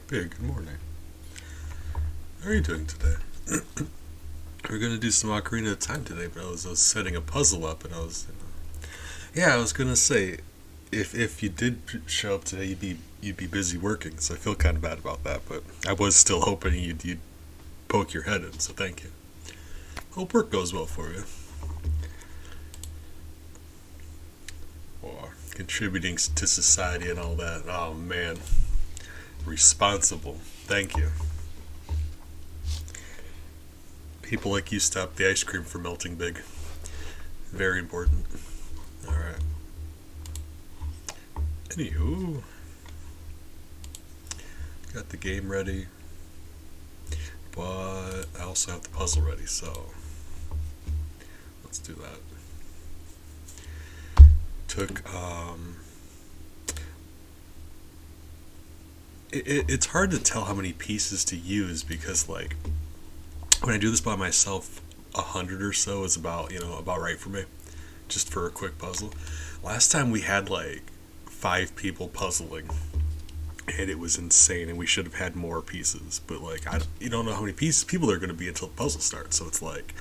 Big, good morning. How are you doing today? We're gonna do some Ocarina of Time today, but I was setting a puzzle up, and I was gonna say, if you did show up today, you'd be busy working, so I feel kind of bad about that, but I was still hoping you'd poke your head in, so thank you. Hope work goes well for you. Or contributing to society and all that. Oh man, responsible. Thank you. People like you stop the ice cream from melting big. Very important. Alright. Anywho, got the game ready, but I also have the puzzle ready, so let's do that. Took, it's hard to tell how many pieces to use because, like, when I do this by myself, 100 or so is about right for me, just for a quick puzzle. Last time we had like 5 people puzzling, and it was insane, and we should have had more pieces. But like, you don't know how many people there are going to be until the puzzle starts. So it's like,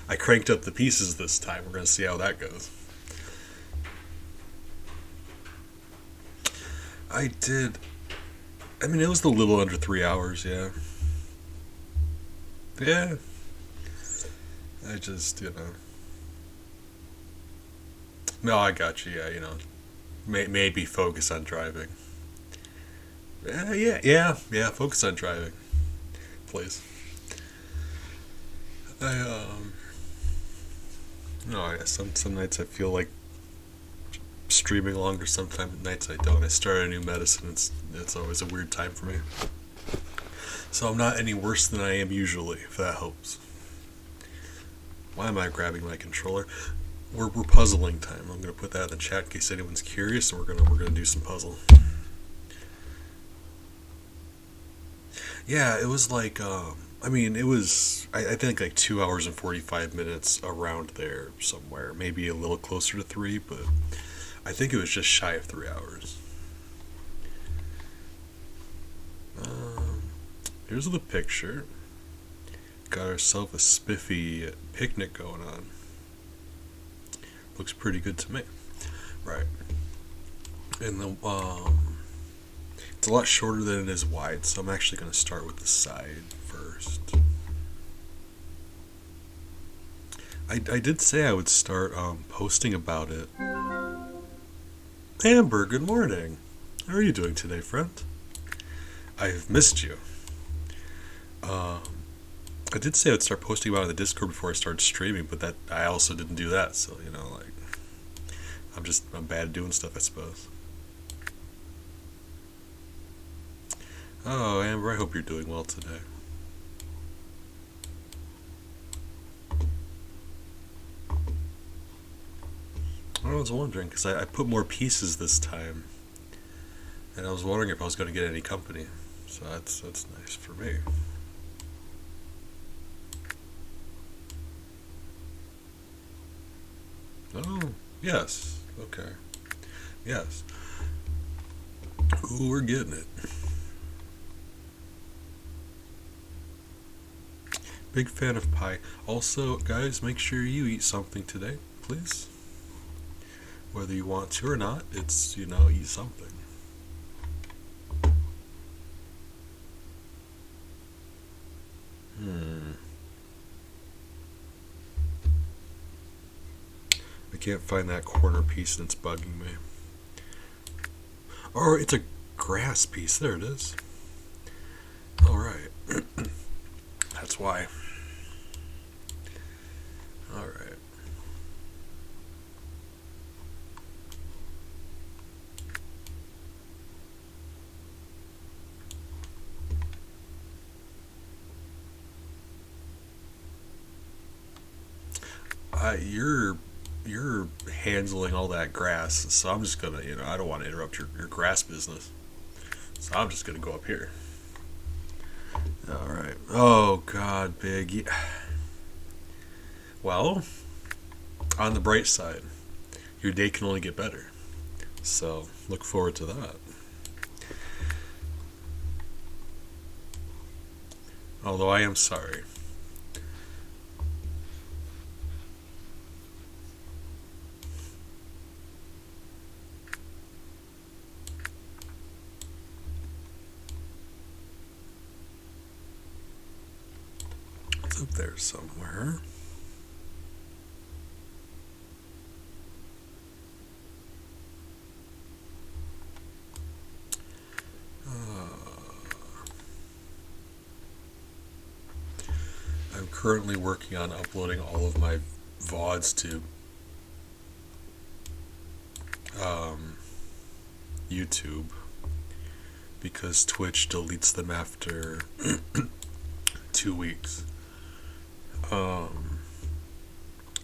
I cranked up the pieces this time. We're going to see how that goes. I did. I mean, it was a little under 3 hours. Yeah. Yeah. I just, No, I got you. Yeah, maybe focus on driving. Yeah. Focus on driving, please. No, I guess some nights I feel like streaming longer. Sometimes nights I don't. I start a new medicine. It's always a weird time for me. So I'm not any worse than I am usually, if that helps. Why am I grabbing my controller? We're puzzling time. I'm gonna put that in the chat in case anyone's curious, and we're gonna do some puzzle. Yeah, it was like it was I think like 2 hours and 45 minutes around there somewhere, maybe a little closer to 3, but I think it was just shy of 3 hours. Here's the picture. Got ourselves a spiffy picnic going on. Looks pretty good to me. Right. And it's a lot shorter than it is wide, so I'm actually going to start with the side first. I did say I would start posting about it. Amber, good morning. How are you doing today, friend? I've missed you. I did say I would start posting about it in the Discord before I started streaming, but that I also didn't do that, so like I'm bad at doing stuff, I suppose. Oh, Amber, I hope you're doing well today. I was wondering, because I put more pieces this time, and I was wondering if I was going to get any company, so that's nice for me. Oh, yes. Okay. Yes. Ooh, we're getting it. Big fan of pie. Also, guys, make sure you eat something today, please. Whether you want to or not, it's, eat something. I can't find that corner piece and it's bugging me. Or it's a grass piece. There it is. Alright. That's why. Alright. You're handling all that grass, so I'm just gonna, I don't want to interrupt your grass business. So I'm just gonna go up here. Alright. Oh, God, Big. Well, on the bright side, your day can only get better. So, look forward to that. Although I am sorry. It's up there somewhere. I'm currently working on uploading all of my VODs to YouTube because Twitch deletes them after 2 weeks.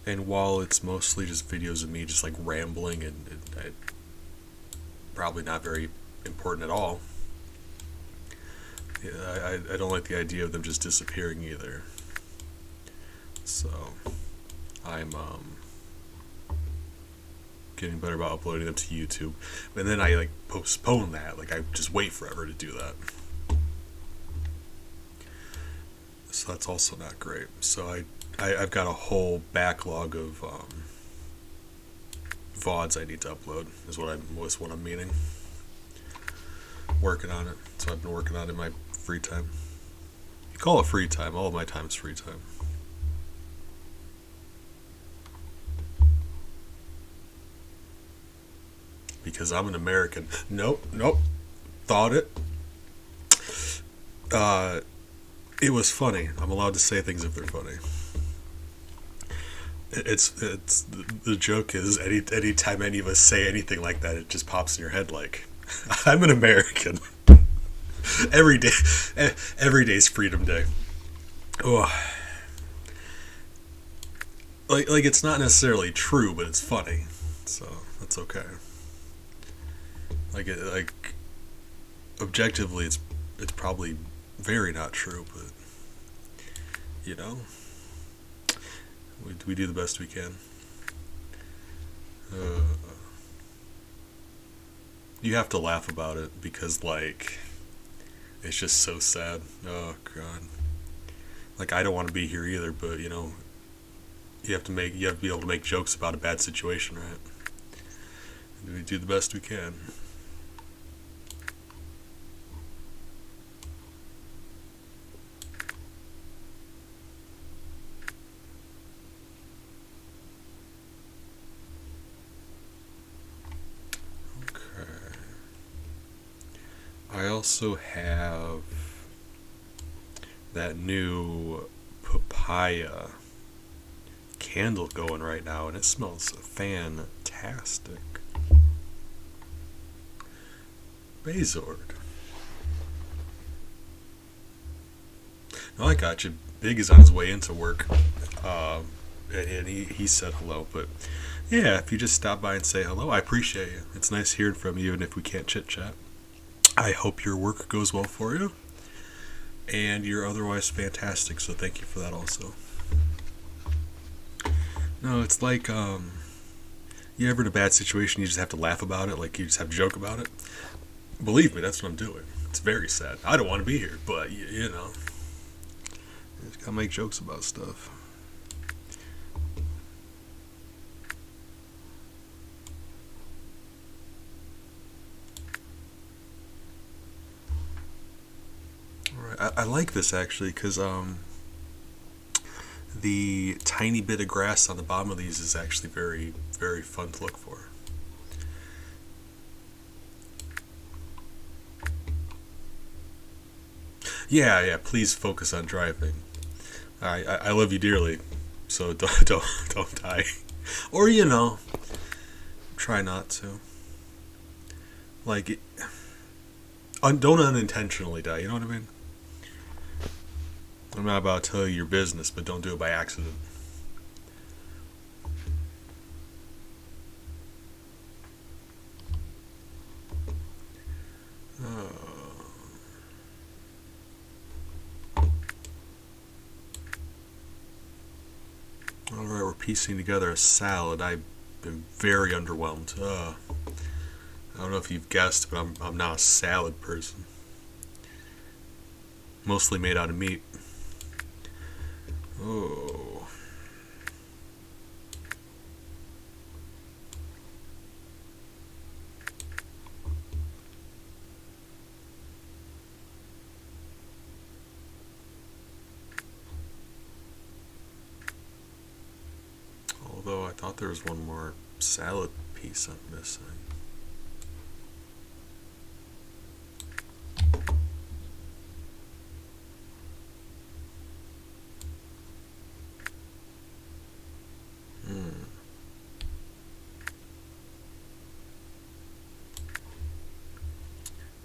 And while it's mostly just videos of me just like rambling and probably not very important at all, yeah, I don't like the idea of them just disappearing either. So I'm getting better about uploading them to YouTube, and then I like postpone that. Like I just wait forever to do that. So that's also not great. So I've got a whole backlog of VODs I need to upload. Is what I'm meaning. Working on it. So I've been working on it in my free time. You call it free time. All of my time is free time. Because I'm an American. Nope. Thought it. It was funny. I'm allowed to say things if they're funny. It's the joke is anytime any of us say anything like that, it just pops in your head like, I'm an American. Every day's Freedom Day. Oh. Like it's not necessarily true, but it's funny, so that's okay. Like objectively, it's probably very not true, but you know, we do the best we can. You have to laugh about it because like it's just so sad. Oh god. Like I don't want to be here either, but you know, you have to be able to make jokes about a bad situation, right? We do the best we can. I also have that new papaya candle going right now, and it smells fantastic. Bazord. No, I got you. Big is on his way into work, and he said hello, but yeah, if you just stop by and say hello, I appreciate you. It's nice hearing from you, even if we can't chit-chat. I hope your work goes well for you, and you're otherwise fantastic, so thank you for that also. No, it's like, you ever in a bad situation, you just have to laugh about it, like you just have to joke about it? Believe me, that's what I'm doing. It's very sad. I don't want to be here, but, you know, you just gotta make jokes about stuff. I like this actually because the tiny bit of grass on the bottom of these is actually very, very fun to look for. Yeah, please focus on driving. I love you dearly, so don't die. Or, you know, try not to. Like, don't unintentionally die, you know what I mean? I'm not about to tell you your business, but don't do it by accident. Alright, we're piecing together a salad. I've been very underwhelmed. I don't know if you've guessed, but I'm not a salad person. Mostly made out of meat. Oh. Although I thought there was one more salad piece I'm missing.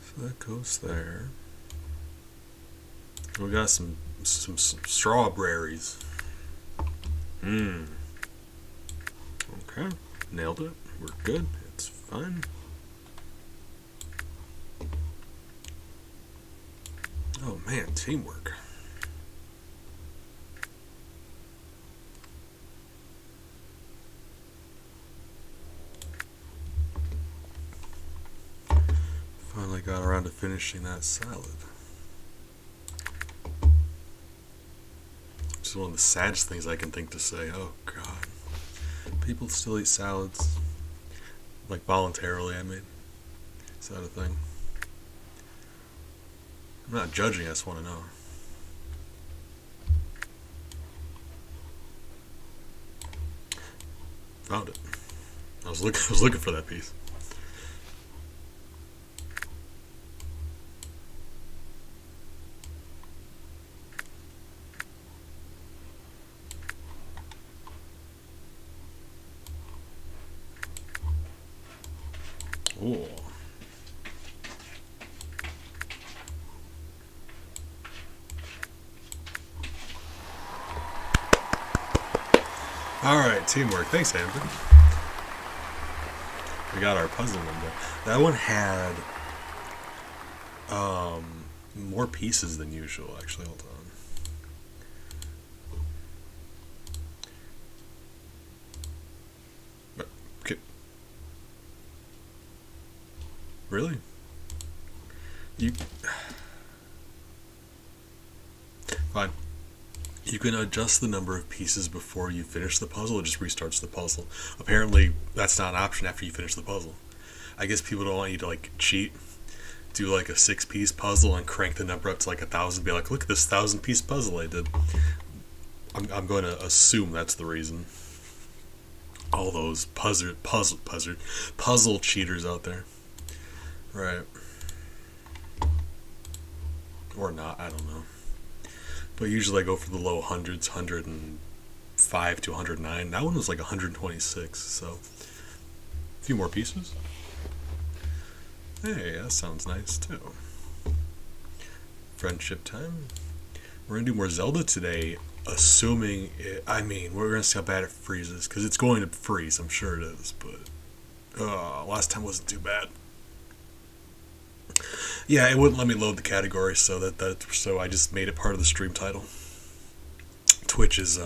So that goes there. We got some strawberries. Mmm. Okay, nailed it. We're good. It's fine. Oh man, teamwork. Finally got around to finishing that salad. Just one of the saddest things I can think to say. Oh god. People still eat salads. Like voluntarily, I mean. Is that a thing? I'm not judging, I just want to know. Found it. I was looking for that piece. Ooh. Alright, teamwork. Thanks, Amber. We got our puzzle window. That one had more pieces than usual, actually. Hold on. Okay. Really? You... Fine. You can adjust the number of pieces before you finish the puzzle. It just restarts the puzzle. Apparently, that's not an option after you finish the puzzle. I guess people don't want you to, like, cheat. Do, like, a 6-piece puzzle and crank the number up to, like, 1,000. Be like, look at this 1,000-piece puzzle I did. I'm going to assume that's the reason. All those puzzle cheaters out there. Right. Or not, I don't know. But usually I go for the low hundreds, 105 to 109. That one was like 126, so a few more pieces. Hey, that sounds nice too. Friendship time. We're gonna do more Zelda today, assuming we're gonna see how bad it freezes, because it's going to freeze, I'm sure it is, but last time wasn't too bad. Yeah, it wouldn't let me load the category, so so I just made it part of the stream title. Twitch is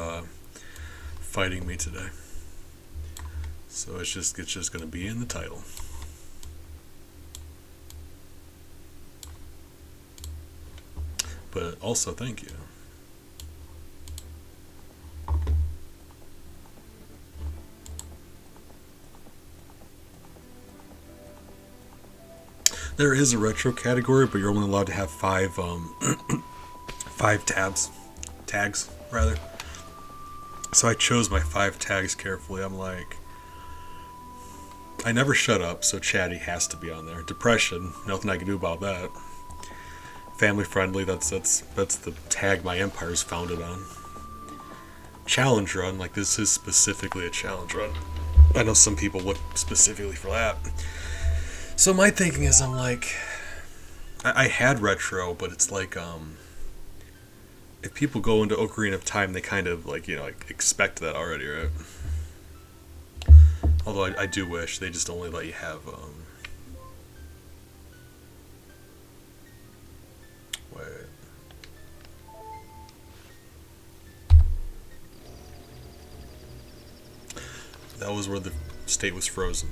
fighting me today, so it's just gonna be in the title. But also, thank you. There is a retro category, but you're only allowed to have five tags rather. So I chose my 5 tags carefully. I'm like, I never shut up, so chatty has to be on there. Depression, nothing I can do about that. Family friendly, that's the tag my empire's founded on. Challenge run, like this is specifically a challenge run. I know some people look specifically for that. So my thinking is, I'm like, I had retro, but it's like, if people go into Ocarina of Time, they kind of like, like expect that already, right? Although I do wish they just only let you have, wait. That was where the state was frozen.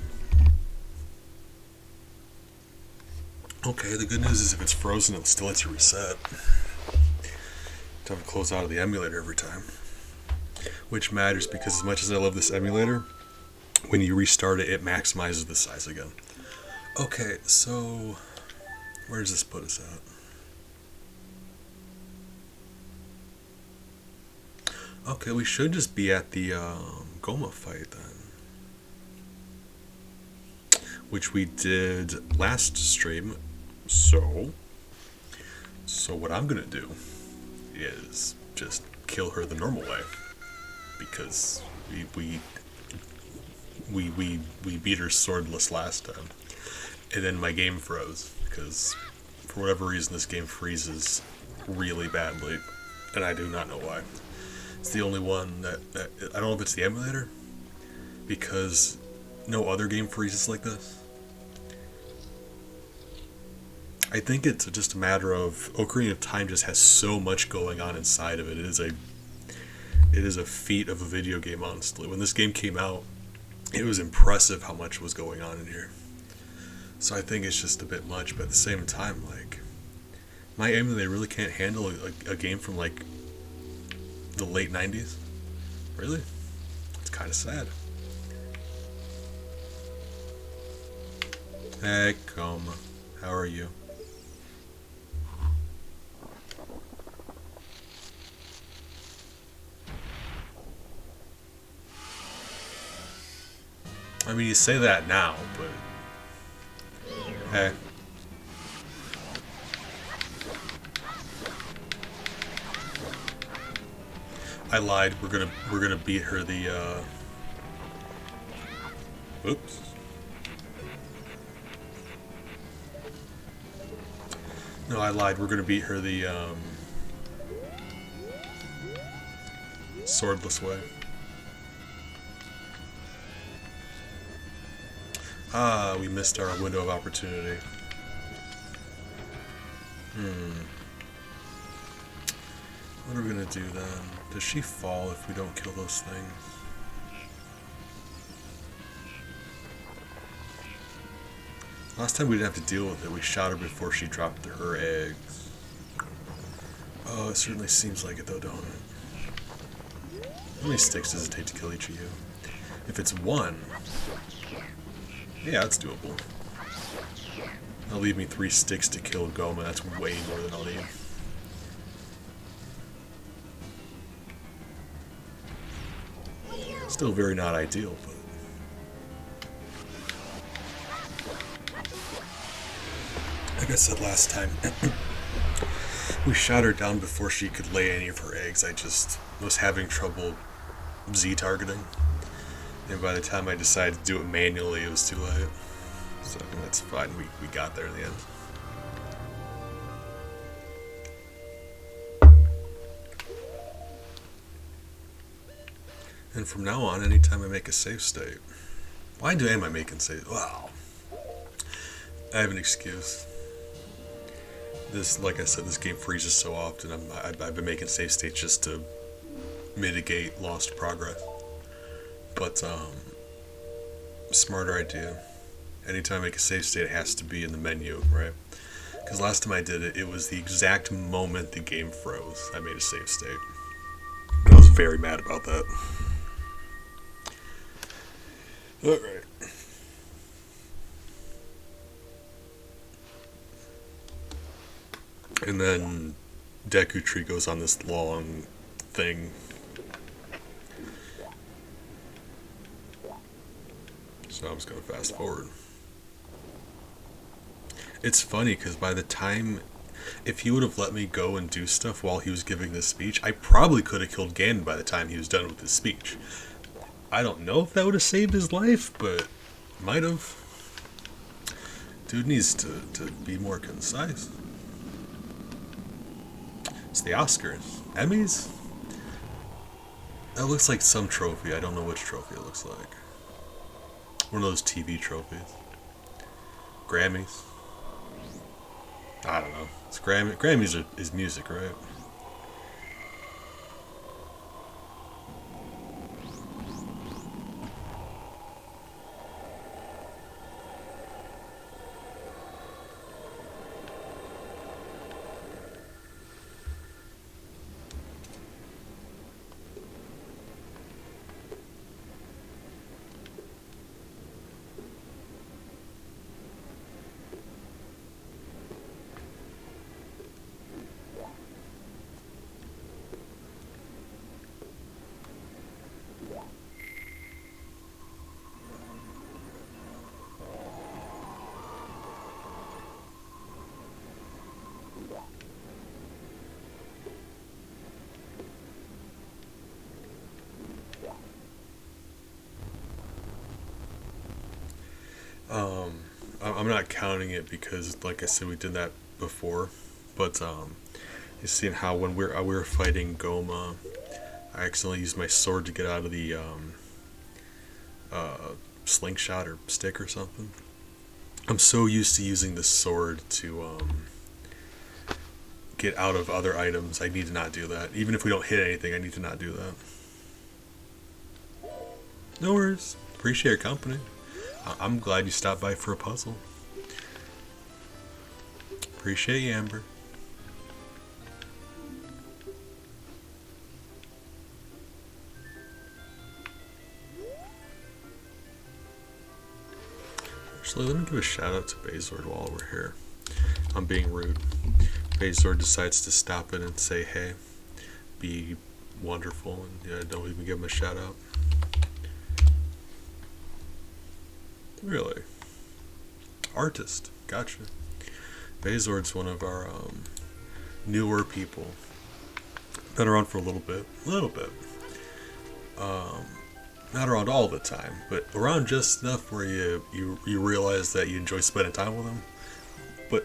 Okay, the good news is if it's frozen, it still lets you reset. to have to close out of the emulator every time. Which matters because as much as I love this emulator, when you restart it, it maximizes the size again. Okay, so where does this put us at? Okay, we should just be at the Goma fight then. Which we did last stream. So what I'm gonna do is just kill her the normal way. Because we beat her swordless last time. And then my game froze. Because for whatever reason this game freezes really badly. And I do not know why. It's the only one that I don't know if it's the emulator. Because no other game freezes like this. I think it's just a matter of Ocarina of Time just has so much going on inside of it. It is a feat of a video game, honestly. When this game came out, it was impressive how much was going on in here. So I think it's just a bit much, but at the same time, like, my emulator really can't handle a game from like the late 90s. Really? It's kind of sad. Hey, Coma. How are you? I mean, you say that now, but hey. I lied. We're gonna beat her the oops. No, I lied. We're gonna beat her the swordless way. Ah, we missed our window of opportunity. What are we gonna do then? Does she fall if we don't kill those things? Last time we didn't have to deal with it. We shot her before she dropped her eggs. Oh, it certainly seems like it though, don't it? How many sticks does it take to kill each of you? If it's one, yeah, that's doable. That'll leave me 3 sticks to kill Goma. That's way more than I'll need. Still very not ideal, but... like I said last time, we shot her down before she could lay any of her eggs. I just was having trouble Z-targeting. And by the time I decided to do it manually, it was too late. So that's fine, we got there in the end. And from now on, anytime I make a save state... why am I making save... wow. I have an excuse. This, like I said, this game freezes so often. I've been making save states just to mitigate lost progress. But, smarter idea. Anytime I make a save state, it has to be in the menu, right? Because last time I did it, it was the exact moment the game froze. I made a save state. I was very mad about that. Alright. And then Deku Tree goes on this long thing. So I'm just going to fast forward. It's funny because by the time, if he would have let me go and do stuff while he was giving this speech, I probably could have killed Ganon by the time he was done with his speech. I don't know if that would have saved his life, but might have. Dude needs to be more concise. It's the Oscars. Emmys? That looks like some trophy. I don't know which trophy it looks like. One of those TV trophies. Grammys? I don't know. It's Grammys is music, right? I'm not counting it because, like I said, we did that before. But you seen how when we were fighting Goma, I accidentally used my sword to get out of the slingshot or stick or something. I'm so used to using the sword to get out of other items. I need to not do that. Even if we don't hit anything, I need to not do that. No worries. Appreciate your company. I'm glad you stopped by for a puzzle. Appreciate you, Amber. Actually, let me give a shout out to Bazord while we're here. I'm being rude. Bazord decides to stop in and say hey, be wonderful, and yeah, don't even give him a shout out. Really? Artist. Gotcha. Bazord's one of our newer people. Been around for a little bit. Not around all the time, but around just enough where you realize that you enjoy spending time with them. But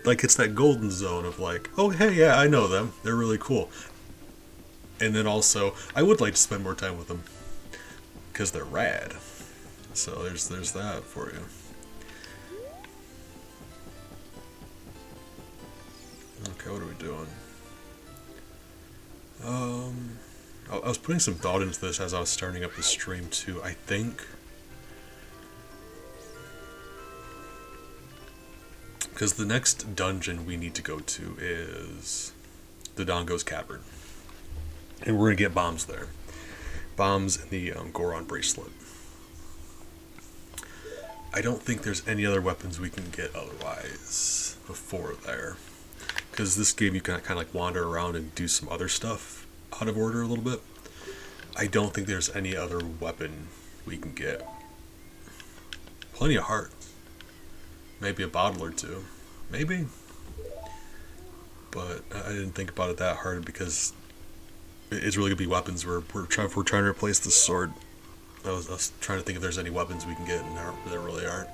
like it's that golden zone of like, oh hey, yeah, I know them. They're really cool. And then also, I would like to spend more time with them because they're rad. So there's that for you. Okay, what are we doing? I was putting some thought into this as I was starting up the stream too. I think because the next dungeon we need to go to is the Dongo's Cavern, and we're gonna get bombs there. Bombs in the Goron bracelet. I don't think there's any other weapons we can get otherwise before there. Because this game you can kind of like wander around and do some other stuff out of order a little bit. I don't think there's any other weapon we can get. Plenty of hearts. Maybe a bottle or two. Maybe. But I didn't think about it that hard because it's really going to be weapons. We're trying to replace the sword. I was trying to think if there's any weapons we can get, and there really aren't.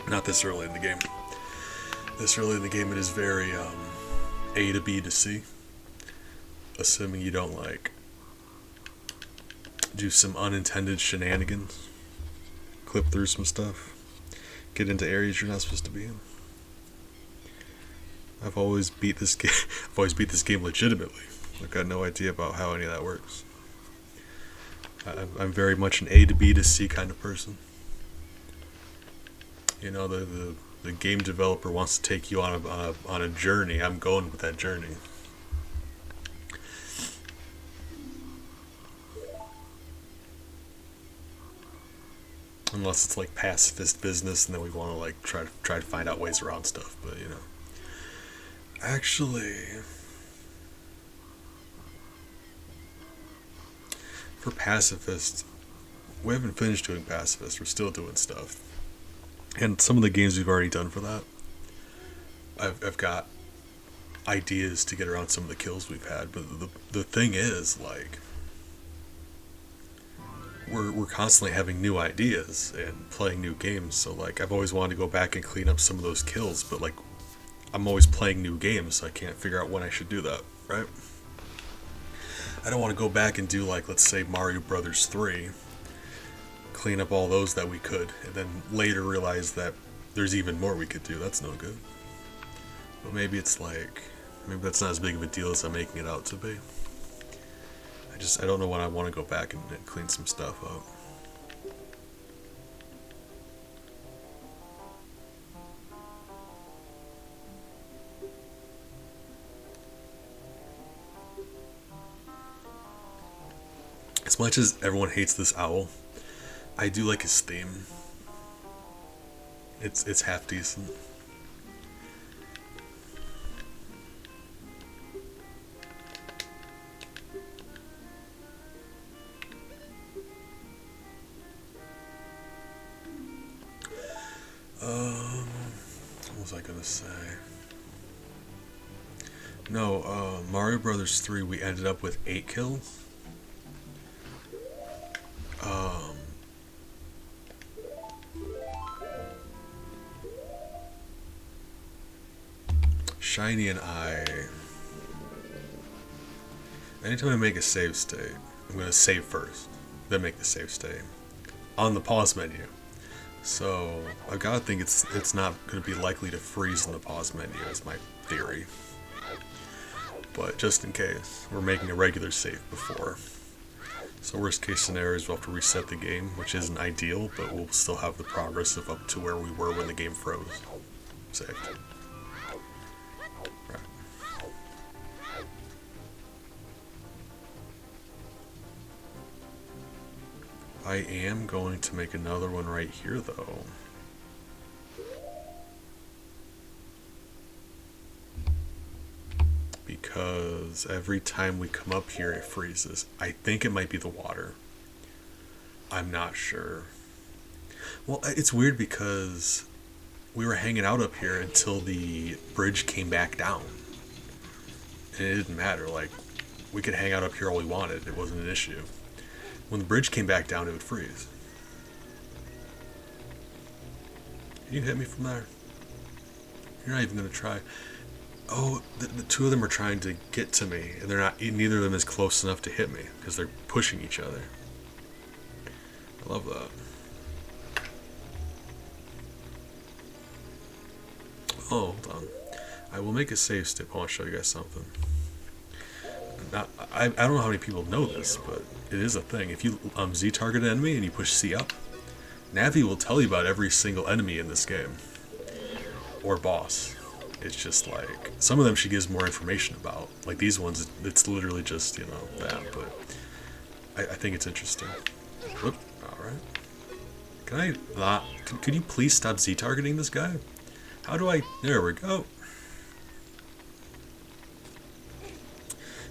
Not this early in the game. This early in the game, it is very A to B to C. Assuming you don't like do some unintended shenanigans, clip through some stuff, get into areas you're not supposed to be in. I've always beat this game. I've always beat this game legitimately. I've got no idea about how any of that works. I'm very much an A to B to C kind of person. You know, the game developer wants to take you on a journey. I'm going with that journey. Unless it's like pacifist business, and then we want to like try to find out ways around stuff. But you know, actually, for pacifist, we haven't finished doing pacifist. We're still doing stuff. And some of the games we've already done for that, I've got ideas to get around some of the kills we've had. But the thing is, like, we're constantly having new ideas and playing new games. So, like, I've always wanted to go back and clean up some of those kills. But, like, I'm always playing new games, so I can't figure out when I should do that, right? I don't want to go back and do, like, let's say Mario Brothers 3, clean up all those that we could, and then later realize that there's even more we could do. That's no good. But maybe it's like, maybe that's not as big of a deal as I'm making it out to be. I don't know when I want to go back and clean some stuff up. As much as everyone hates this owl, I do like his theme. It's half decent. What was I gonna say? No, Mario Brothers 3, we ended up with 8 kills. shiny an eye. Anytime I make a save state, I'm going to save first, then make the save state on the pause menu. So I gotta think it's not going to be likely to freeze in the pause menu, is my theory. But just in case, we're making a regular save before. So worst case scenario is we'll have to reset the game, which isn't ideal, but we'll still have the progress of up to where we were when the game froze. Saved. Right. I am going to make another one right here, though. Because every time we come up here, it freezes. I think it might be the water. I'm not sure. Well, it's weird because we were hanging out up here until the bridge came back down. And it didn't matter. Like, we could hang out up here all we wanted. It wasn't an issue. When the bridge came back down, it would freeze. Can you hit me from there? You're not even going to try. Oh, the two of them are trying to get to me, and they're not. Neither of them is close enough to hit me because they're pushing each other. I love that. Oh, hold on. I will make a save state. I want to show you guys something. I don't know how many people know this, but it is a thing. If you Z target an enemy and you push C up, Navi will tell you about every single enemy in this game or boss. It's just like, some of them she gives more information about. Like these ones, it's literally just, you know, that. But I think it's interesting. Whoop, alright. Can I not? Could you please stop Z-targeting this guy? How do I? There we go.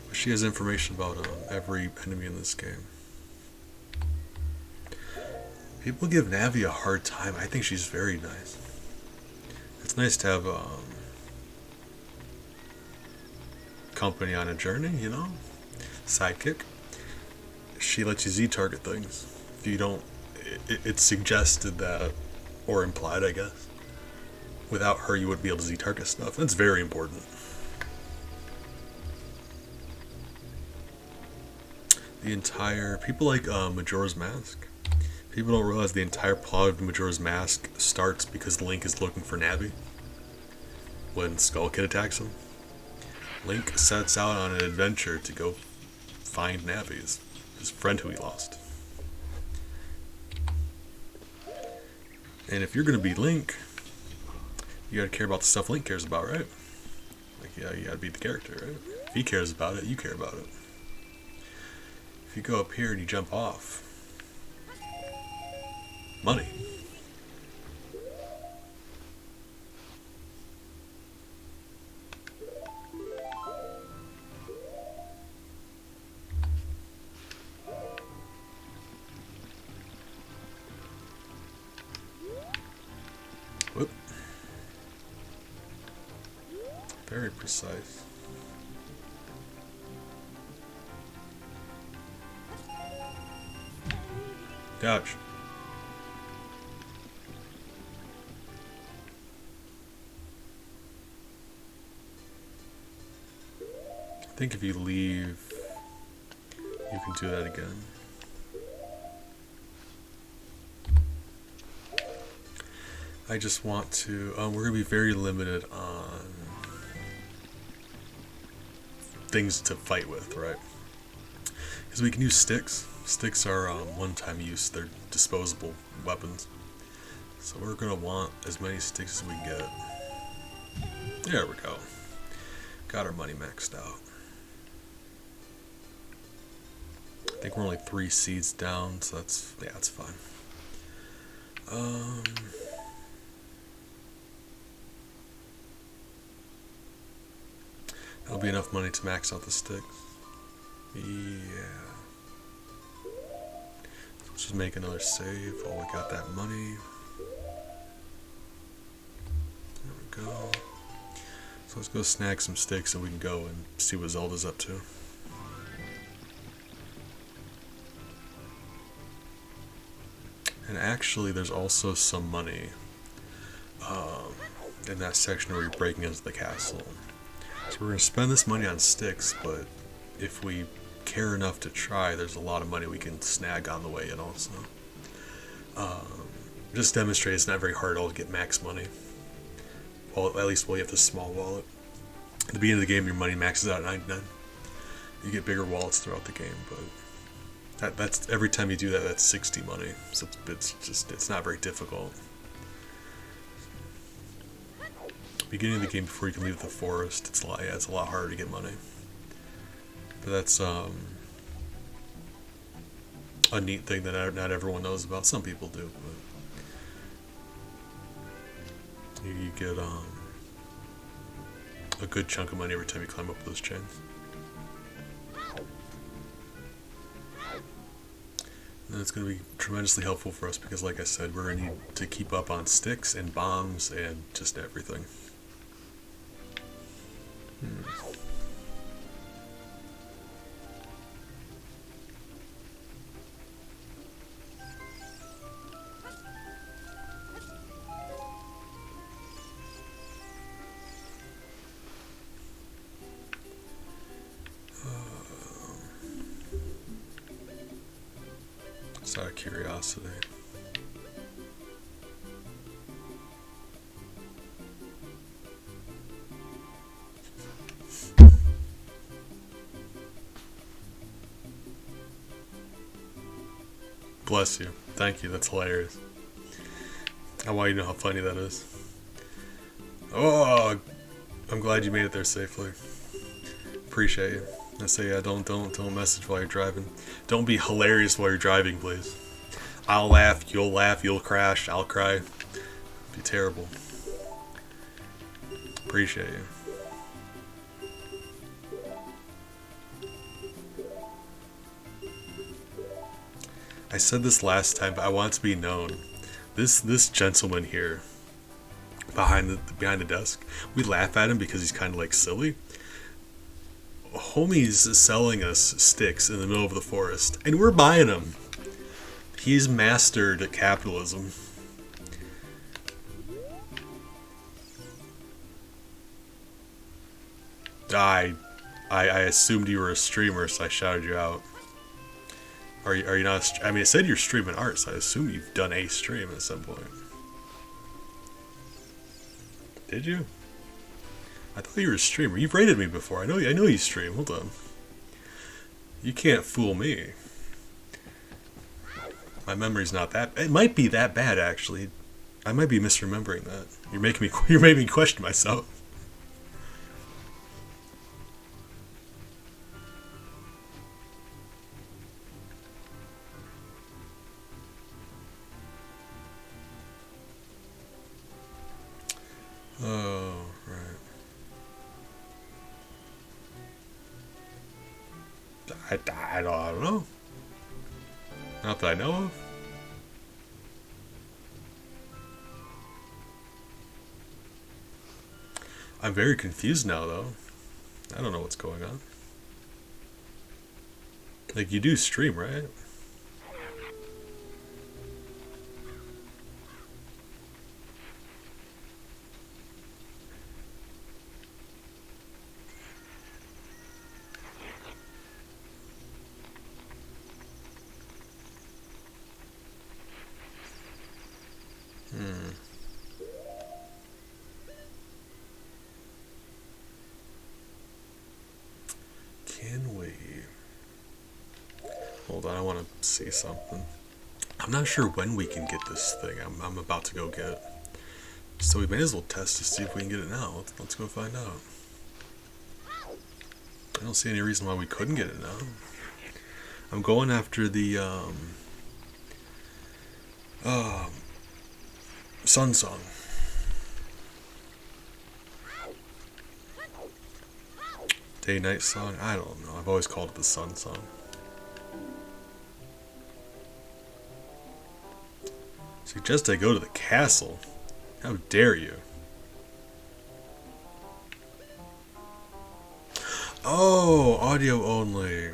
But she has information about every enemy in this game. People give Navi a hard time. I think she's very nice. It's nice to have company on a journey, you know? Sidekick. She lets you Z-target things. If you don't, it's suggested that, or implied, I guess. Without her, you wouldn't be able to Z-target stuff. That's very important. The entire, people like Majora's Mask. People don't realize the entire plot of Majora's Mask starts because Link is looking for Navi. When Skull Kid attacks him, Link sets out on an adventure to go find Navi, his friend who he lost. And if you're gonna be Link, you gotta care about the stuff Link cares about, right? Like, yeah, you gotta be the character, right? If he cares about it, you care about it. If you go up here and you jump off, money. Whoop. Very precise. Dodge. I think if you leave, you can do that again. I just want to, we're going to be very limited on things to fight with, right? Because we can use sticks. Sticks are one-time use, they're disposable weapons. So we're going to want as many sticks as we can get. There we go. Got our money maxed out. I think we're only 3 seeds down, so that's, yeah, that's fine. That'll be enough money to max out the sticks. Yeah. So let's just make another save while we got that money. There we go. So let's go snag some sticks and we can go and see what Zelda's up to. And actually, there's also some money in that section where you're breaking into the castle. So we're gonna spend this money on sticks, but if we care enough to try, there's a lot of money we can snag on the way in also. Just demonstrate it's not very hard at all to get max money. Well, at least while you have the small wallet. At the beginning of the game, your money maxes out at 99. You get bigger wallets throughout the game, but that's every time you do that, that's 60 money. So it's not very difficult. Beginning of the game, before you can leave the forest, it's a lot harder to get money. But that's a neat thing that not everyone knows about. Some people do, but you get a good chunk of money every time you climb up those chains. And it's going to be tremendously helpful for us because, like I said, we're going to need to keep up on sticks and bombs and just everything. Just out of curiosity. Bless you. Thank you. That's hilarious. I want you to know how funny that is. Oh, I'm glad you made it there safely. Appreciate you. I say, yeah, don't message while you're driving. Don't be hilarious while you're driving, please. I'll laugh, you'll crash, I'll cry. Be terrible. Appreciate you. I said this last time, but I want it to be known. This gentleman here, behind the desk, we laugh at him because he's kind of like silly. Homie's selling us sticks in the middle of the forest, and we're buying them. He's mastered capitalism. I assumed you were a streamer, so I shouted you out. Are you not? I mean, it said you're streaming art, so I assume you've done a stream at some point. Did you? I thought you were a streamer. You've rated me before. I know you stream. Hold on. You can't fool me. My memory's not that. It might be that bad, actually. I might be misremembering that. You're making me question myself. Oh, right. I don't know. Not that I know of. I'm very confused now, though. I don't know what's going on. Like, you do stream, right? Can we? Hold on, I want to see something. I'm not sure when we can get this thing I'm about to go get. So we may as well test to see if we can get it now. Let's go find out. I don't see any reason why we couldn't get it now. I'm going after the Sun Song. Day-night song? I don't know. I've always called it the Sun Song. Suggest I go to the castle? How dare you? Oh, audio only.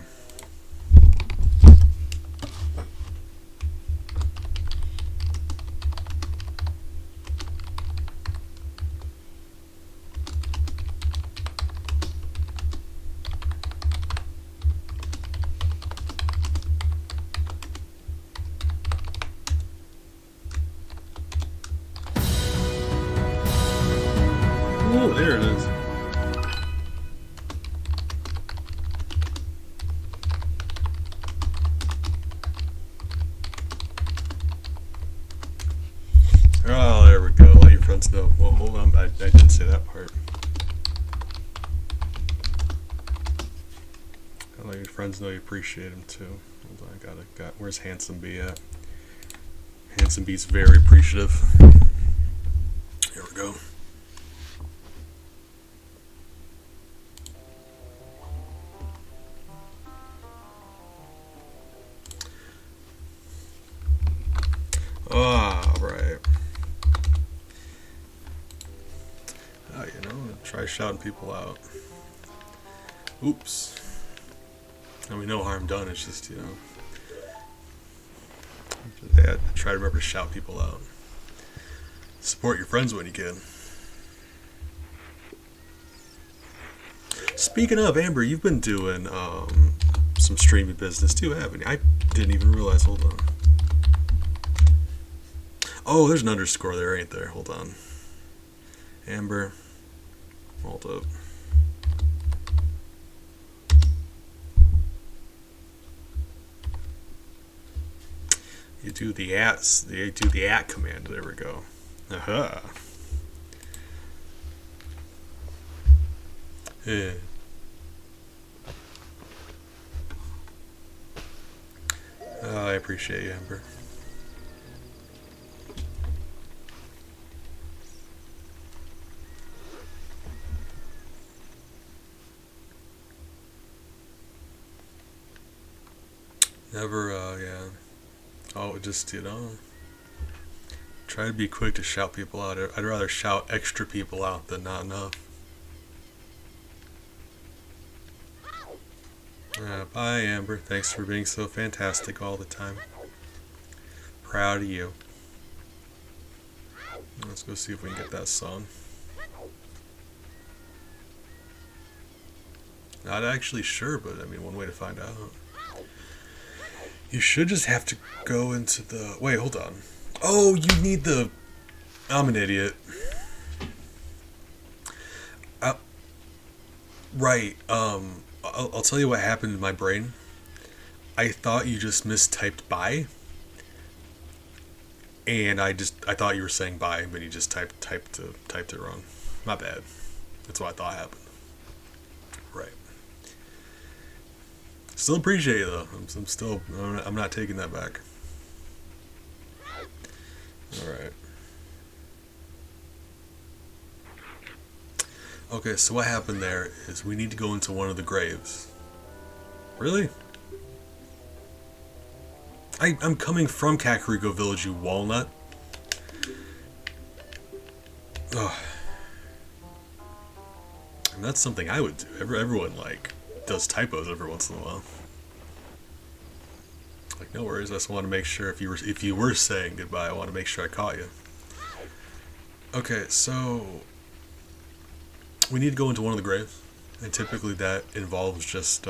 Oh, there it is. Oh, there we go. Let your friends know. Well, hold on. I didn't say that part. I'll let your friends know you appreciate them too. Hold on. Got. Where's Handsome Bee at? Handsome Bee's very appreciative. Here we go. Ah, right. Oh, you know, try shouting people out. Oops. I mean, no harm done. It's just, you know, yeah, try to remember to shout people out. Support your friends when you can. Speaking of, Amber, you've been doing some streaming business too, haven't you? I didn't even realize. Hold on. Oh, there's an underscore there, ain't there? Hold on. Amber. Hold up. You do the at command. There we go. Aha. Yeah. Oh, I appreciate you, Amber. Never, yeah. Oh, just, you know, try to be quick to shout people out. I'd rather shout extra people out than not enough. Bye, Amber. Thanks for being so fantastic all the time. Proud of you. Let's go see if we can get that song. Not actually sure, but I mean, one way to find out. You should just have to go into the... Wait, hold on. Oh, you need the... I'm an idiot. Right, I'll tell you what happened in my brain. I thought you just mistyped bye. And I thought you were saying bye, but you just typed it wrong. My bad. That's what I thought happened. Right. Still appreciate you though. I'm not taking that back. Alright. Okay, so what happened there is we need to go into one of the graves. Really? I'm coming from Kakariko Village, you walnut. Ugh. And that's something I would do. Everyone, like, does typos every once in a while. Like, no worries, I just want to make sure if you were saying goodbye, I want to make sure I caught you. Okay, so we need to go into one of the graves, and typically that involves just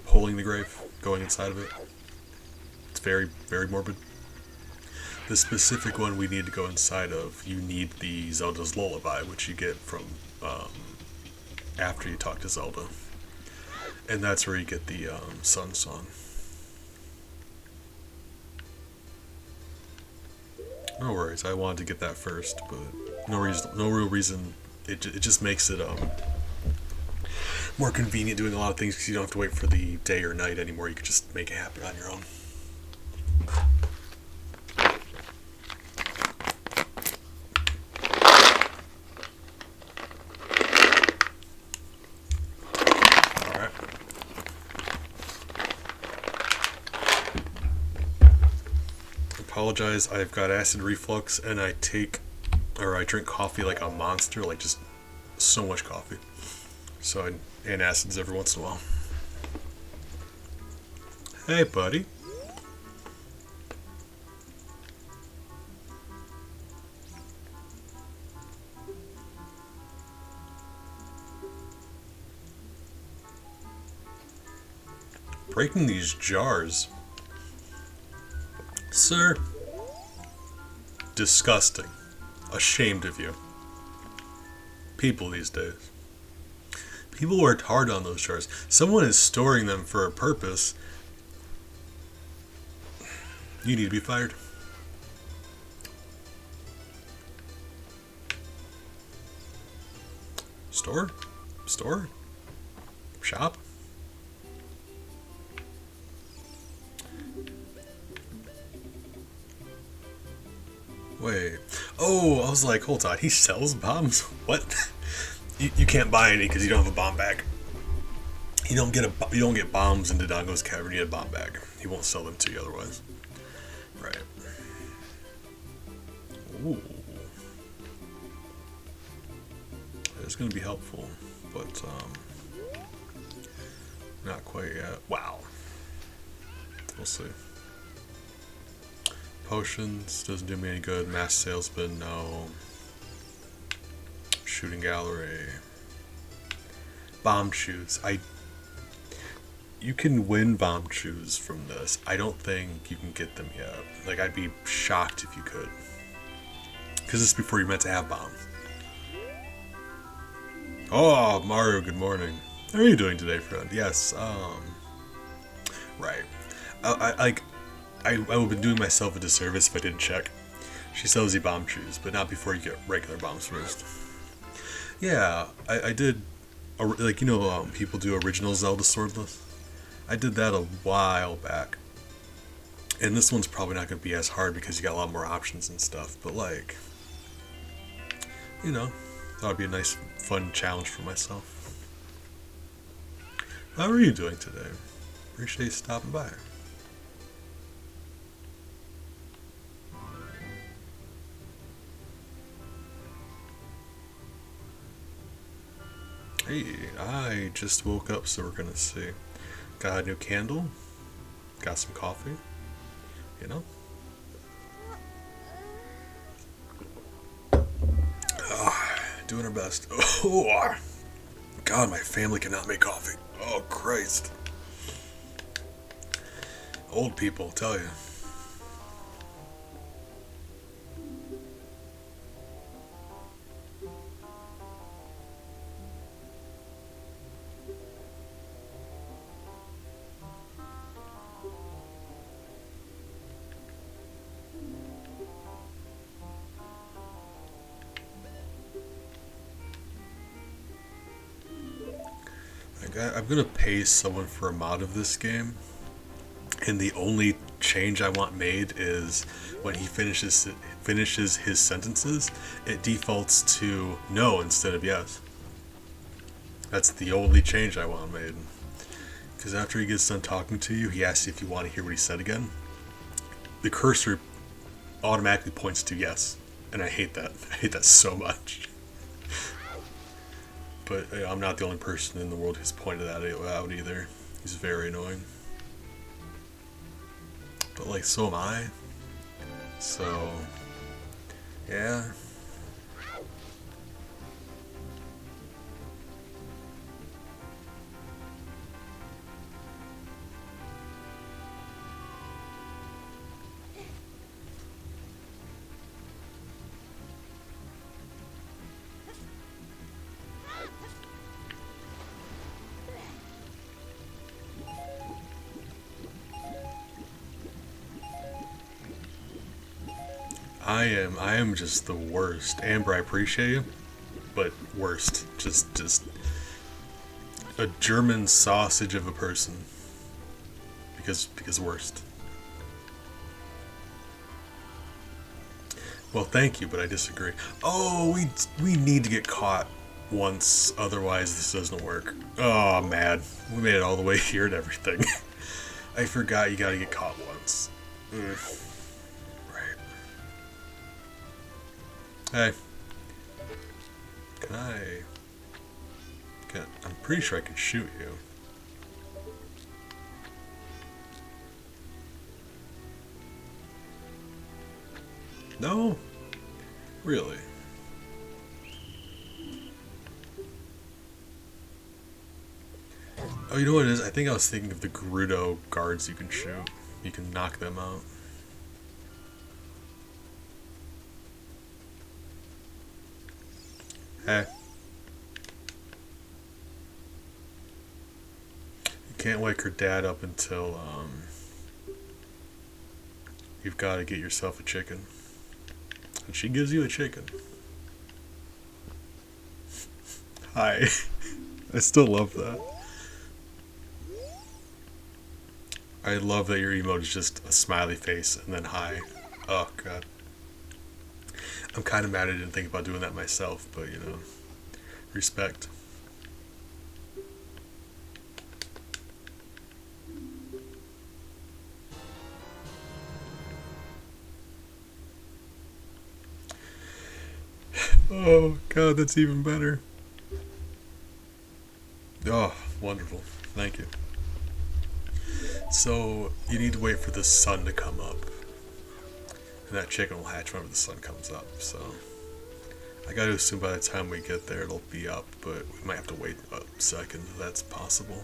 pulling the grave, going inside of it. It's very, very morbid. The specific one we need to go inside of, you need the Zelda's Lullaby, which you get from after you talk to Zelda. And that's where you get the Sun Song. No worries, I wanted to get that first, but no real reason. It just makes it more convenient doing a lot of things because you don't have to wait for the day or night anymore. You can just make it happen on your own. Alright. Apologize, I've got acid reflux and I drink coffee like a monster, like just so much coffee. So and acids every once in a while. Hey, buddy. Breaking these jars. Sir. Disgusting. Ashamed of you. People these days. People worked hard on those jars. Someone is storing them for a purpose. You need to be fired. Store? Store? Shop? Wait. Oh, I was like, hold on. He sells bombs? What? You can't buy any because you don't have a bomb bag. You don't get bombs in Dodongo's cavern. You get a bomb bag. He won't sell them to you otherwise. Right. Ooh. It's gonna be helpful, but not quite yet. Wow. We'll see. Potions doesn't do me any good. Mass salesman, no. Shooting gallery. Bomb shoes. You can win bomb shoes from this. I don't think you can get them yet. Like, I'd be shocked if you could. Because this is before you're meant to have bombs. Oh, Mario, good morning. How are you doing today, friend? Yes, right. I would have been doing myself a disservice if I didn't check. She sells you bomb shoes, but not before you get regular bombs first. Yeah, I did, like, you know, people do original Zelda swordless. I did that a while back. And this one's probably not going to be as hard because you got a lot more options and stuff, but, like, you know, thought it'd be a nice, fun challenge for myself. How are you doing today? Appreciate you stopping by. Hey, I just woke up, so we're gonna see. Got a new candle. Got some coffee. You know? Doing our best. Oh, God, my family cannot make coffee. Oh, Christ. Old people, tell you. I'm gonna pay someone for a mod of this game, and the only change I want made is when he finishes his sentences, it defaults to no instead of yes. That's the only change I want made. Because after he gets done talking to you, he asks you if you want to hear what he said again. The cursor automatically points to yes, and I hate that. I hate that so much. But I'm not the only person in the world who's pointed that out either. He's very annoying. But, like, so am I. So, yeah. I am just the worst. Amber, I appreciate you, but worst. Just a German sausage of a person. Because worst. Well, thank you, but I disagree. Oh, we need to get caught once, otherwise this doesn't work. Oh, I'm mad. We made it all the way here and everything. I forgot you gotta get caught once. Hey, I'm pretty sure I can shoot you. No? Really? Oh, you know what it is? I think I was thinking of the Gerudo guards you can shoot. You can knock them out. Hey, you can't wake her dad up until you've got to get yourself a chicken. And she gives you a chicken. Hi. I still love that. I love that your emote is just a smiley face and then hi. Oh, God. I'm kind of mad I didn't think about doing that myself, but you know, respect. Oh, God, that's even better. Oh, wonderful. Thank you. So, you need to wait for the sun to come up. And that chicken will hatch whenever the sun comes up, so. I gotta assume by the time we get there it'll be up, but we might have to wait a second if that's possible.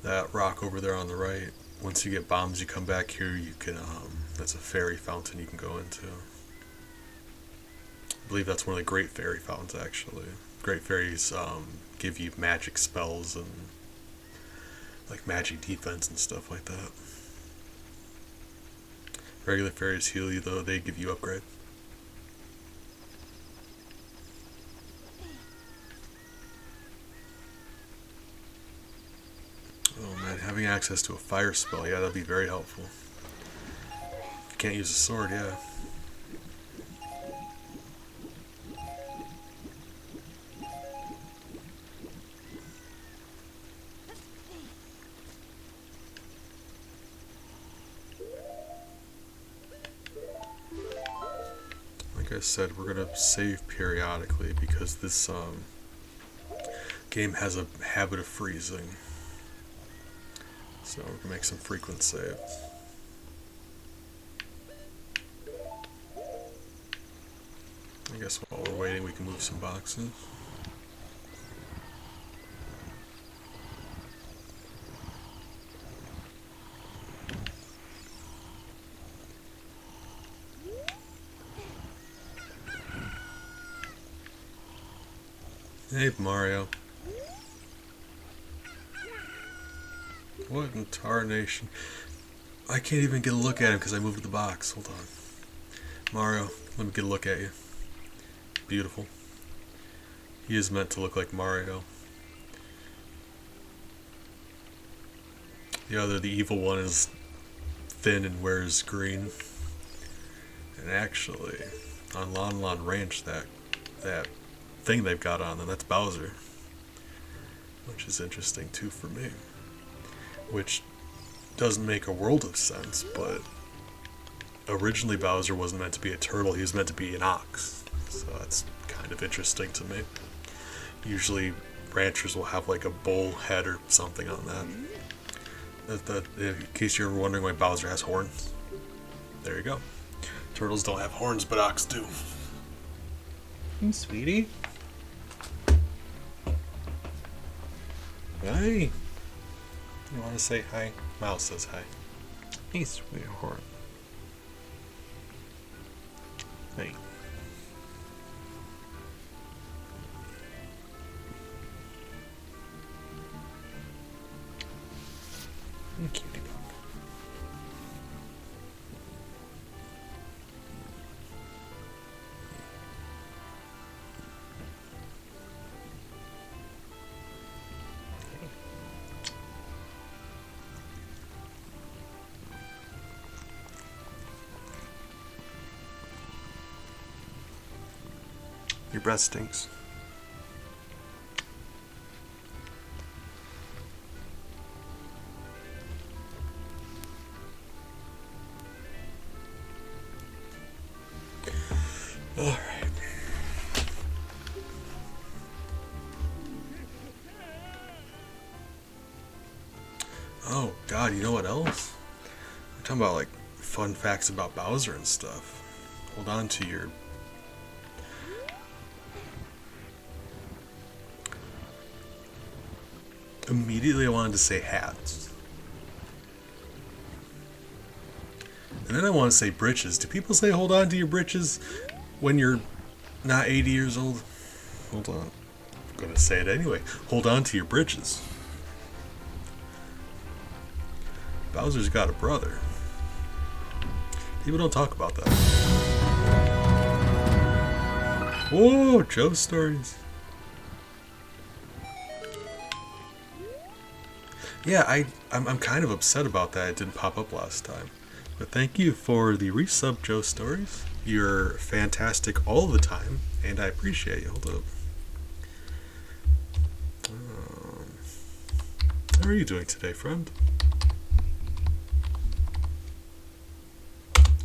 That rock over there on the right, once you get bombs, you come back here, you can, that's a fairy fountain you can go into. I believe that's one of the great fairy fountains, actually. Great fairies, give you magic spells and, like, magic defense and stuff like that. Regular fairies heal you, though, they give you upgrade. Oh man, having access to a fire spell, yeah, that'd be very helpful. If you can't use a sword, yeah. Like I said, we're gonna save periodically because this game has a habit of freezing. So we're gonna make some frequent saves. I guess while we're waiting, we can move some boxes. Hey, Mario. What in tarnation? I can't even get a look at him because I moved the box. Hold on. Mario, let me get a look at you. Beautiful. He is meant to look like Mario. The evil one, is thin and wears green. And actually, on Lon Lon Ranch, that thing they've got on them, that's Bowser. Which is interesting too for me. Which doesn't make a world of sense, but originally Bowser wasn't meant to be a turtle, he was meant to be an ox. So that's kind of interesting to me. Usually ranchers will have like a bull head or something on that. In case you're wondering why Bowser has horns, there you go. Turtles don't have horns, but ox do. Hey, sweetie. Hey. You want to say hi? Mouse says hi. Hey, sweetheart. Hey. Cutie bug. Your breath stinks. Alright. Oh, God, you know what else? We're talking about, like, fun facts about Bowser and stuff. Hold on to your... Immediately I wanted to say hats. And then I want to say britches. Do people say hold on to your britches when you're not 80 years old? Hold on. I'm going to say it anyway. Hold on to your britches. Bowser's got a brother. People don't talk about that. Whoa, Joe stories. Yeah, I'm kind of upset about that. It didn't pop up last time. But thank you for the resub, Joe Stories. You're fantastic all the time, and I appreciate you. Hold up. How are you doing today, friend?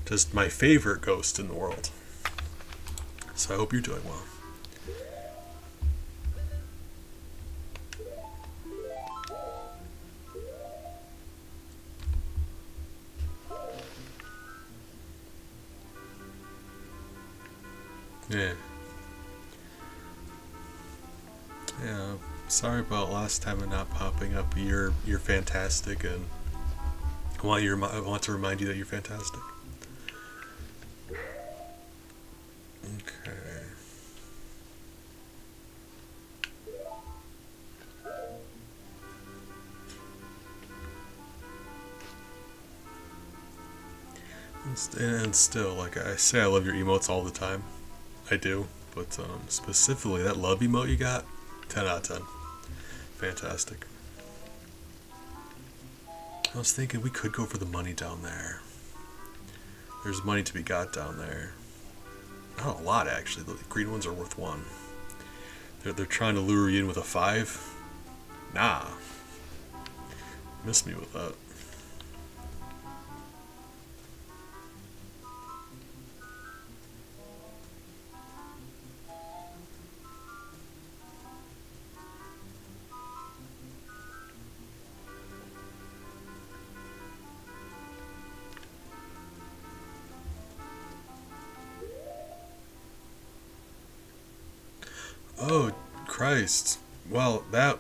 Just my favorite ghost in the world. So I hope you're doing well. Yeah. Yeah. Sorry about last time and not popping up. You're fantastic, and I want to remind you that you're fantastic. Okay. And still, like I say, I love your emotes all the time. I do, but specifically that love emote you got, 10 out of 10. Fantastic. I was thinking we could go for the money down there. There's money to be got down there. Not a lot, actually. The green ones are worth 1. They're trying to lure you in with a 5. Nah. Miss me with that. Oh, Christ. Well, that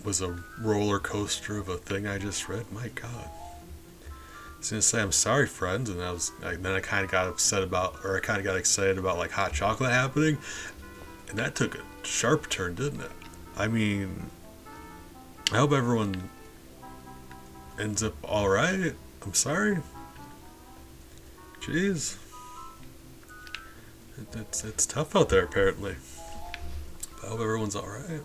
was a roller coaster of a thing I just read. My God. I was gonna say I'm sorry, friend, and then I kind of got upset about, or I kind of got excited about like hot chocolate happening, and that took a sharp turn, didn't it? I mean, I hope everyone ends up all right. I'm sorry. Jeez. It's tough out there, apparently. I hope everyone's alright.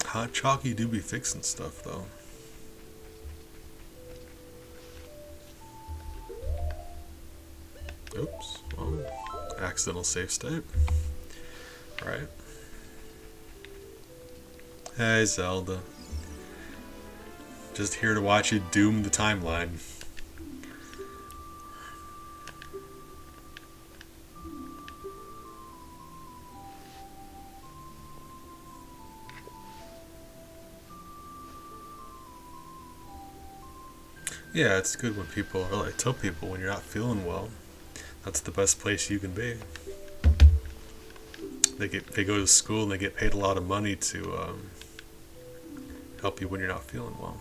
Hot Chalky do be fixing stuff, though. Oops. Oh, accidental save state. Right. Hey, Zelda. Just here to watch you doom the timeline. Yeah, it's good when people, or I tell people when you're not feeling well, that's the best place you can be. They go to school and they get paid a lot of money to help you when you're not feeling well.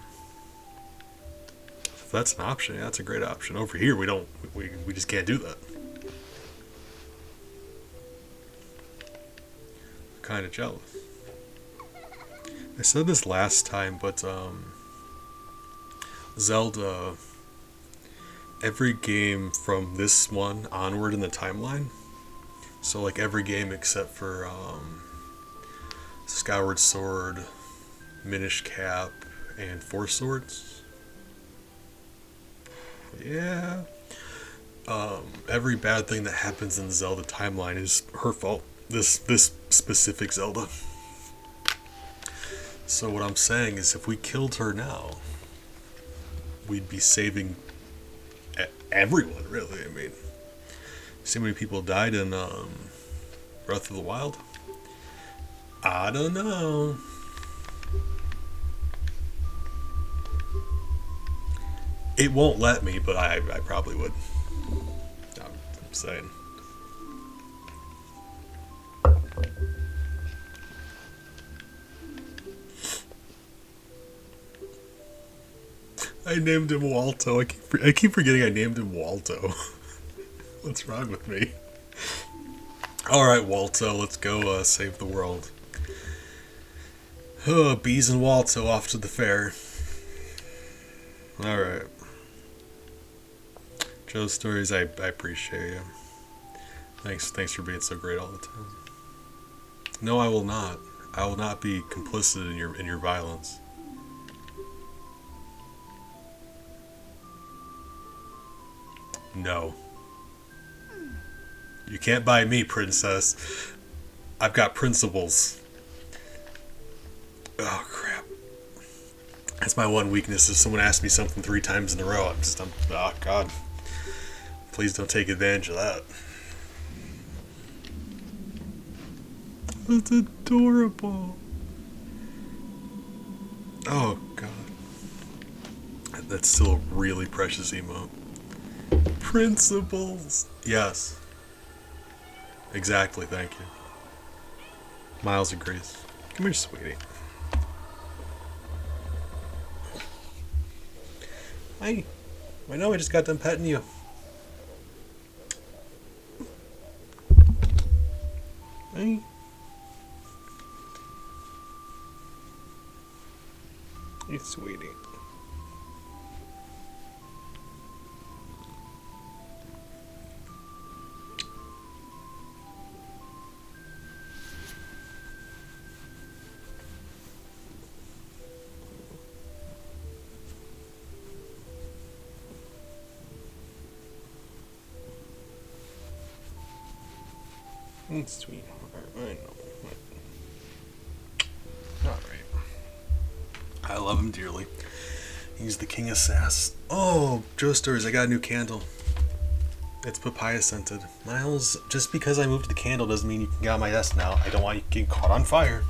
If that's an option, yeah, that's a great option. Over here, we just can't do that. I'm kind of jealous. I said this last time, but Zelda, every game from this one onward in the timeline, so like every game except for Skyward Sword, Minish Cap, and Four Swords. Yeah. Every bad thing that happens in the Zelda timeline is her fault. This specific Zelda. So what I'm saying is, if we killed her now, we'd be saving everyone, really. I mean, see how many people died in Breath of the Wild? I don't know. It won't let me, but I probably would. I'm saying. I named him Walto. I keep forgetting I named him Walto. What's wrong with me? Alright, Walto, let's go save the world. Bees and Walto off to the fair. Alright. Joe's stories, I appreciate you. Thanks for being so great all the time. No, I will not. I will not be complicit in your violence. No. You can't buy me, princess. I've got principles. Oh, crap. That's my one weakness. If someone asks me something 3 times in a row, oh, God. Please don't take advantage of that. That's adorable. Oh, God. That's still a really precious emote. Principles. Yes. Exactly, thank you. Miles agrees. Come here, sweetie. Hi. I know I just got done petting you. Hey. You sweetie. Sweetheart, I know. Alright. I love him dearly. He's the king of sass. Oh, Joe Stories, I got a new candle. It's papaya scented. Miles, just because I moved the candle doesn't mean you can get on my desk now. I don't want you getting caught on fire.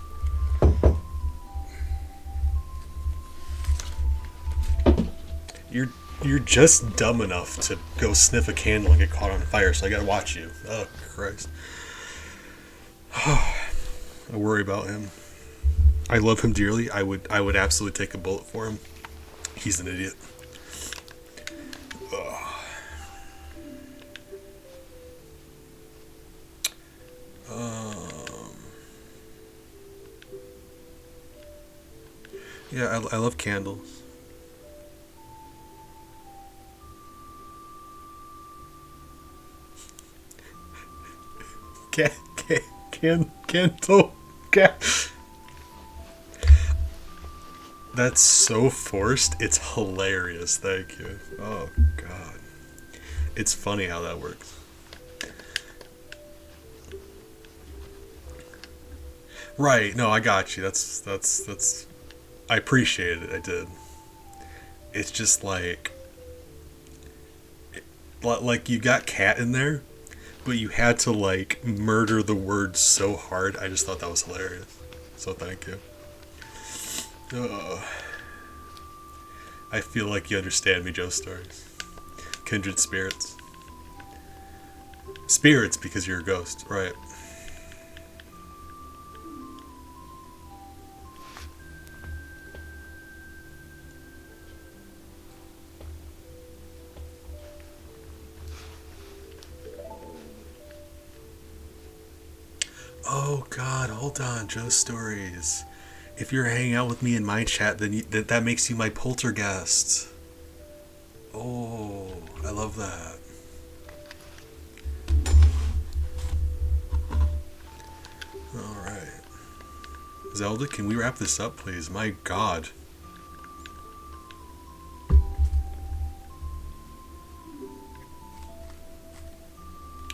You're just dumb enough to go sniff a candle and get caught on fire, so I gotta watch you. Oh, Christ. I worry about him. I love him dearly. I would absolutely take a bullet for him. He's an idiot. Yeah, I love candles. Candle. That's so forced. It's hilarious. Thank you. Oh, God. It's funny how that works. Right. No, I got you. That's. I appreciated it. I did. It's just like you got cat in there, but you had to like murder the word so hard. I just thought that was hilarious. So thank you. I feel like you understand me, Joe Stories. Kindred spirits. Spirits because you're a ghost, right? Oh God, hold on, Joe Stories. If you're hanging out with me in my chat, then that makes you my poltergeist. Oh, I love that. All right, Zelda, can we wrap this up, please? My God.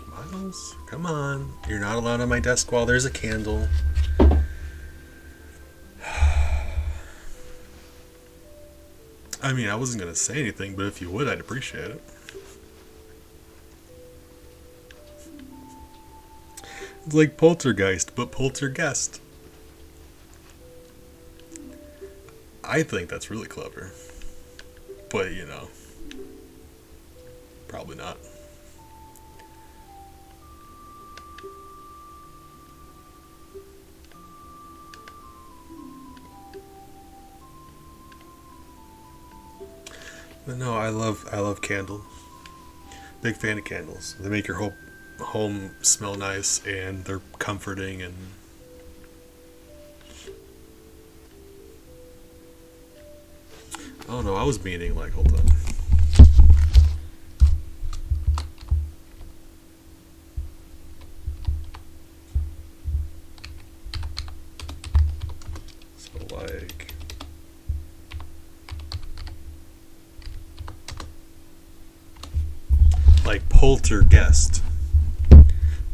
Miles, come on. You're not allowed on my desk while there's a candle. I mean, I wasn't going to say anything, but if you would, I'd appreciate it. It's like poltergeist, but polterguest. I think that's really clever. But, you know, probably not. But no, I love candles. Big fan of candles. They make your whole home smell nice and they're comforting and oh no, I was meaning like hold on. So like poltergeist.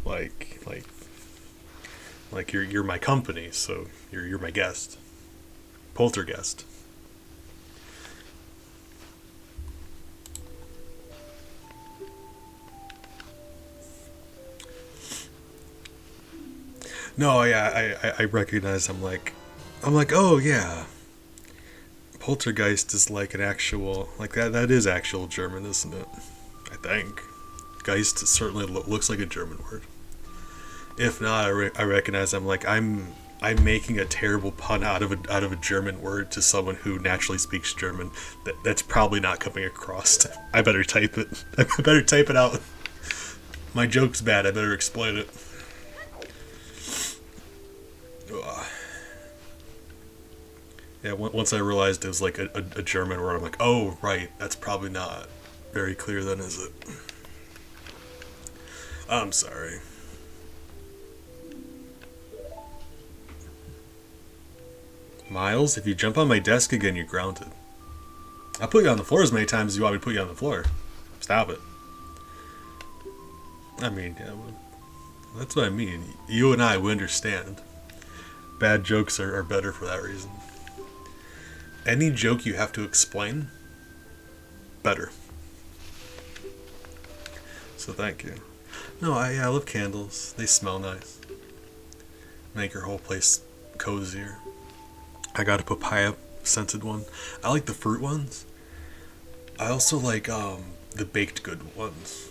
Like like like you're my company, so you're my guest. Poltergeist. No, yeah, I recognize. I'm like, oh yeah, poltergeist is like an actual like that. That is actual German, isn't it? I think. Geist certainly looks like a German word. If not, I recognize. I'm making a terrible pun out of a German word to someone who naturally speaks German. That's probably not coming across. I better type it. I better type it out. My joke's bad. I better explain it. Ugh. Yeah, once I realized it was like a German word, I'm like, oh, right, that's probably not very clear then, is it? I'm sorry. Miles, if you jump on my desk again, you're grounded. I'll put you on the floor as many times as you want me to put you on the floor. Stop it. I mean, yeah, well, that's what I mean. You and I, we understand. Bad jokes are better for that reason. Any joke you have to explain, better. So thank you. No, I love candles. They smell nice. Make your whole place cozier. I got a papaya scented one. I like the fruit ones. I also like the baked good ones.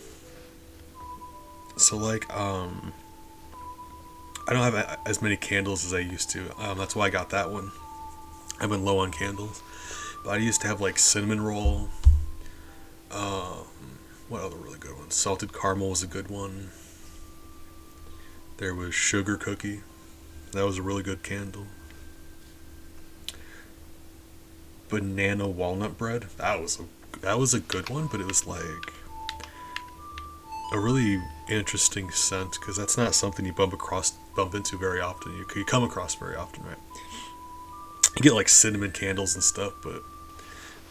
So I don't have as many candles as I used to. That's why I got that one. I've been low on candles, but I used to have like cinnamon roll. Um, what other really good ones? Salted caramel was a good one. There was sugar cookie. That was a really good candle. Banana walnut bread. That was a good one, but it was like a really interesting scent because that's not something you bump into very often. You come across very often, right? You get like cinnamon candles and stuff, but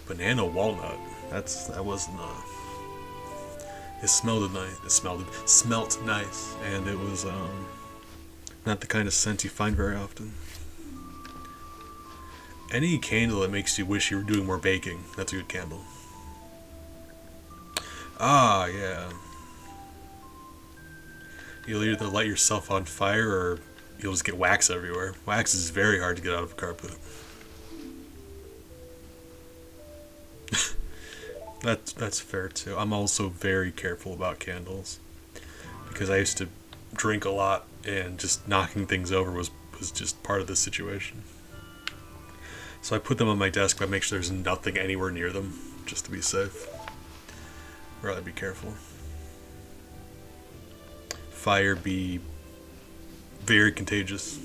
banana walnut. That wasn't. It smelled nice. Smelt nice, and it was not the kind of scent you find very often. Any candle that makes you wish you were doing more baking, that's a good candle. Ah, yeah. You'll either light yourself on fire or you'll just get wax everywhere. Wax is very hard to get out of a carpet. That's fair too. I'm also very careful about candles because I used to drink a lot and just knocking things over was just part of the situation. So I put them on my desk, but I make sure there's nothing anywhere near them just to be safe. Rather be careful. Fire be very contagious.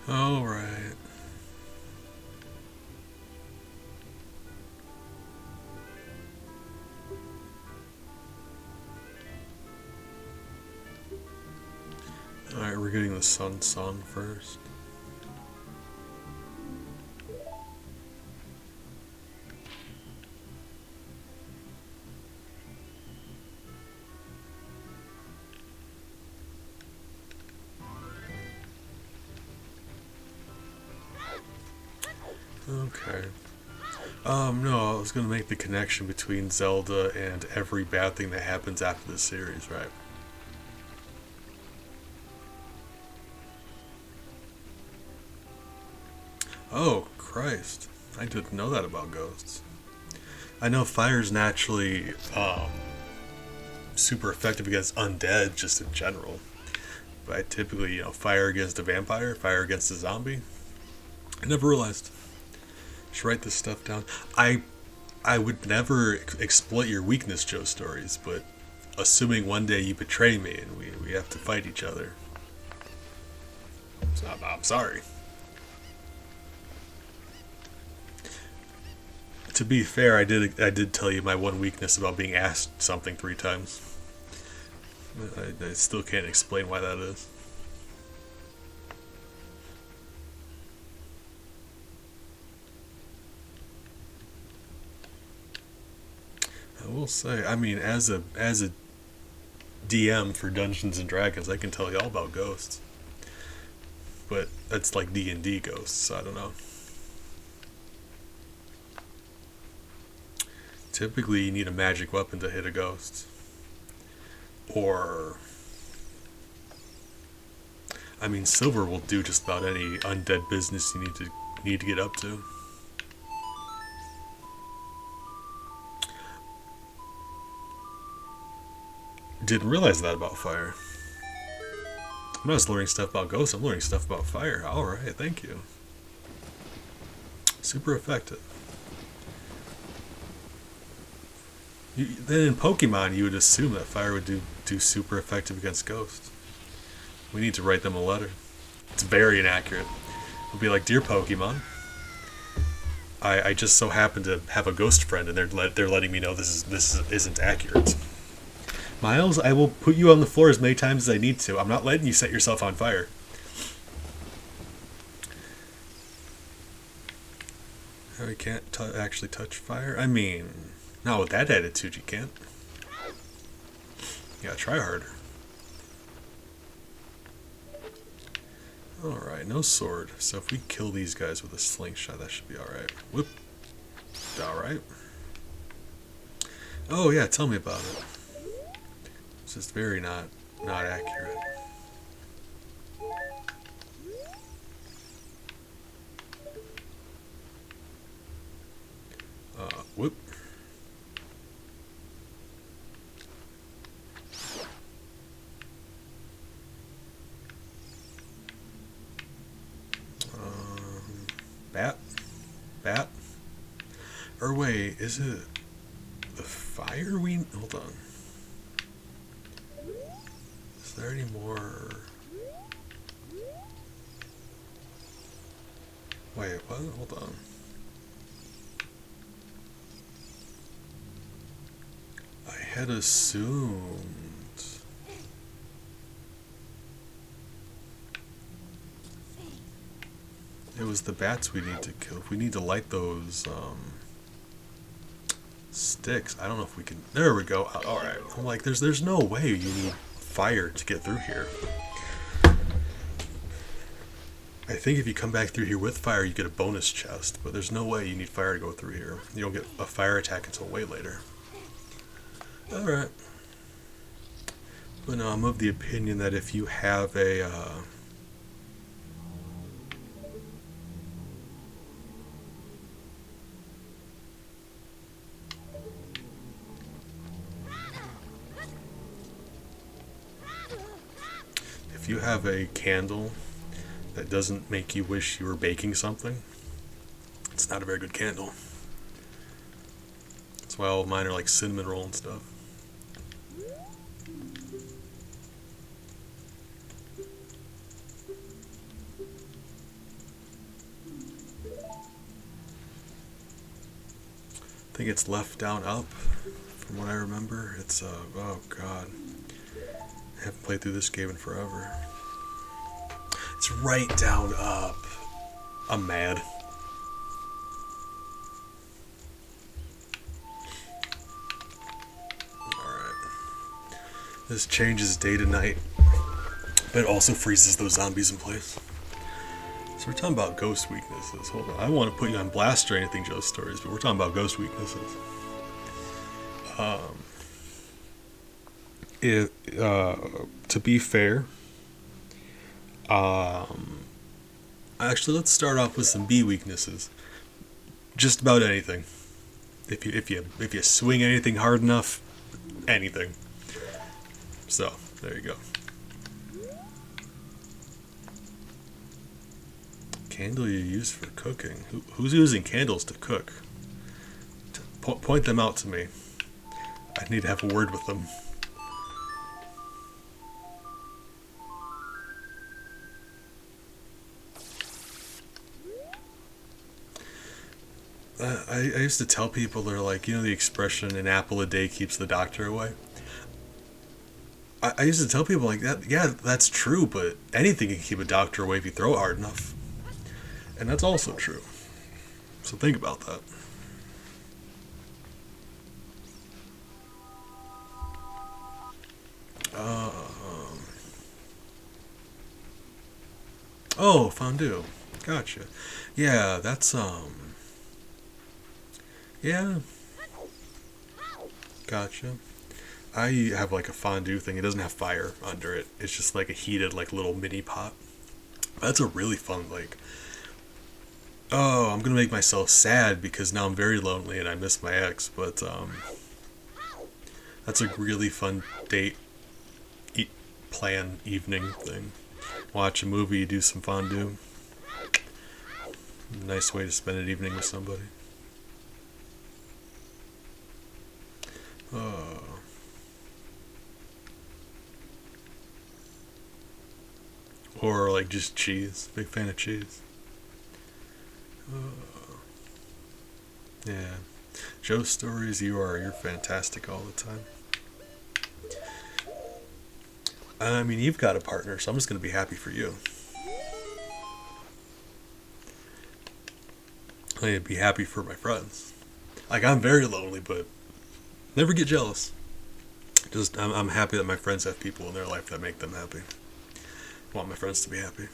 All right. All right, we're getting the sun song first. Okay. No, I was gonna make the connection between Zelda and every bad thing that happens after this series, right? Oh, Christ. I didn't know that about ghosts. I know fire's naturally super effective against undead, just in general. But I typically, fire against a vampire, fire against a zombie. I never realized. Should write this stuff down. I would never exploit your weakness, Joe Stories, but assuming one day you betray me and we have to fight each other. So I'm sorry. To be fair, I did tell you my one weakness about being asked something 3 times. I still can't explain why that is. I will say, I mean, as a DM for Dungeons and Dragons, I can tell you all about ghosts. But that's like D&D ghosts, so I don't know. Typically, you need a magic weapon to hit a ghost. Or, I mean, silver will do just about any undead business you need to get up to. Didn't realize that about fire. I'm not just learning stuff about ghosts, I'm learning stuff about fire. Alright, thank you. Super effective. Then in Pokemon, you would assume that fire would do super effective against ghosts. We need to write them a letter. It's very inaccurate. It'll be like, dear Pokemon, I just so happen to have a ghost friend, and they're letting me know this isn't accurate. Miles, I will put you on the floor as many times as I need to. I'm not letting you set yourself on fire. We can't actually touch fire? I mean, not with that attitude you can't. You gotta try harder. Alright, no sword. So if we kill these guys with a slingshot, that should be alright. Whoop. Alright. Oh yeah, tell me about it. It's just very not accurate. Whoop. Bat? Bat? Or wait, is it the fire we... Hold on. Is there any more... Wait, what? Hold on. I had assumed... It was the bats we need to kill. If we need to light those sticks, I don't know if we can... There we go. Alright. I'm like, there's no way you need fire to get through here. I think if you come back through here with fire, you get a bonus chest, but there's no way you need fire to go through here. You don't get a fire attack until way later. Alright. But no, I'm of the opinion that if you have a... if you have a candle that doesn't make you wish you were baking something, it's not a very good candle. That's why all of mine are like cinnamon roll and stuff. I think it's left, down, up, from what I remember. It's, oh god. I haven't played through this game in forever. It's right, down, up. I'm mad. Alright. This changes day to night, but it also freezes those zombies in place. So we're talking about ghost weaknesses. Hold on. I don't want to put you on blast or anything, Joe Stories, but we're talking about ghost weaknesses. To be fair, actually, let's start off with some B weaknesses. Just about anything. If you swing anything hard enough, anything. So there you go. Candle you use for cooking. Who's using candles to cook? Point them out to me. I need to have a word with them. I used to tell people, they're like, the expression, an apple a day keeps the doctor away. I used to tell people like that, yeah, that's true, but anything can keep a doctor away if you throw it hard enough. And that's also true. So think about that. Oh, fondue. Gotcha. Yeah, that's yeah, gotcha. I have like a fondue thing. It doesn't have fire under it. It's just like a heated like little mini pot. That's a really fun like. Oh, I'm gonna make myself sad because now I'm very lonely and I miss my ex. But that's a really fun date, plan evening thing. Watch a movie, do some fondue. Nice way to spend an evening with somebody. Oh. Or like just cheese. Big fan of cheese. Oh. Yeah. Joe Stories, you're fantastic all the time. I mean, you've got a partner, so I'm just gonna be happy for you. I'd be happy for my friends. Like, I'm very lonely, but never get jealous. Just I'm happy that my friends have people in their life that make them happy. I want my friends to be happy.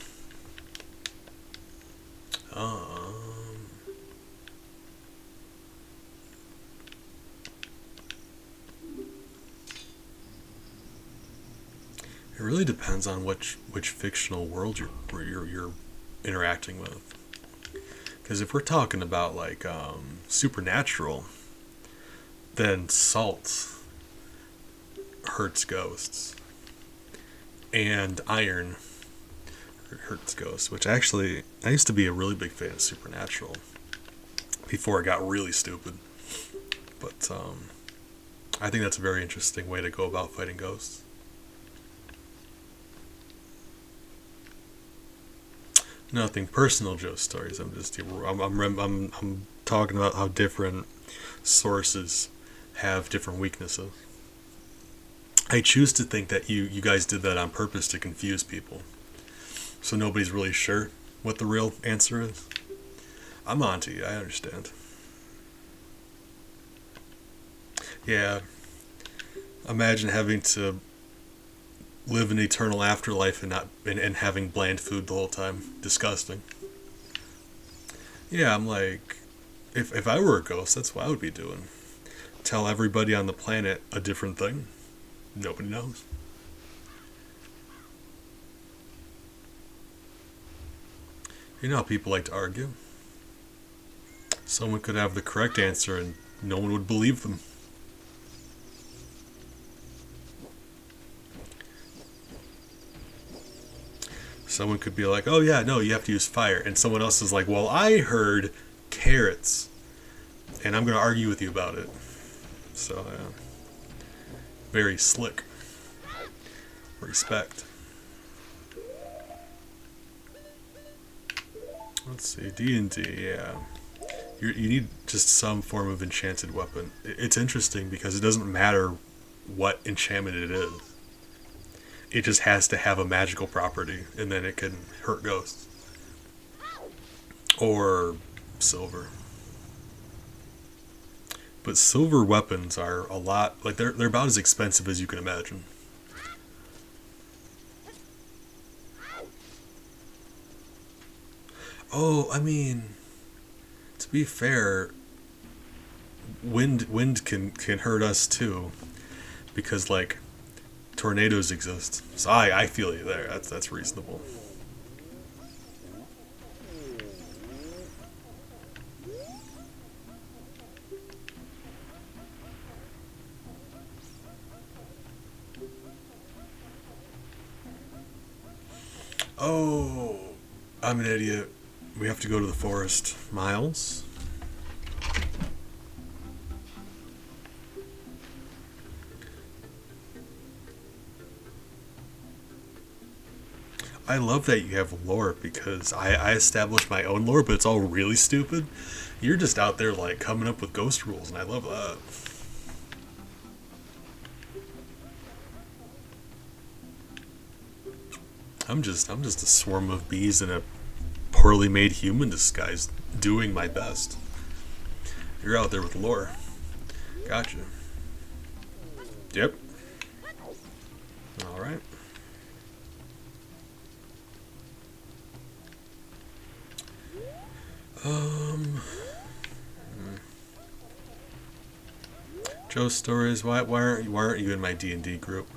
It really depends on which fictional world you're interacting with. Because if we're talking about like supernatural, then salt hurts ghosts, and iron hurts ghosts. Which actually, I used to be a really big fan of supernatural before it got really stupid. But I think that's a very interesting way to go about fighting ghosts. Nothing personal, Joe Stories. I'm talking about how different sources have different weaknesses. I choose to think that you guys did that on purpose to confuse people, so nobody's really sure what the real answer is. I'm onto you. I understand. Yeah. Imagine having to live an eternal afterlife and not and having bland food the whole time. Disgusting. Yeah, I'm like, if I were a ghost, that's what I would be doing. Tell everybody on the planet a different thing. Nobody knows. You know how people like to argue. Someone could have the correct answer and no one would believe them. Someone could be like, oh yeah, no, you have to use fire. And someone else is like, well, I heard carrots. And I'm going to argue with you about it. So, very slick. Respect. Let's see, D&D, yeah. You need just some form of enchanted weapon. It's interesting because it doesn't matter what enchantment it is. It just has to have a magical property, and then it can hurt ghosts. Or silver. But silver weapons are a lot, like they're about as expensive as you can imagine. Oh, I mean, to be fair, wind can hurt us too, because like tornadoes exist. So I feel you there. That's reasonable. Oh, I'm an idiot. We have to go to the forest. Miles? I love that you have lore because I established my own lore, but it's all really stupid. You're just out there like coming up with ghost rules, and I love that. I'm just a swarm of bees in a poorly made human disguise, doing my best. You're out there with lore. Gotcha. Yep. All right. Um. Joe stories. Why aren't you in my D&D group?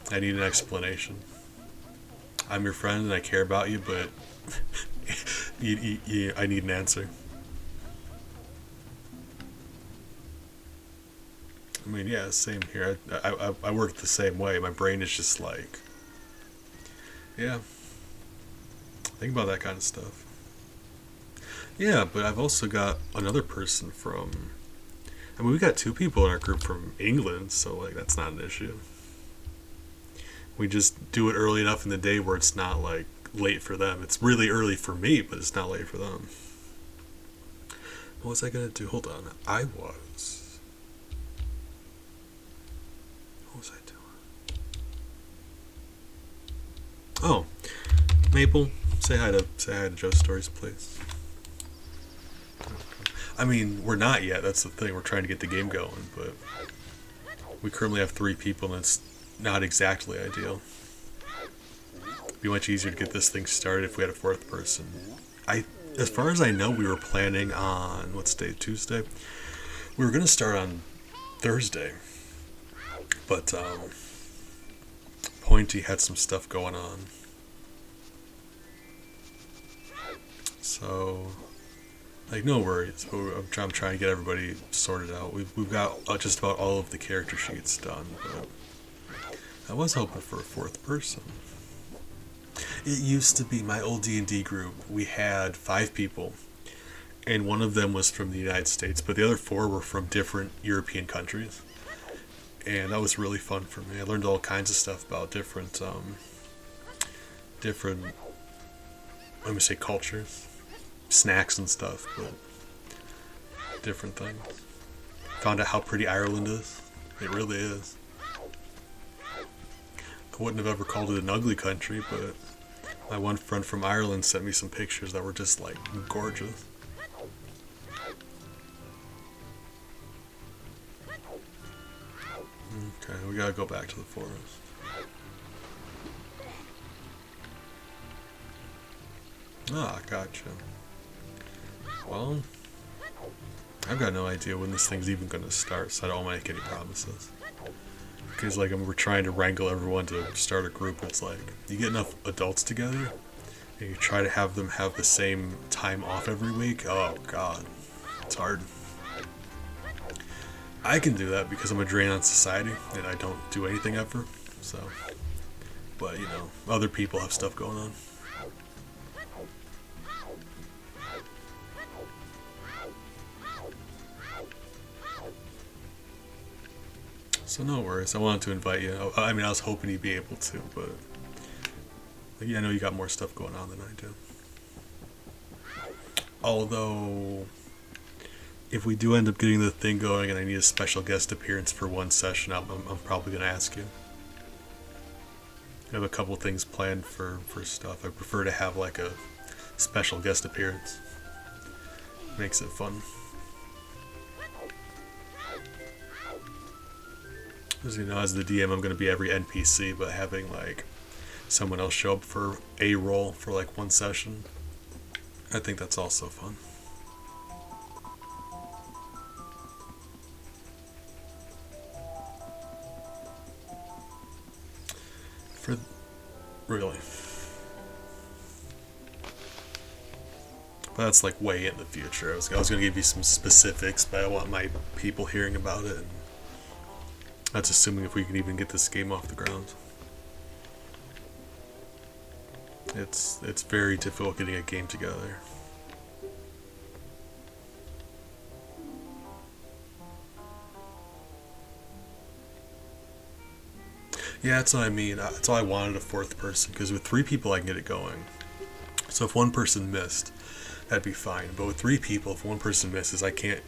I need an explanation. I'm your friend and I care about you, but I need an answer. I mean, yeah, same here. I work the same way. My brain is just like, yeah, think about that kind of stuff. Yeah, but I've also got another person from. I mean, we got two people in our group from England, so like that's not an issue. We just do it early enough in the day where it's not like late for them. It's really early for me, but it's not late for them. What was I gonna do? Hold on. What was I doing? Oh, Maple, say hi to Joe's stories, please. I mean, we're not yet. That's the thing. We're trying to get the game going, but we currently have 3 people, and it's not exactly ideal. It'd be much easier to get this thing started if we had a 4th person. As far as I know, we were planning on what's day? Tuesday. We were gonna start on Thursday, but Pointy had some stuff going on, so. Like, no worries. I'm trying to get everybody sorted out. We've got just about all of the character sheets done, but I was hoping for a 4th person. It used to be my old D&D group. We had 5 people, and one of them was from the United States, but the other 4 were from different European countries, and that was really fun for me. I learned all kinds of stuff about different, let me say, cultures. Snacks and stuff, but different things. Found out how pretty Ireland is. It really is. I wouldn't have ever called it an ugly country, but my one friend from Ireland sent me some pictures that were just like gorgeous. Okay, we gotta go back to the forest. Ah, gotcha. Well, I've got no idea when this thing's even going to start, so I don't make any promises. Because, like, we're trying to wrangle everyone to start a group. It's like, you get enough adults together, and you try to have them have the same time off every week. Oh, God. It's hard. I can do that because I'm a drain on society, and I don't do anything ever, so. But, you know, other people have stuff going on. So no worries. I wanted to invite you. I mean, I was hoping you'd be able to, but yeah, I know you got more stuff going on than I do. Although, if we do end up getting the thing going and I need a special guest appearance for one session, I'm probably going to ask you. I have a couple things planned for stuff. I prefer to have like a special guest appearance. Makes it fun. As you know, as the DM, I'm going to be every NPC, but having like someone else show up for a role for like one session, I think that's also fun. For really, but that's like way in the future. I was going to give you some specifics, but I want my people hearing about it. And that's assuming if we can even get this game off the ground. It's very difficult getting a game together. Yeah, that's what I mean. That's why I wanted a fourth person, because with three people I can get it going. So if one person missed, that'd be fine. But with three people, if one person misses, I can't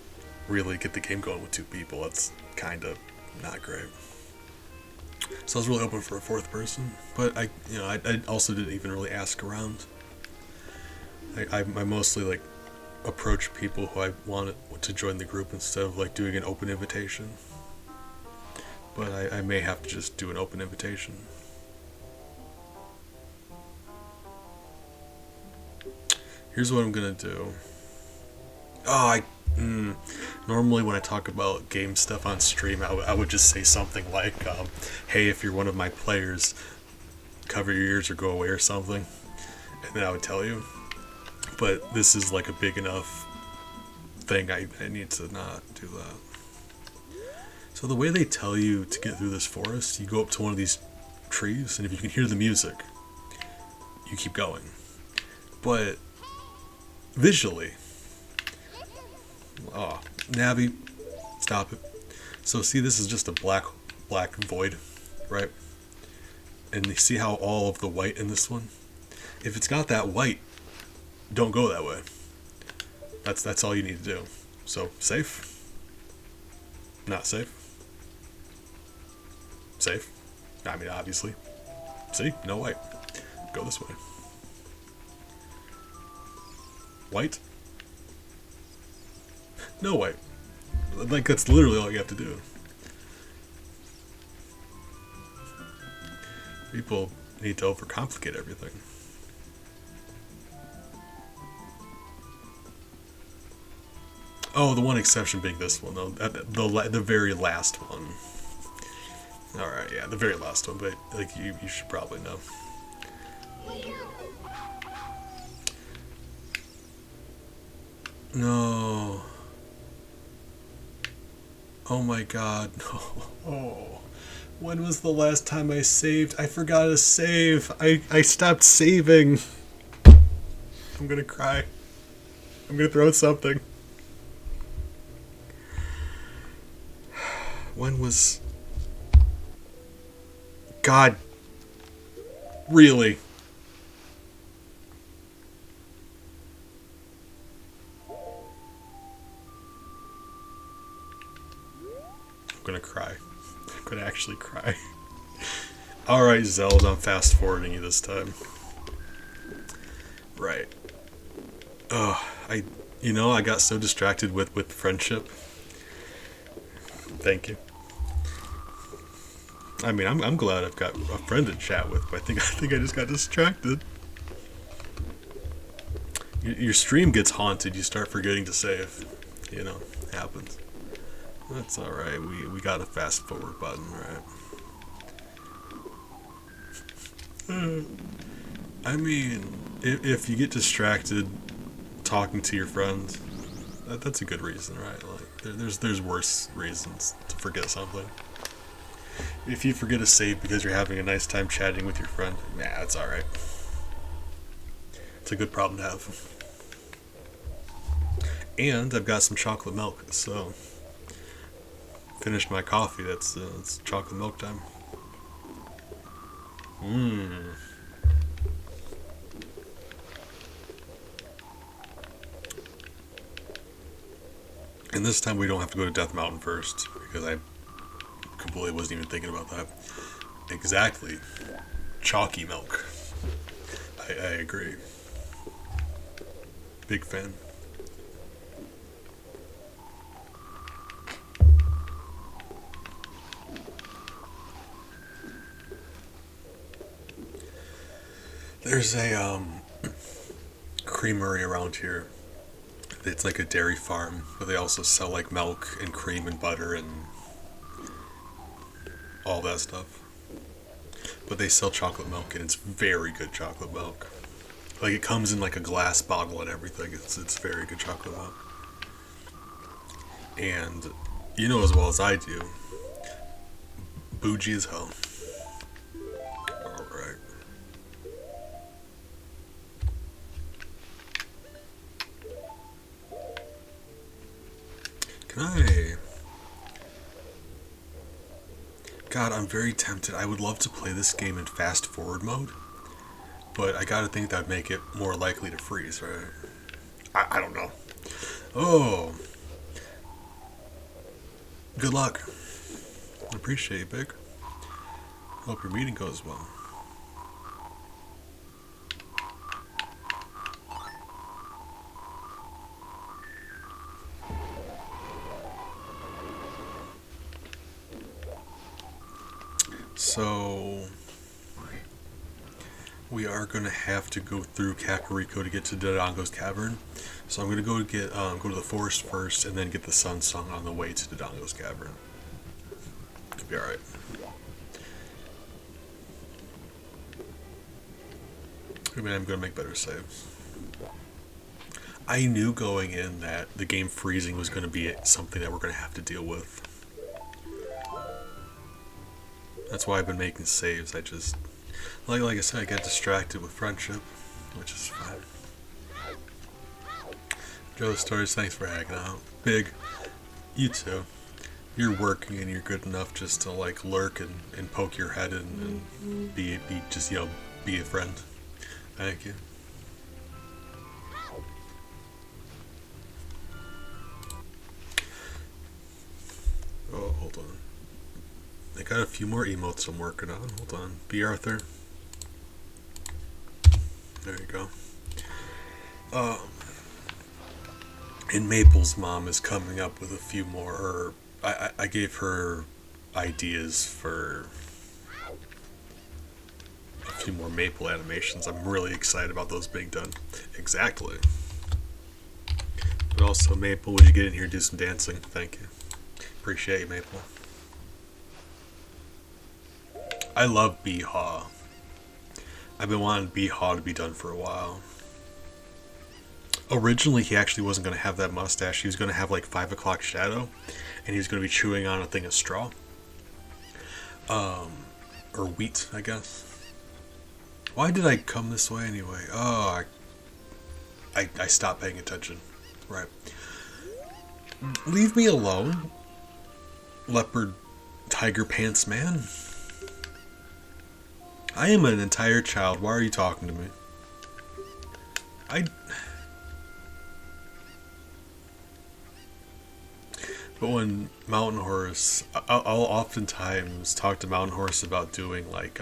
really get the game going with two people. That's kind of not great. So I was really hoping for a fourth person, but I also didn't even really ask around. I mostly like approach people who I wanted to join the group instead of like doing an open invitation. But I may have to just do an open invitation. Here's what I'm gonna do. Normally when I talk about game stuff on stream, I would just say something like, hey, if you're one of my players, cover your ears or go away or something. And then I would tell you. But this is like a big enough thing, I need to not do that. So the way they tell you to get through this forest, you go up to one of these trees, and if you can hear the music, you keep going. But visually, Navi, stop it. So see, this is just a black void, right? And you see how all of the white in this one? If it's got that white, don't go that way. That's all you need to do. So, safe? Not safe? Safe? I mean, obviously. See? No white. Go this way. White? No white. Like, that's literally all you have to do. People need to overcomplicate everything. Oh, the one exception being this one, though. The very last one. Alright, yeah, the very last one, but like you should probably know. No. Oh my god, no. Oh. When was the last time I saved? I forgot to save. I stopped saving. I'm gonna cry. I'm gonna throw something. When was... God. Really? I'm gonna cry. I'm gonna actually cry. Alright, Zelda, I'm fast forwarding you this time. Right. I got so distracted with friendship. Thank you. I mean, I'm glad I've got a friend to chat with, but I think I just got distracted. Your stream gets haunted. You start forgetting to save. Happens. That's all right. We got a fast forward button, right? I mean, if you get distracted talking to your friends, that's a good reason, right? Like, there's worse reasons to forget something. If you forget a save because you're having a nice time chatting with your friend, that's alright. It's a good problem to have. And I've got some chocolate milk, so finished my coffee. It's chocolate milk time. And this time we don't have to go to Death Mountain first, because I completely wasn't even thinking about that. Exactly. Chalky milk. I agree. Big fan. There's a creamery around here. It's like a dairy farm, but they also sell like milk and cream and butter and all that stuff. But they sell chocolate milk, and it's very good chocolate milk. Like, it comes in like a glass bottle and everything. It's very good chocolate milk. And you know as well as I do, bougie as hell. Alright. Can I... God, I'm very tempted. I would love to play this game in fast forward mode, but I gotta think that'd make it more likely to freeze, right? I don't know. Oh, good luck. Appreciate it, Big. Hope your meeting goes well. So we are gonna have to go through Kakariko to get to Dodongo's cavern. So I'm gonna go to the forest first, and then get the sun song on the way to Dodongo's cavern. It'll be all right. I mean, I'm gonna make better saves. I knew going in that the game freezing was gonna be something that we're gonna have to deal with. That's why I've been making saves. I just, like I said, I got distracted with friendship, which is fine. Joe Stories, thanks for hanging out. Big, you too. You're working and you're good enough just to like lurk and poke your head in and be just, be a friend. Thank you. Oh, hold on. I got a few more emotes I'm working on. Hold on. B. Arthur. There you go. And Maple's mom is coming up with a few more. Or I gave her ideas for a few more Maple animations. I'm really excited about those being done. Exactly. But also, Maple, would you get in here and do some dancing? Thank you. Appreciate you, Maple. I love Bee-Haw. I've been wanting Bee-Haw to be done for a while. Originally, he actually wasn't going to have that mustache. He was going to have like 5 o'clock shadow, and he was going to be chewing on a thing of straw. Or wheat, I guess. Why did I come this way anyway? Oh, I stopped paying attention. Right. Leave me alone, leopard tiger pants man. I am an entire child. Why are you talking to me? But when Mountain Horse, I'll oftentimes talk to Mountain Horse about doing like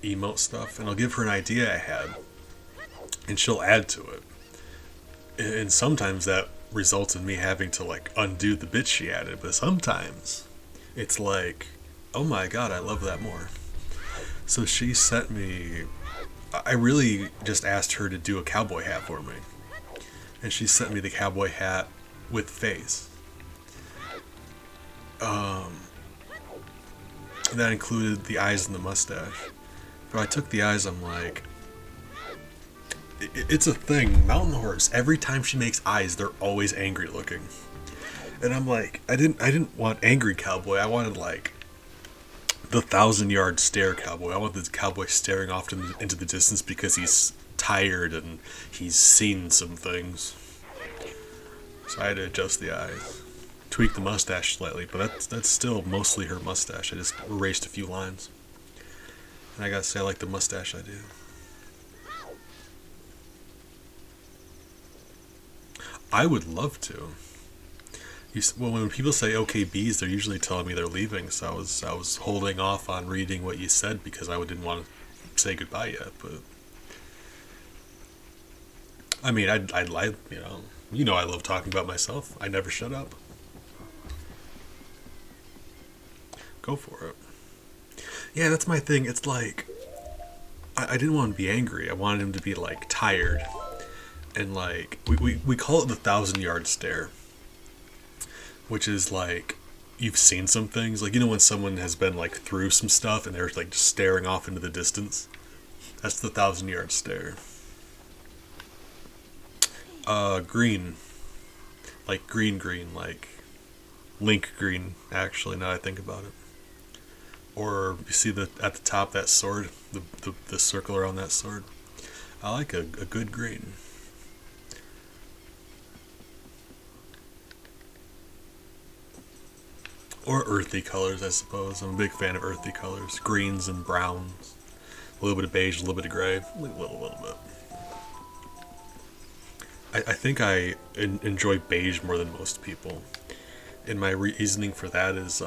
emote stuff, and I'll give her an idea I had, and she'll add to it. And sometimes that results in me having to like undo the bits she added, but sometimes it's like, oh my god, I love that more. So she sent me, I really just asked her to do a cowboy hat for me, and she sent me the cowboy hat with face. That included the eyes and the mustache. But I took the eyes, I'm like, it's a thing. Mountain Horse, every time she makes eyes, they're always angry looking. And I'm like, I didn't want angry cowboy. I wanted like the 1,000-yard stare cowboy. I want the cowboy staring off into the distance because he's tired and he's seen some things. So I had to adjust the eyes, tweak the mustache slightly, but that's still mostly her mustache. I just erased a few lines. And I gotta say, I like the mustache I do. I would love to. Well, when people say "okay, bees," they're usually telling me they're leaving. So I was holding off on reading what you said because I didn't want to say goodbye yet. But I mean, I'd like, I love talking about myself. I never shut up. Go for it. Yeah, that's my thing. It's like I didn't want him to be angry. I wanted him to be like tired, and like we call it the 1,000-yard stare, which is like you've seen some things, like when someone has been like through some stuff and they're like just staring off into the distance. That's the 1,000-yard stare. Green, like green, like Link green. Actually, now that I think about it. Or you see at the top that sword, the circle around that sword. I like a good green. Or earthy colors, I suppose. I'm a big fan of earthy colors. Greens and browns. A little bit of beige, a little bit of gray. A little bit. I think I enjoy beige more than most people. And my reasoning for that is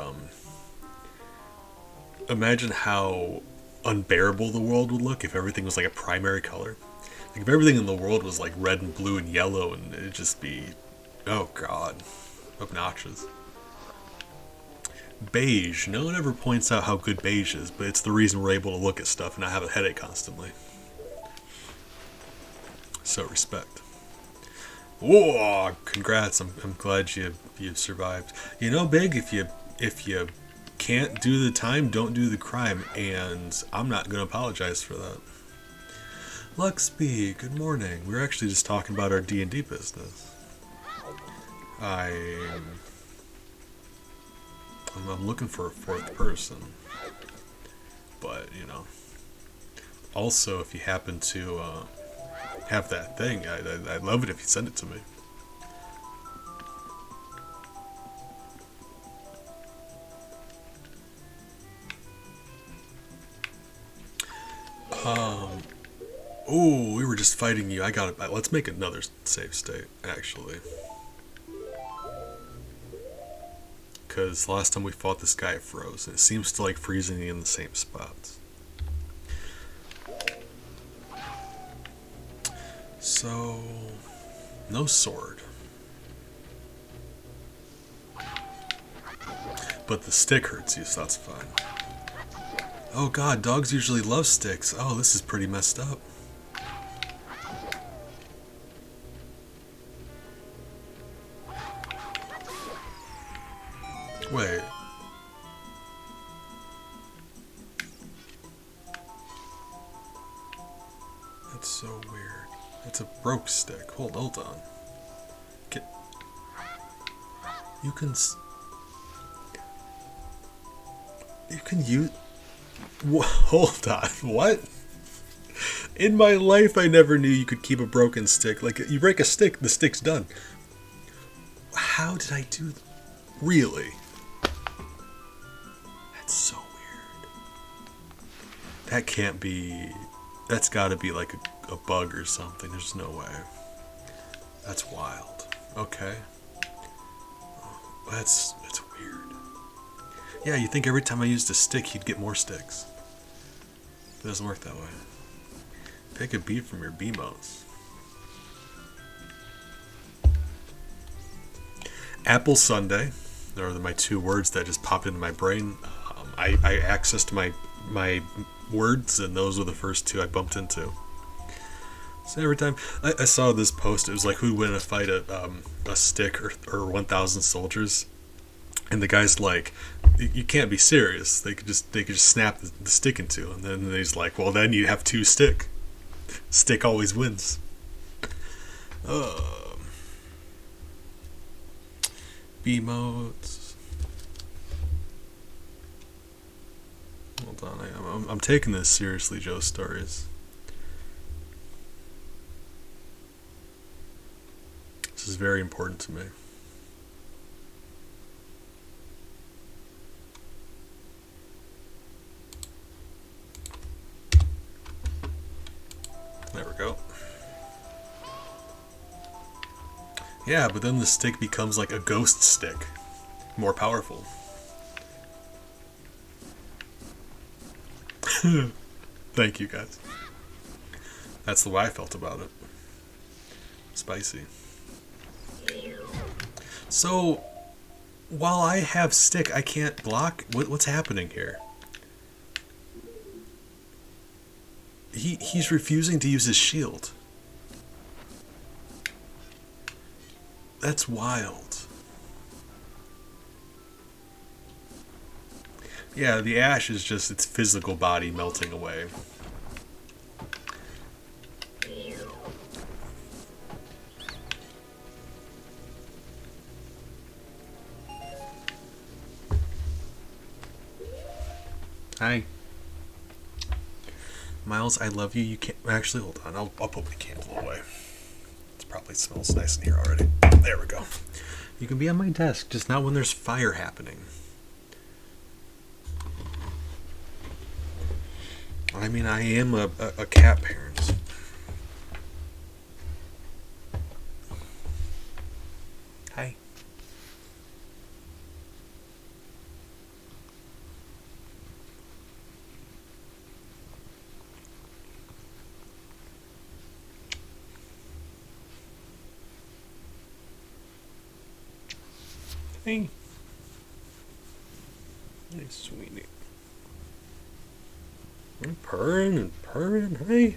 imagine how unbearable the world would look if everything was like a primary color. Like if everything in the world was like red and blue and yellow, and it'd just be, oh god, obnoxious. Beige. No one ever points out how good beige is, but it's the reason we're able to look at stuff and not have a headache constantly. So respect. Whoa! Congrats. I'm glad you survived. You know, Big. If you can't do the time, don't do the crime, and I'm not gonna apologize for that. Luxby, good morning. We were actually just talking about our D&D business. I'm looking for a fourth person, but you know. Also, if you happen to have that thing, I'd love it if you send it to me. Oh, we were just fighting you. I got it. Let's make another save state, actually. Because last time we fought this guy, it froze. And it seems to like freezing in the same spots. So, no sword. But the stick hurts you, so that's fine. Oh god, dogs usually love sticks. Oh, this is pretty messed up. Wait. That's so weird. It's a broke stick. Hold on. Get. You can use. Hold on. What? In my life, I never knew you could keep a broken stick. Like, you break a stick, the stick's done. How did I do? Really? That's so weird. That can't be. That's gotta be like a bug or something. There's no way. That's wild. Okay. That's weird. Yeah, you think every time I used a stick, you'd get more sticks. It doesn't work that way. Take a beat from your BMOs. Apple Sundae. Those are my two words that just popped into my brain. I accessed my words, and those were the first two I bumped into. So every time I saw this post, it was like, who'd win in a fight, a stick or 1,000 soldiers? And the guy's like, you can't be serious. They could just snap the stick in two. And then he's like, well, then you have two stick. Stick always wins. B-modes. Hold on, I'm taking this seriously, Joe Stories. This is very important to me. There we go. Yeah, but then the stick becomes like a ghost stick. More powerful. Thank you, guys. That's the way I felt about it. Spicy. So, while I have stick, I can't block? What's happening here? He's refusing to use his shield. That's wild. Yeah, the ash is just its physical body melting away. Hi. Miles, I love you. You can't... Actually, hold on. I'll put my candle away. It probably smells nice in here already. There we go. You can be on my desk, just not when there's fire happening. I mean, I am a cat parent. Hi. Hey. Hey, sweetie. I'm purring and purring. Hey.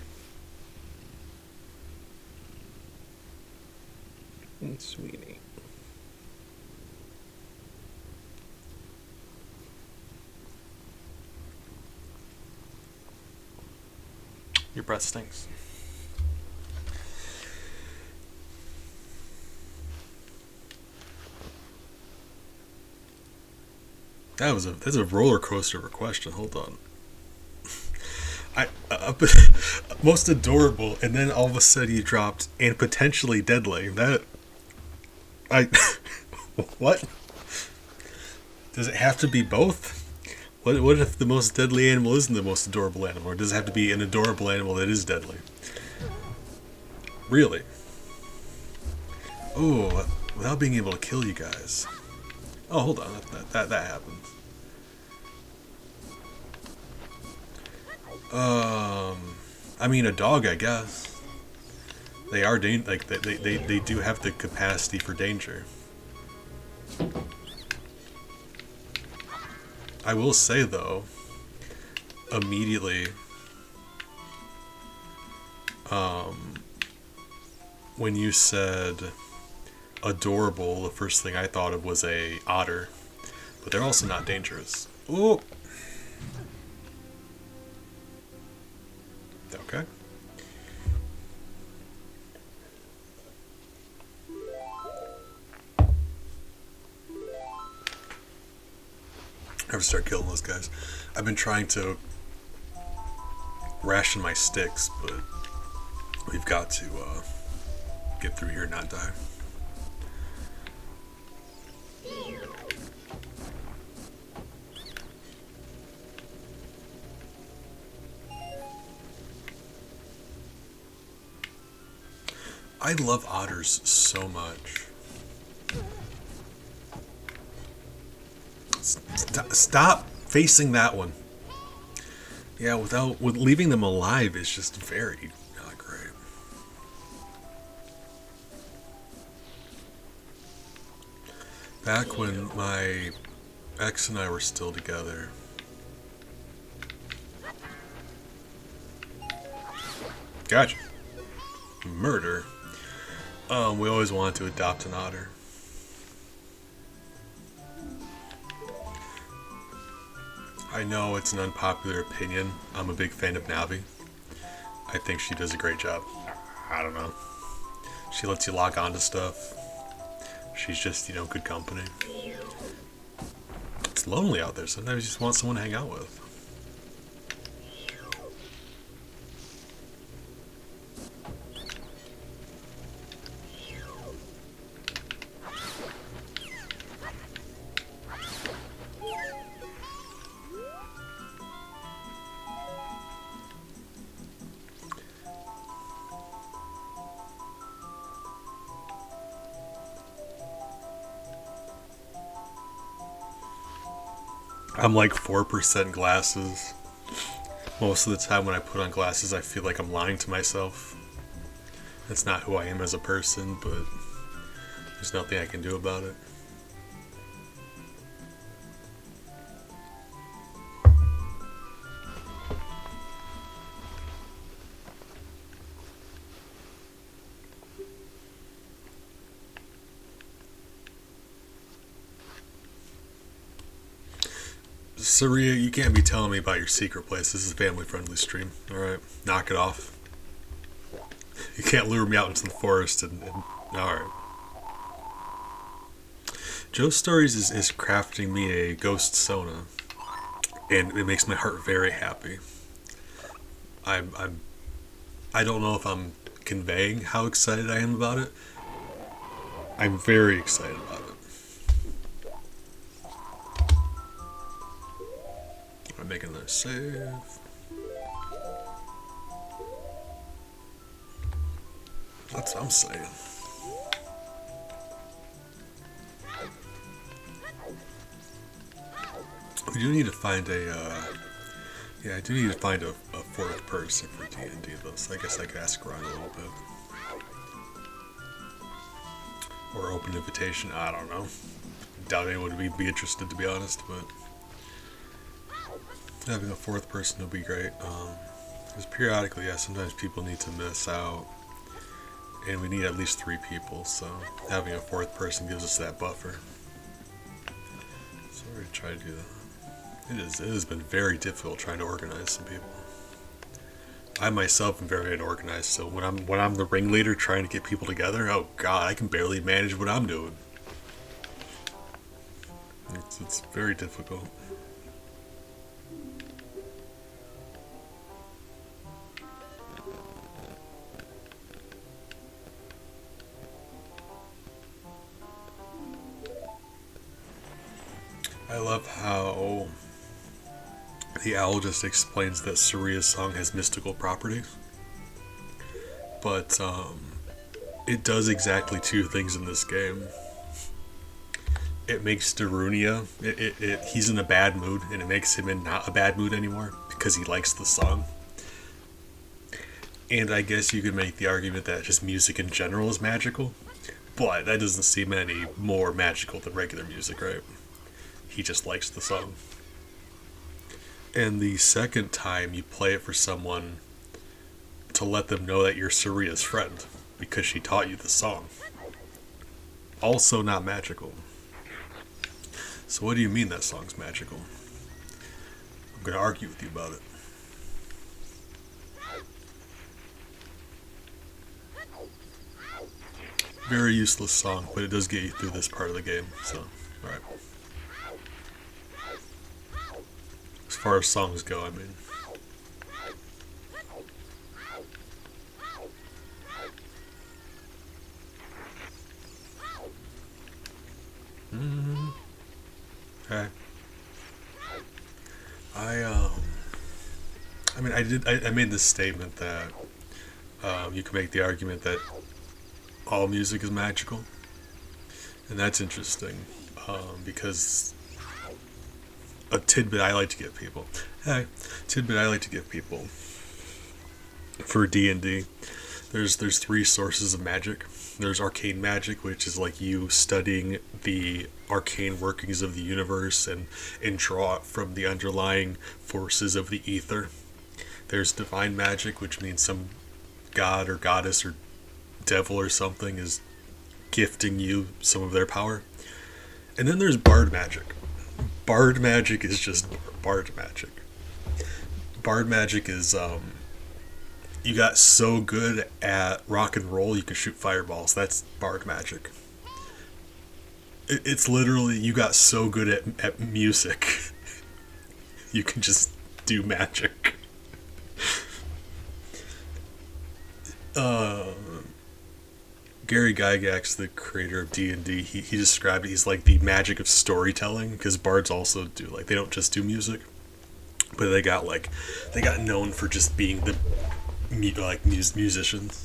Hey, sweetie. Your breath stinks. That's a roller coaster of a question. Hold on. Most adorable, and then all of a sudden you dropped and potentially deadly. That I what? Does it have to be both? What if the most deadly animal isn't the most adorable animal, or does it have to be an adorable animal that is deadly? Really? Oh, without being able to kill you guys. Oh, hold on, that happens. I mean, a dog, I guess. They are like they do have the capacity for danger. I will say though, immediately, when you said adorable, the first thing I thought of was a otter, but they're also not dangerous. Ooh. Okay. I have to start killing those guys. I've been trying to ration my sticks, but we've got to get through here and not die. I love otters so much. Stop facing that one. Yeah, with leaving them alive is just very not great. Back when my ex and I were still together, gotcha. Murder. We always wanted to adopt an otter. I know it's an unpopular opinion. I'm a big fan of Navi. I think she does a great job. I don't know. She lets you log on to stuff. She's just, good company. It's lonely out there. Sometimes you just want someone to hang out with. I'm like 4% glasses. Most of the time when I put on glasses, I feel like I'm lying to myself. That's not who I am as a person, but there's nothing I can do about it. Saria, you can't be telling me about your secret place. This is a family-friendly stream. All right, knock it off. You can't lure me out into the forest and all right. Joe's Stories is crafting me a ghost Sona, and it makes my heart very happy. I'm I don't know if I'm conveying how excited I am about it. I'm very excited about it. I'm making another save. That's what I'm saying. We do need to find a, yeah, I do need to find a fourth person for D&D though, so I guess I could ask around a little bit. Or open invitation, I don't know. Doubt anyone would be interested, to be honest, but having a fourth person would be great. Because periodically, yeah, sometimes people need to miss out, and we need at least 3 people, so having a fourth person gives us that buffer. So we're going to try to do that. It has been very difficult trying to organize some people. I myself am very unorganized, so when I'm the ringleader trying to get people together, oh god, I can barely manage what I'm doing. It's very difficult. I love how the owl just explains that Saria's song has mystical properties, but it does exactly 2 things in this game. It makes Darunia, he's in a bad mood, and it makes him in not a bad mood anymore because he likes the song. And I guess you could make the argument that just music in general is magical, but that doesn't seem any more magical than regular music, right? He just likes the song. And the second time you play it for someone to let them know that you're Saria's friend because she taught you the song. Also not magical. So what do you mean that song's magical? I'm going to argue with you about it. Very useless song, but it does get you through this part of the game, so, alright. As far as songs go, I mean. Okay. I made this statement that you can make the argument that all music is magical, and that's interesting because a tidbit I like to give people. For D&D, there's 3 sources of magic. There's arcane magic, which is like you studying the arcane workings of the universe and draw it from the underlying forces of the ether. There's divine magic, which means some god or goddess or devil or something is gifting you some of their power. And then there's bard magic. Bard magic is just bard magic. Bard magic is you got so good at rock and roll you can shoot fireballs. That's bard magic. It's literally you got so good at music you can just do magic. Gary Gygax, the creator of D&D, he described it. He's like the magic of storytelling, because bards also do, like, they don't just do music, but they got known for just being the musicians.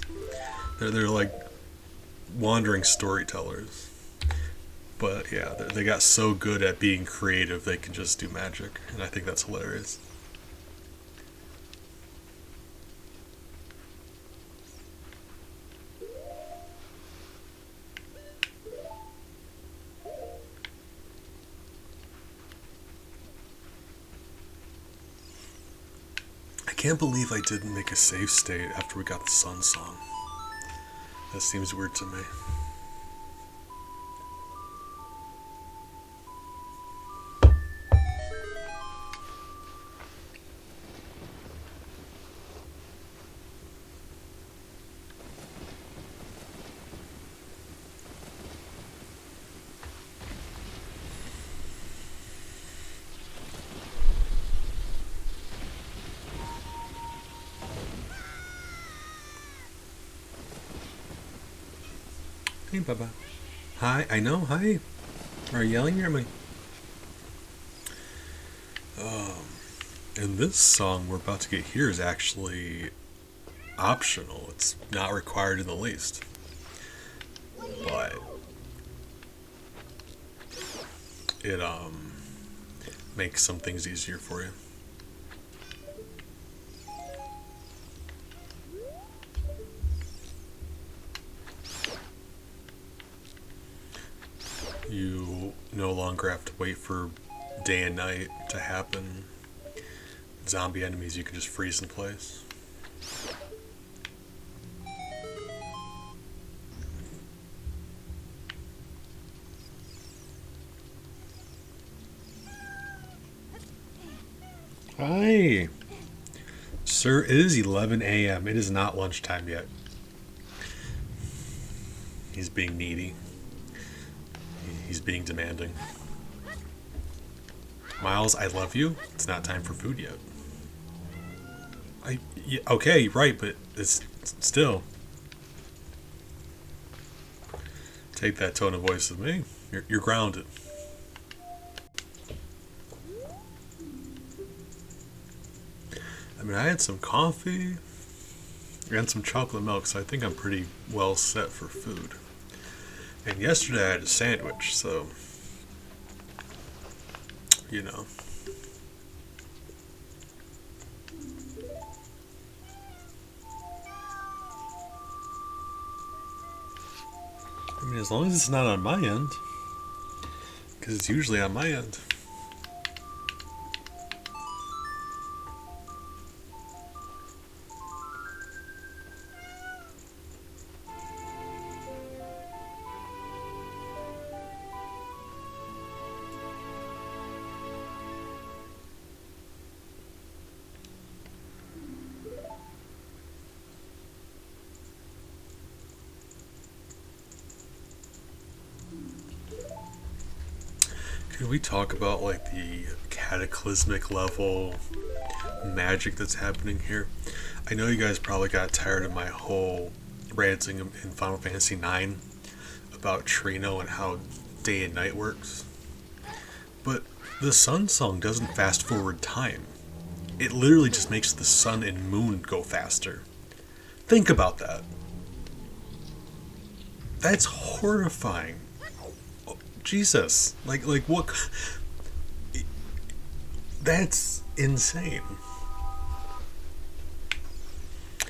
They're like wandering storytellers. But yeah, they got so good at being creative they can just do magic, and I think that's hilarious. I can't believe I didn't make a save state after we got the Sun song. That seems weird to me. Hey, Baba. Hi, I know, hi. Are you yelling at me? And this song we're about to get here is actually, optional. It's not required in the least. But it makes some things easier for you. You no longer have to wait for day and night to happen. Zombie enemies you can just freeze in place. Hi! Sir, it is 11 a.m. It is not lunchtime yet. He's being needy. He's being demanding. Miles, I love you. It's not time for food yet. Yeah, okay, right, but it's still. Take that tone of voice with me. You're grounded. I mean, I had some coffee and some chocolate milk, so I think I'm pretty well set for food. And yesterday I had a sandwich, so, you know. I mean, as long as it's not on my end, because it's usually on my end. Can we talk about like the cataclysmic level magic that's happening here? I know you guys probably got tired of my whole ranting in Final Fantasy IX about Trino and how day and night works. But the Sun Song doesn't fast forward time. It literally just makes the sun and moon go faster. Think about that. That's horrifying. Jesus, like what? That's insane.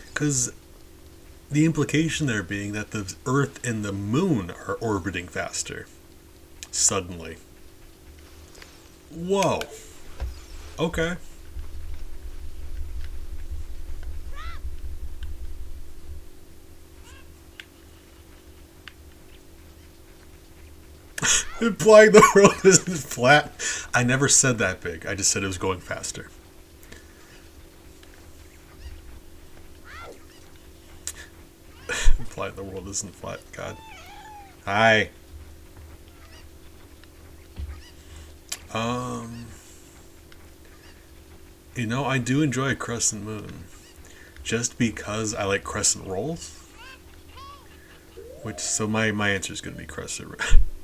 Because the implication there being that the Earth and the Moon are orbiting faster. Suddenly. Whoa. Okay. Implying the world isn't flat. I never said that big. I just said it was going faster. Implying the world isn't flat. God. Hi. You know, I do enjoy a crescent moon. Just because I like crescent rolls. So my answer is going to be crescent.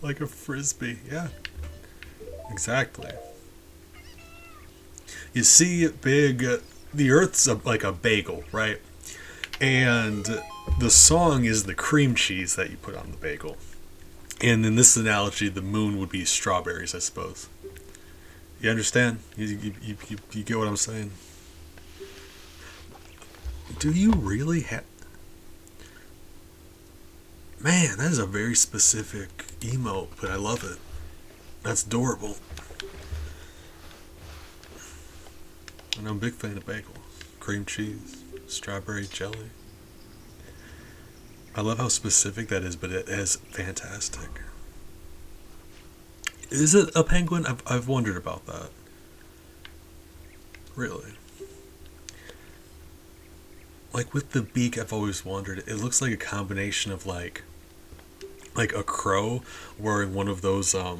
Like a frisbee, yeah. Exactly. You see, the Earth's like a bagel, right? And the song is the cream cheese that you put on the bagel. And in this analogy, the moon would be strawberries, I suppose. You understand? You get what I'm saying? Do you really have... Man, that is a very specific emote, but I love it. That's adorable. And I'm a big fan of bagels. Cream cheese, strawberry jelly. I love how specific that is, but it is fantastic. Is it a penguin? I've wondered about that. Really. Like with the beak, I've always wondered. It looks like a combination of like a crow wearing one of those oh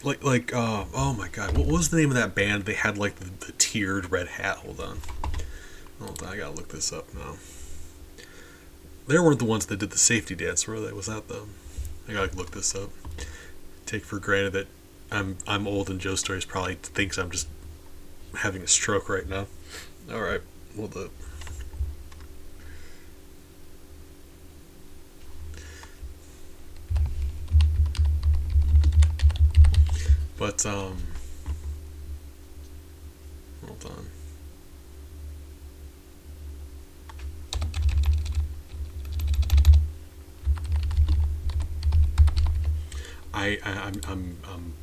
my god, what was the name of that band? They had like the tiered red hat. Hold on, I gotta look this up now. They weren't the ones that did the safety dance, were they? Was that them? I gotta look this up. Take for granted that I'm old and Joe Stories probably thinks I'm just having a stroke right now. All right, well But hold on.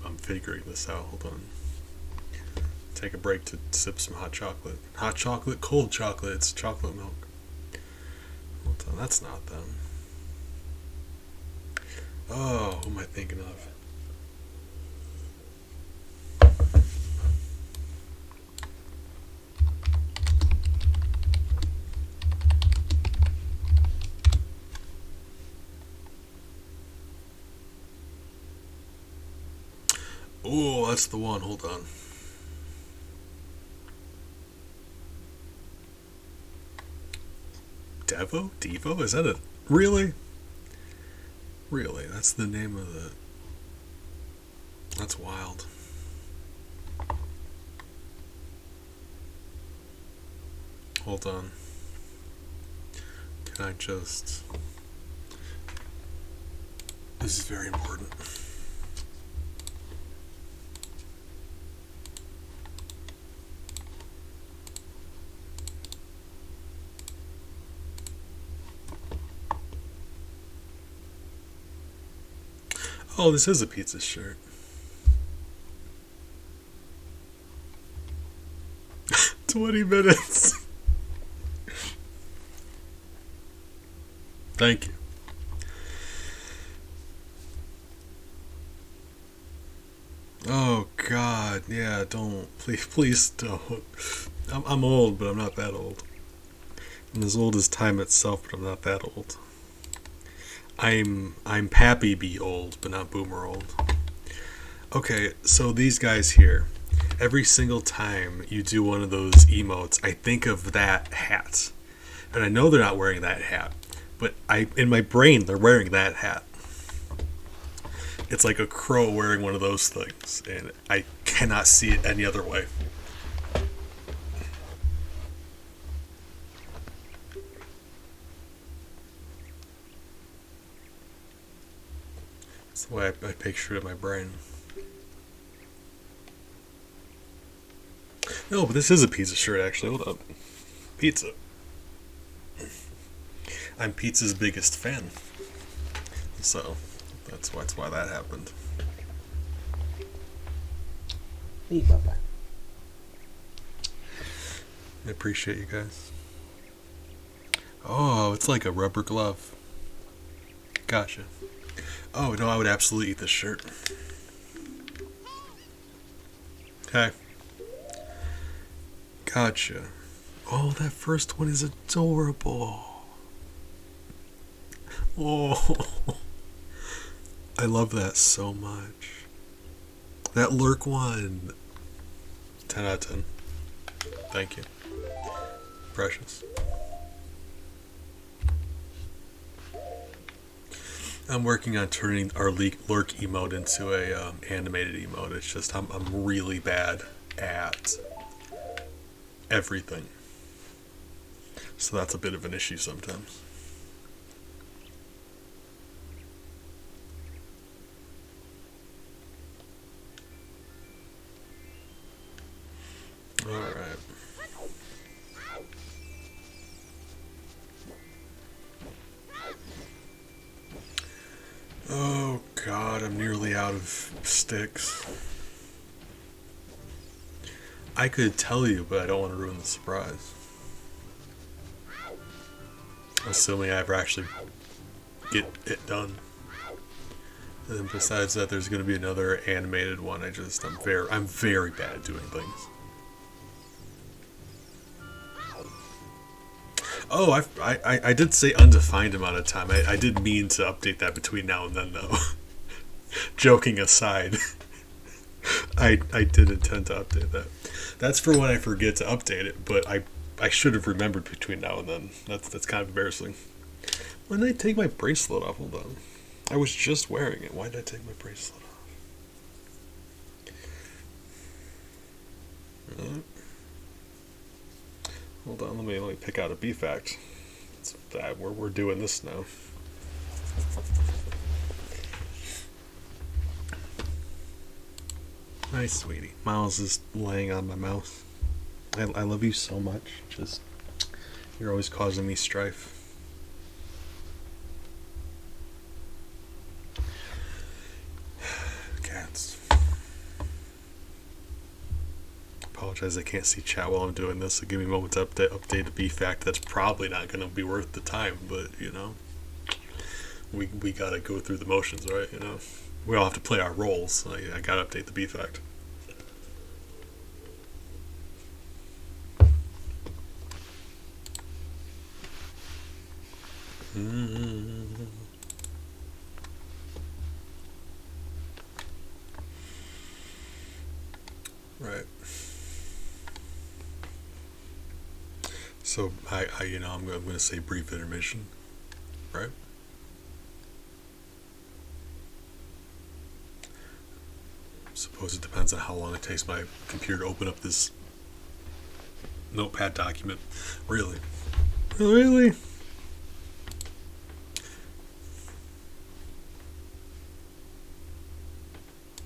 I'm figuring this out. Hold on. Take a break to sip some hot chocolate. Hot chocolate, cold chocolate. It's chocolate milk. Hold on, that's not them. Oh, who am I thinking of? Oh, that's the one. Hold on. Devo? Is that a... Really? Really? That's the name of the... That's wild. Hold on. Can I just... This is very important. Oh, this is a pizza shirt. 20 minutes. Thank you. Oh God, yeah, don't. Please don't. I'm old, but I'm not that old. I'm as old as time itself, but I'm not that old. I'm Pappy be old, but not boomer old. Okay, so these guys here, every single time you do one of those emotes, I think of that hat. And I know they're not wearing that hat, but in my brain they're wearing that hat. It's like a crow wearing one of those things, and I cannot see it any other way. That's the way I picture it in my brain. No, but this is a pizza shirt, actually. Hold up. Pizza. I'm Pizza's biggest fan. So, that's why that happened. Hey, Papa. I appreciate you guys. Oh, it's like a rubber glove. Gotcha. Oh, no, I would absolutely eat this shirt. Okay. Gotcha. Oh, that first one is adorable. Oh, I love that so much. That lurk one. 10 out of 10. Thank you. Precious. I'm working on turning our lurk emote into a animated emote. It's just I'm really bad at everything, so that's a bit of an issue sometimes. All right. Oh God, I'm nearly out of sticks. I could tell you, but I don't want to ruin the surprise. Assuming I ever actually get it done. And then besides that, there's going to be another animated one. I'm very bad at doing things. Oh, I did say undefined amount of time. I did mean to update that between now and then, though. Joking aside, I did intend to update that. That's for when I forget to update it, but I should have remembered between now and then. That's kind of embarrassing. When did I take my bracelet off? Hold on. I was just wearing it. Why did I take my bracelet off? Hold on, let me pick out a B fact. It's that we're doing this now. Hi, sweetie. Miles is laying on my mouth. I love you so much. Just, you're always causing me strife. Cats. Apologize, I can't see chat while I'm doing this, so give me a moment to update a B fact that's probably not going to be worth the time, but, we gotta go through the motions, right? We all have to play our roles, so I gotta update the B fact. Right. So I'm going to say brief intermission, right? Suppose it depends on how long it takes my computer to open up this notepad document. Really? Really?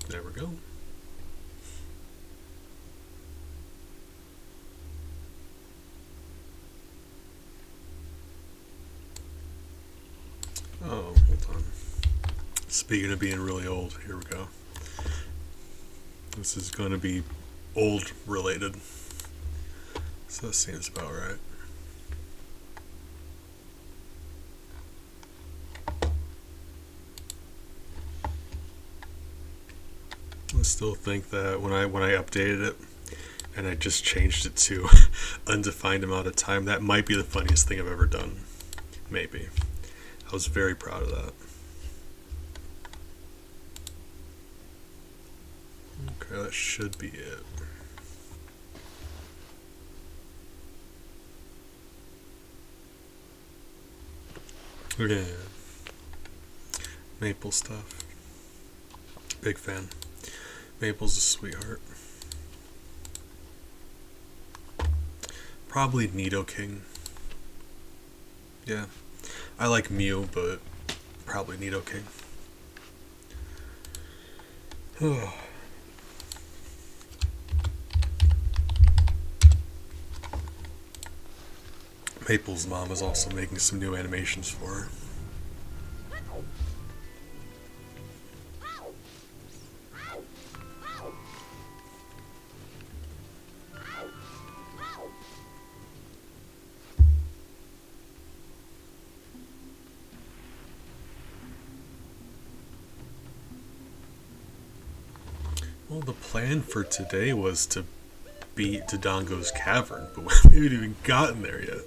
There we go. Oh, hold on. Speaking of being really old, here we go. This is going to be old related. So that seems about right. I still think that when I updated it and I just changed it to undefined amount of time, that might be the funniest thing I've ever done. Maybe. I was very proud of that. Okay, that should be it. Yeah. Maple stuff. Big fan. Maple's a sweetheart. Probably Nidoking. Yeah. I like Mew, but probably Nidoking. Maple's mom is also making some new animations for her. Well, the plan for today was to beat Dodongo's Cavern, but we haven't even gotten there yet.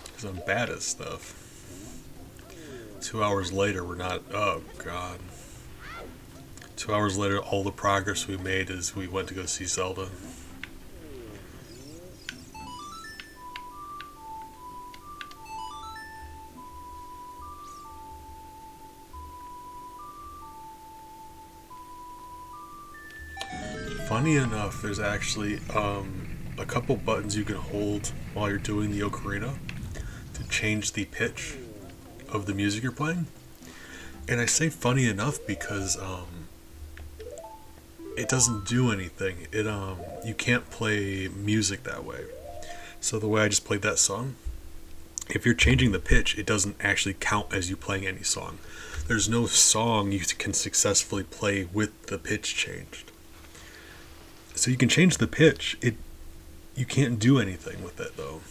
Because I'm bad at stuff. 2 hours later, we're not. Oh, God. 2 hours later, all the progress we made is we went to go see Zelda. Funny enough, there's actually a couple buttons you can hold while you're doing the ocarina to change the pitch of the music you're playing. And I say funny enough because it doesn't do anything. You can't play music that way. So the way I just played that song, if you're changing the pitch, it doesn't actually count as you playing any song. There's no song you can successfully play with the pitch changed. So you can change the pitch. You can't do anything with it though.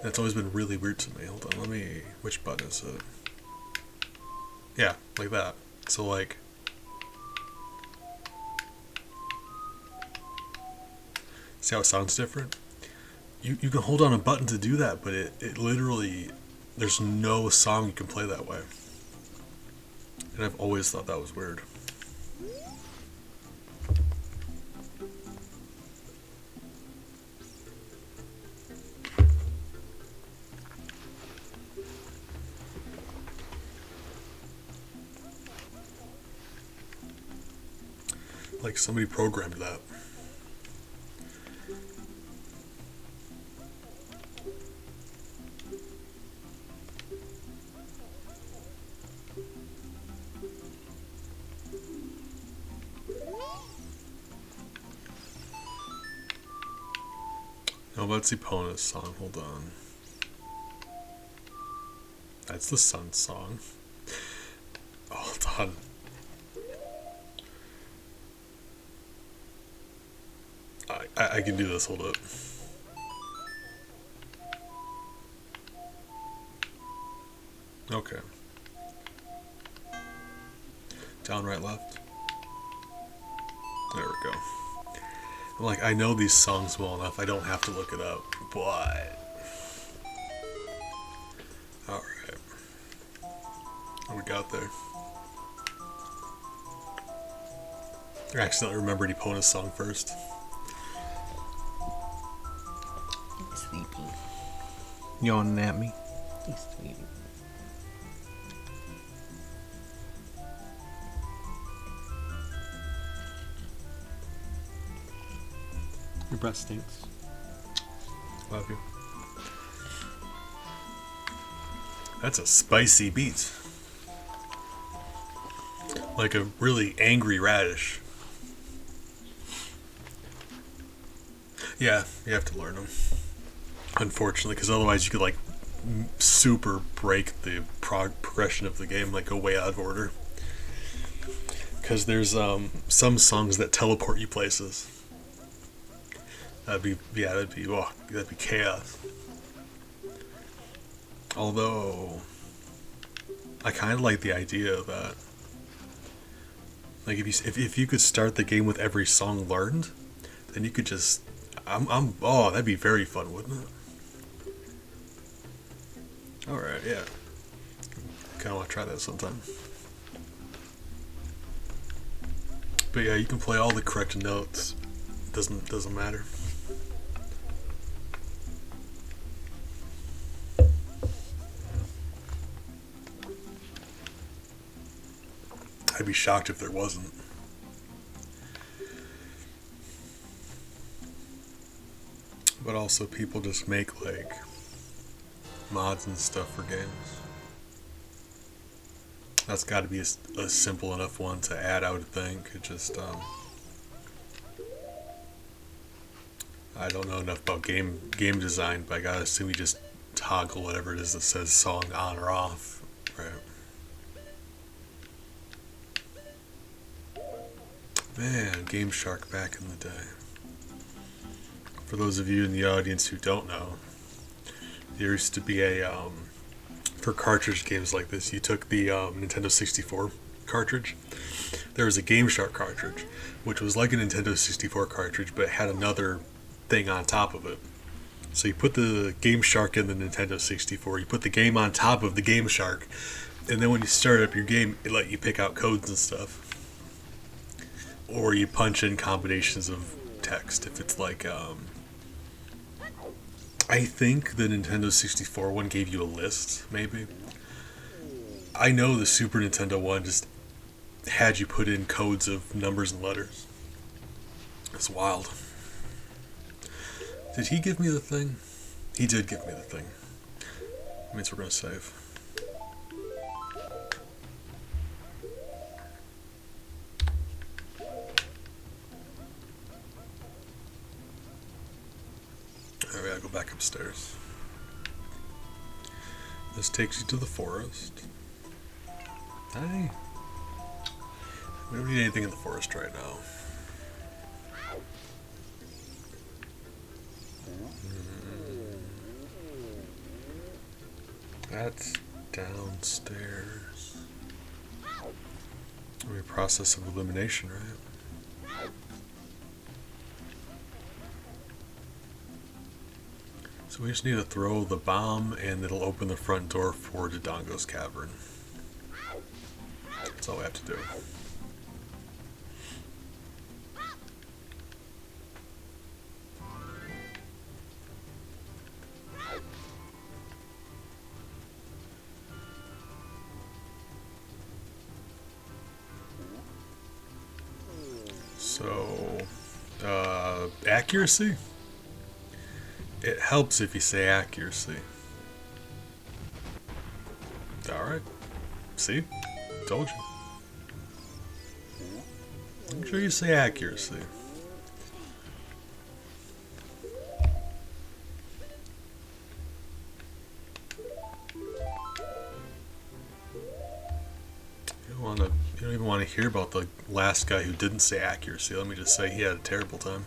That's always been really weird to me. Hold on, which button is it? Yeah, like that. So like, see how it sounds different? You can hold on a button to do that, but it literally, there's no song you can play that way. And I've always thought that was weird. Like somebody programmed that. Let's see Pona's song. Hold on. That's the Sun song. Hold on. I can do this. Hold up. Okay. Down, right, left. There we go. I'm like, I know these songs well enough. I don't have to look it up. But all right. What we got there? I accidentally remembered Epona's song first. Sleepy. Yawning at me. He's sleepy. Your breath stinks. Love you. That's a spicy beat. Like a really angry radish. Yeah, you have to learn them. Unfortunately, because otherwise you could like super break the progression of the game, like go way out of order. Because there's some songs that teleport you places. That'd be chaos. Although I kind of like the idea of that. Like if you could start the game with every song learned, then you could just that'd be very fun, wouldn't it? All right, yeah. Kind of want to try that sometime. But yeah, you can play all the correct notes. Doesn't matter. I'd be shocked if there wasn't. But also people just make like mods and stuff for games. That's got to be a simple enough one to add, I would think. It just I don't know enough about game design, but I gotta assume you just toggle whatever it is that says song on or off, right? Man, Game Shark back in the day. For those of you in the audience who don't know, there used to be a for cartridge games like this, you took the Nintendo 64 cartridge. There was a Game Shark cartridge, which was like a Nintendo 64 cartridge, but it had another thing on top of it. So you put the Game Shark in the Nintendo 64, you put the game on top of the Game Shark, and then when you start up your game, it let you pick out codes and stuff. Or you punch in combinations of text. If it's like, I think the Nintendo 64 one gave you a list, maybe. I know the Super Nintendo one just had you put in codes of numbers and letters. It's wild. Did he give me the thing? He did give me the thing. That means we're gonna save. Alright, we gotta go back upstairs. This takes you to the forest. Hey. We don't need anything in the forest right now. That's downstairs. Maybe a process of elimination, right? So we just need to throw the bomb and it'll open the front door for Dodongo's cavern. That's all we have to do. So, accuracy? It helps if you say accuracy. Alright. See? Told you. Make sure you say accuracy. You don't even want to hear about the last guy who didn't say accuracy. Let me just say he had a terrible time.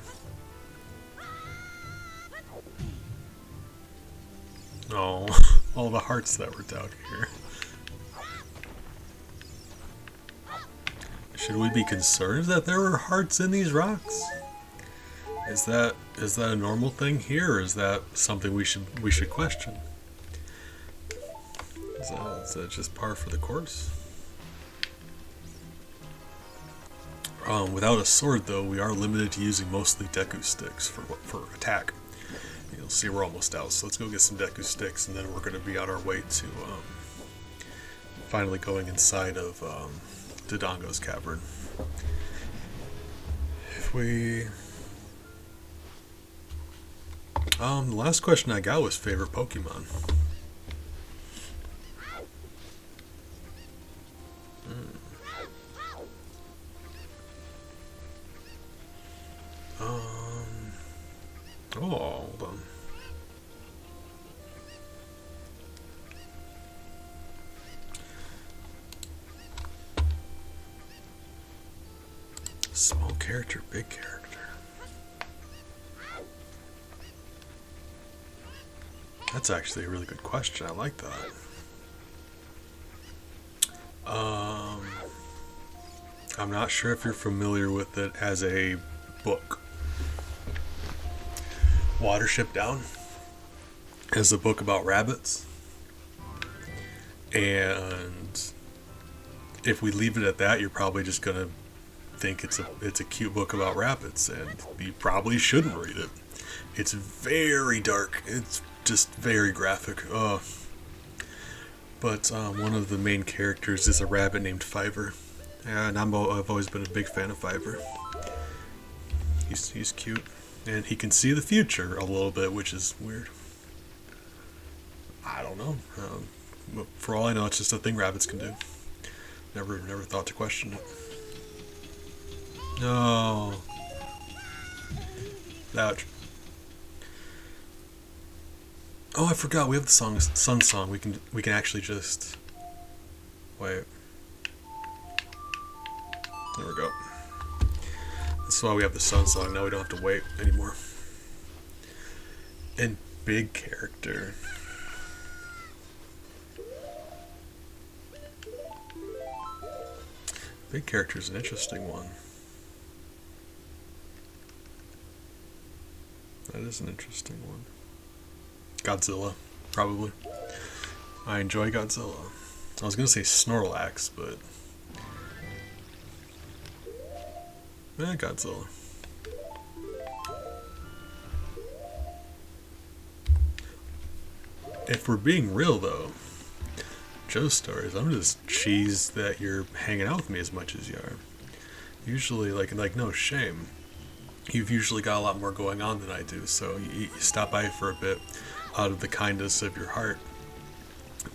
Oh, all the hearts that were down here. Should we be concerned that there were hearts in these rocks? Is that a normal thing here, or is that something we should question? Is that just par for the course? Without a sword, though, we are limited to using mostly Deku sticks for attack. You'll see we're almost out, so let's go get some Deku sticks, and then we're going to be on our way to finally going inside of Dodongo's cavern. If we... the last question I got was favorite Pokemon. Oh, hold on. Small character, big character. That's actually a really good question. I like that. I'm not sure if you're familiar with it as a book. Watership Down is a book about rabbits. And if we leave it at that, you're probably just gonna think it's a cute book about rabbits, and you probably shouldn't read it. It's very dark. It's just very graphic. But one of the main characters is a rabbit named Fiver, and I've always been a big fan of Fiver. He's cute, and he can see the future a little bit, which is weird. I don't know. But for all I know, it's just a thing rabbits can do. Never thought to question it. No. Ouch. Oh, I forgot. We have the sun song. We can actually just wait. There we go. That's why we have the sun song. Now we don't have to wait anymore. And big character. Big character is an interesting one. That is an interesting one. Godzilla, probably. I enjoy Godzilla. I was gonna say Snorlax, but Godzilla. If we're being real, though, Joe Stories, I'm just cheesed that you're hanging out with me as much as you are. Usually, like no shame. You've usually got a lot more going on than I do, so you stop by for a bit out of the kindness of your heart.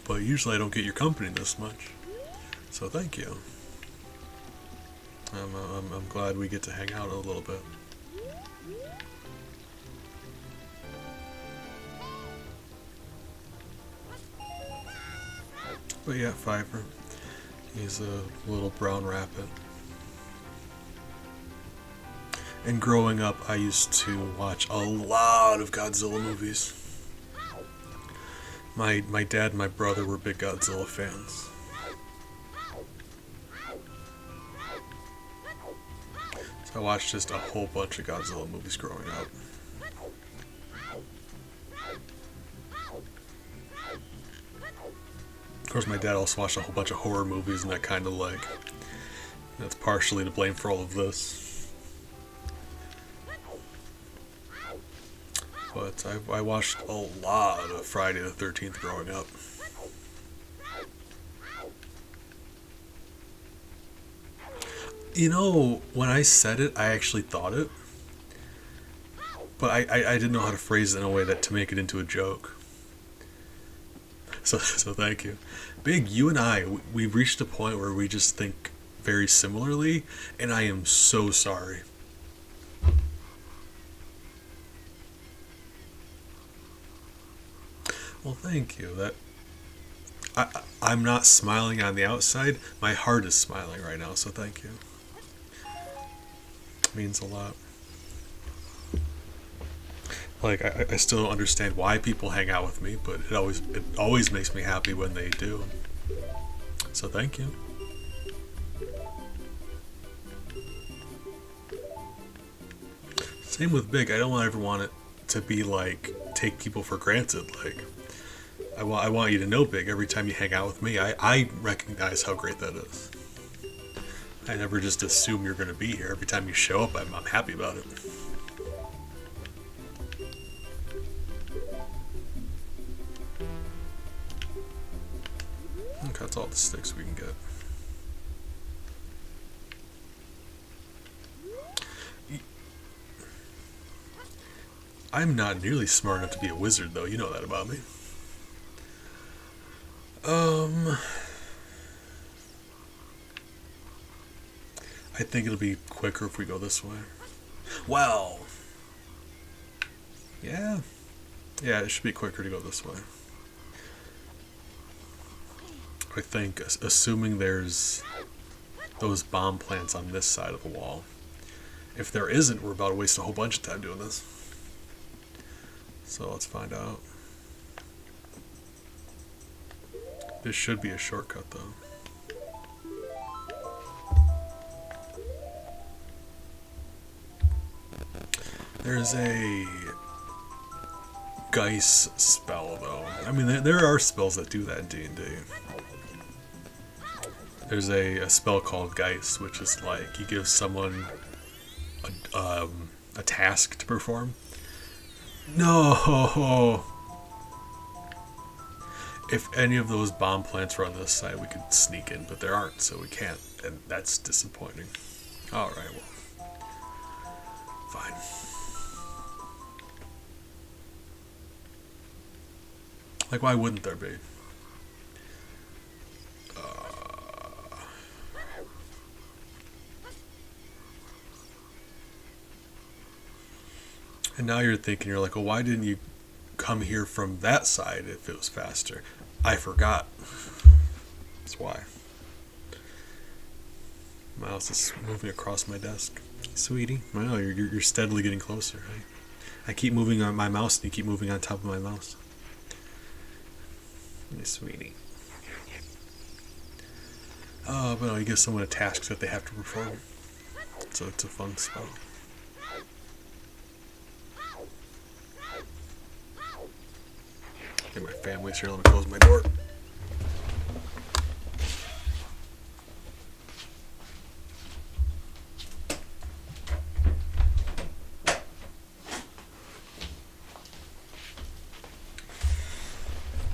But usually I don't get your company this much, so thank you. I'm glad we get to hang out a little bit. But yeah, Fiver. He's a little brown rabbit. And growing up, I used to watch a lot of Godzilla movies. My dad and my brother were big Godzilla fans. So I watched just a whole bunch of Godzilla movies growing up. Of course, my dad also watched a whole bunch of horror movies, and that's partially to blame for all of this. But I watched a lot of Friday the 13th growing up. You know, when I said it, I actually thought it. But I didn't know how to phrase it in a way to make it into a joke. So thank you. Big, you and I, we've reached a point where we just think very similarly, and I am so sorry. Well, thank you. I'm not smiling on the outside. My heart is smiling right now, so thank you. It means a lot. Like I still don't understand why people hang out with me, but it always makes me happy when they do. So thank you. Same with Big. I don't ever want it to be like take people for granted. Like I want you to know, Big. Every time you hang out with me, I recognize how great that is. I never just assume you're going to be here. Every time you show up, I'm happy about it. Okay, that's all the sticks we can get. I'm not nearly smart enough to be a wizard, though. You know that about me. I think it'll be quicker if we go this way. Well, yeah. Yeah, it should be quicker to go this way. I think, assuming there's those bomb plants on this side of the wall. If there isn't, we're about to waste a whole bunch of time doing this. So let's find out. This should be a shortcut, though. There's a Geist spell, though. I mean, there are spells that do that in D&D. There's a spell called Geist, which is like you give someone a task to perform. No! If any of those bomb plants were on this side, we could sneak in, but there aren't, so we can't, and that's disappointing. Alright, well. Fine. Like, why wouldn't there be? And now you're thinking, you're like, well, why didn't you come here from that side if it was faster? I forgot. That's why. Mouse is moving across my desk. Sweetie. I know, you're steadily getting closer, right? I keep moving on my mouse and you keep moving on top of my mouse. Hey, sweetie. But no, you give someone a task that they have to perform. So it's a fun spell. Okay, my family's here. Let me close my door.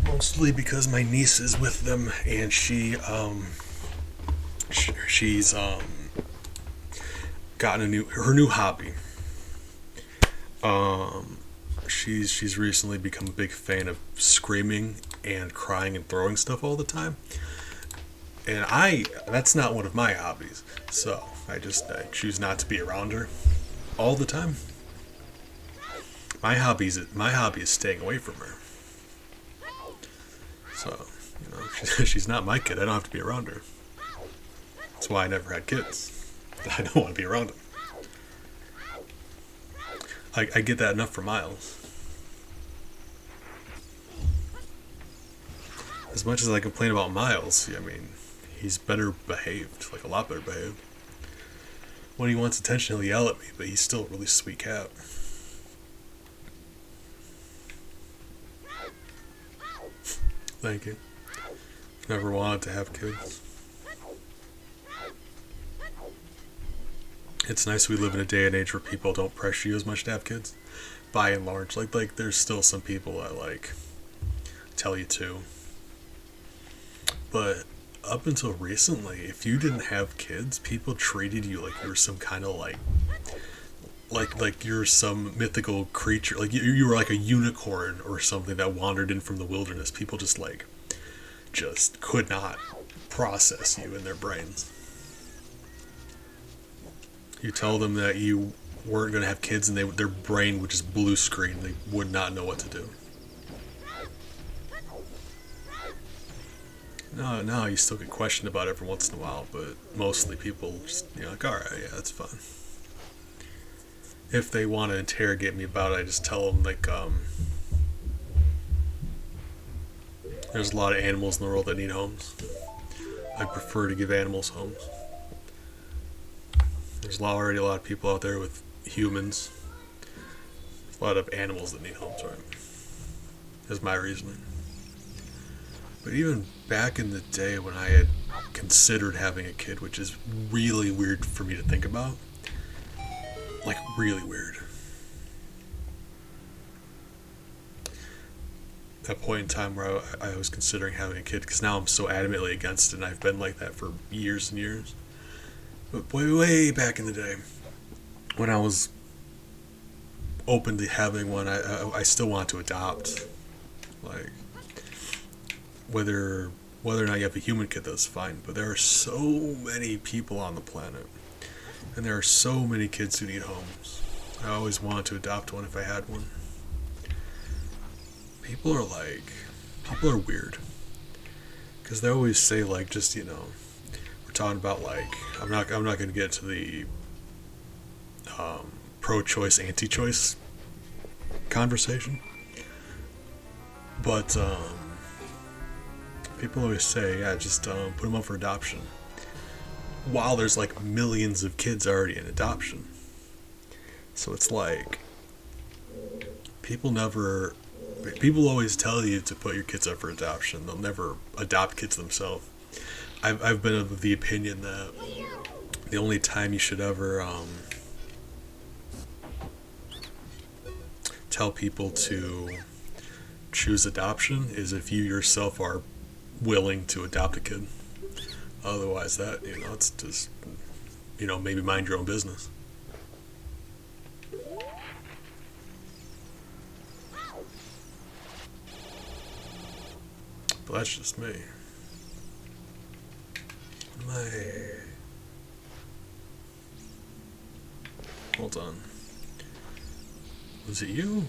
Mostly because my niece is with them, and she's gotten her new hobby. She's recently become a big fan of screaming and crying and throwing stuff all the time. And that's not one of my hobbies. So I choose not to be around her all the time. My hobby is staying away from her. So, she's not my kid. I don't have to be around her. That's why I never had kids. I don't want to be around them. I get that enough for Miles. As much as I complain about Miles, I mean, he's better behaved, like a lot better behaved. When he wants attention, he'll yell at me, but he's still a really sweet cat. Thank you. Never wanted to have kids. It's nice we live in a day and age where people don't pressure you as much to have kids. By and large, like there's still some people that tell you to. But up until recently, if you didn't have kids, people treated you like you were some kind of like you're some mythical creature, like you were like a unicorn or something that wandered in from the wilderness. People just could not process you in their brains. You tell them that you weren't going to have kids and their brain would just blue screen. They would not know what to do. No, you still get questioned about it every once in a while, but mostly people just, like, alright, yeah, that's fine. If they want to interrogate me about it, I just tell them, like, there's a lot of animals in the world that need homes. I prefer to give animals homes. There's already a lot of people out there with humans. A lot of animals that need homes, right? That's my reasoning. But even back in the day when I had considered having a kid, which is really weird for me to think about, like really weird. That point in time where I was considering having a kid, because now I'm so adamantly against it, and I've been like that for years and years. But way back in the day, when I was open to having one, I still want to adopt. Like, whether or not you have a human kid, that's fine. But there are so many people on the planet, and there are so many kids who need homes. I always wanted to adopt one if I had one. People are weird, because they always say, like, just, we're talking about, like, I'm not going to get to the pro-choice, anti-choice conversation, but people always say, yeah, just put them up for adoption, while there's like millions of kids already in adoption. So it's like, people always tell you to put your kids up for adoption. They'll never adopt kids themselves. I've been of the opinion that the only time you should ever tell people to choose adoption is if you yourself are willing to adopt a kid. Otherwise, it's just, maybe mind your own business. But that's just me. Hold on. Is it you?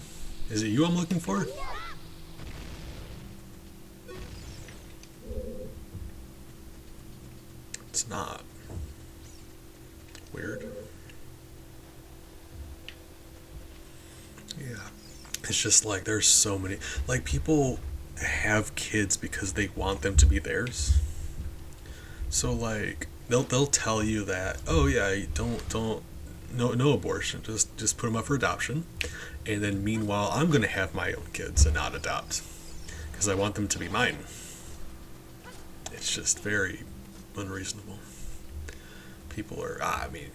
Is it you I'm looking for? It's not. Weird. Yeah. It's just like there's so many. Like, people have kids because they want them to be theirs. So like they'll tell you that, oh yeah, don't no abortion, just put them up for adoption, and then meanwhile I'm gonna have my own kids and not adopt because I want them to be mine. It's just very unreasonable. People are I mean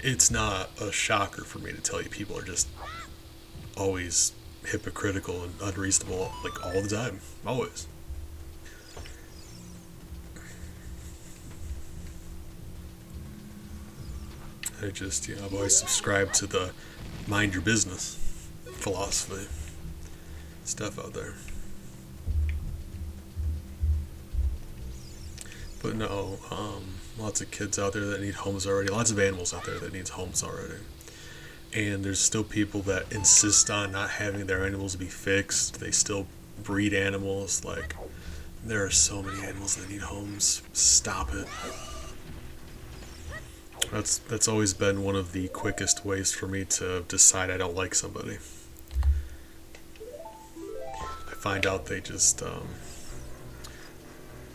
it's not a shocker for me to tell you people are just always hypocritical and unreasonable, like all the time, always. I just, I've always subscribed to the mind your business philosophy stuff out there. But no, lots of kids out there that need homes already, lots of animals out there that need homes already. And there's still people that insist on not having their animals be fixed. They still breed animals. Like, there are so many animals that need homes. Stop it. That's always been one of the quickest ways for me to decide I don't like somebody. I find out they just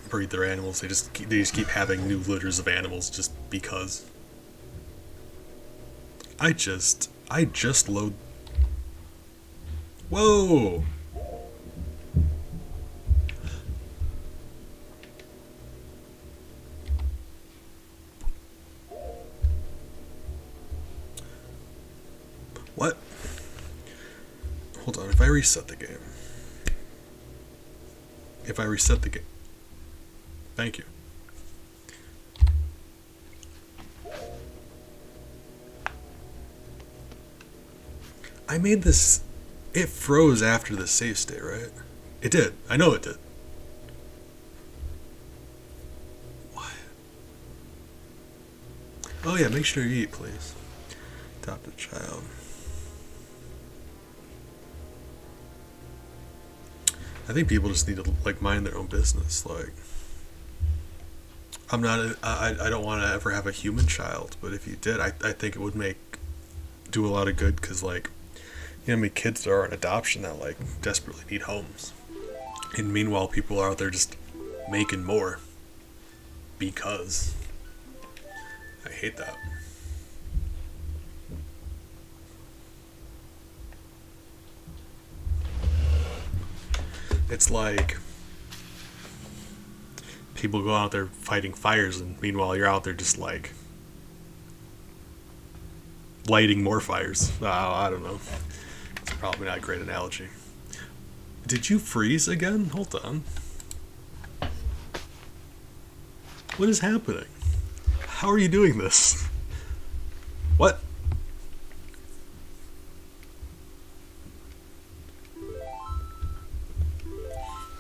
breed their animals. They just keep having new litters of animals just because. I just load. Whoa! What? Hold on, if I reset the game. Thank you. I made this. It froze after the save state, right? It did. I know it did. What? Oh yeah, make sure you eat, please. Adopt a child. I think people just need to like mind their own business. Like, I don't want to ever have a human child, but if you did, I think it would do a lot of good because like, you know, how many kids there are in adoption that like desperately need homes, and meanwhile, people are out there just making more because I hate that. It's like people go out there fighting fires, and meanwhile, you're out there just like lighting more fires. I don't know. It's probably not a great analogy. Did you freeze again? Hold on. What is happening? How are you doing this? What?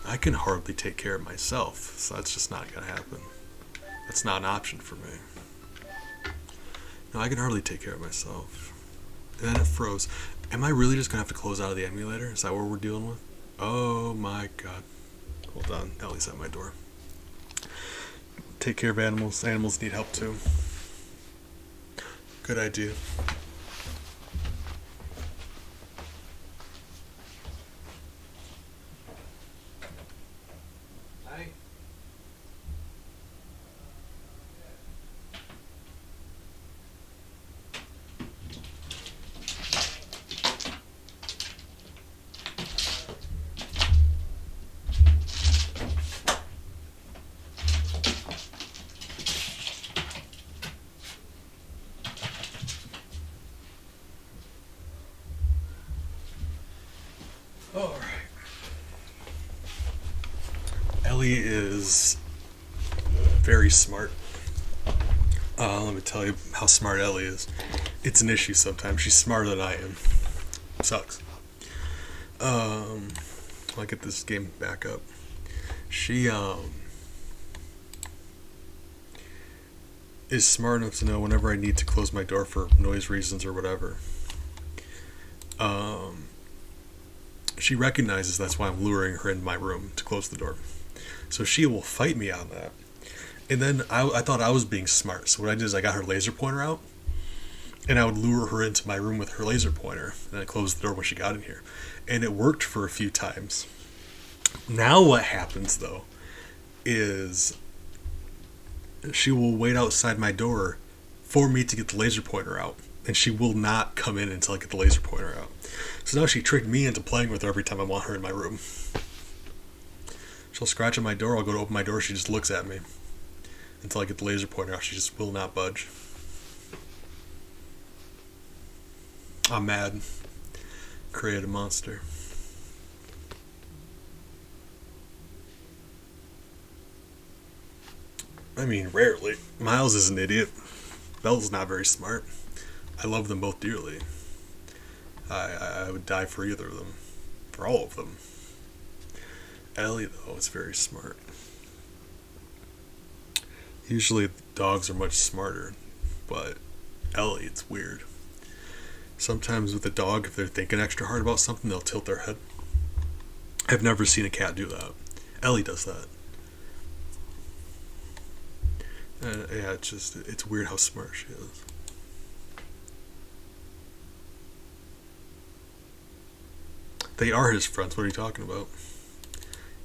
I can hardly take care of myself, so that's just not gonna happen. That's not an option for me. No, I can hardly take care of myself. And then it froze. Am I really just gonna have to close out of the emulator? Is that what we're dealing with? Oh my god. Hold on, Ellie's at my door. Take care of animals. Animals need help too. Good idea. Alright. Ellie is very smart. Let me tell you how smart Ellie is. It's an issue sometimes. She's smarter than I am. Sucks. I'll get this game back up. She is smart enough to know whenever I need to close my door for noise reasons or whatever. She recognizes that's why I'm luring her into my room to close the door. So she will fight me on that. And then I thought I was being smart. So what I did is I got her laser pointer out, and I would lure her into my room with her laser pointer, and I closed the door when she got in here. And it worked for a few times. Now what happens, though, is she will wait outside my door for me to get the laser pointer out. And she will not come in until I get the laser pointer out. So now she tricked me into playing with her every time I want her in my room. She'll scratch on my door, I'll go to open my door, she just looks at me. Until I get the laser pointer out, she just will not budge. I'm mad. Create a monster. I mean, rarely. Miles is an idiot. Belle's not very smart. I love them both dearly. I would die for either of them. For all of them. Ellie, though, is very smart. Usually dogs are much smarter, but Ellie, it's weird. Sometimes with a dog, if they're thinking extra hard about something, they'll tilt their head. I've never seen a cat do that. Ellie does that. Yeah, it's weird how smart she is. They are his friends. What are you talking about?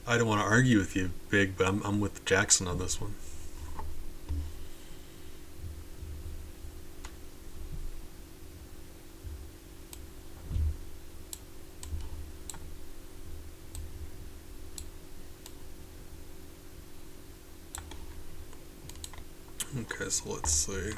I don't want to argue with you, Big, but I'm with Jackson on this one. Okay, so let's see.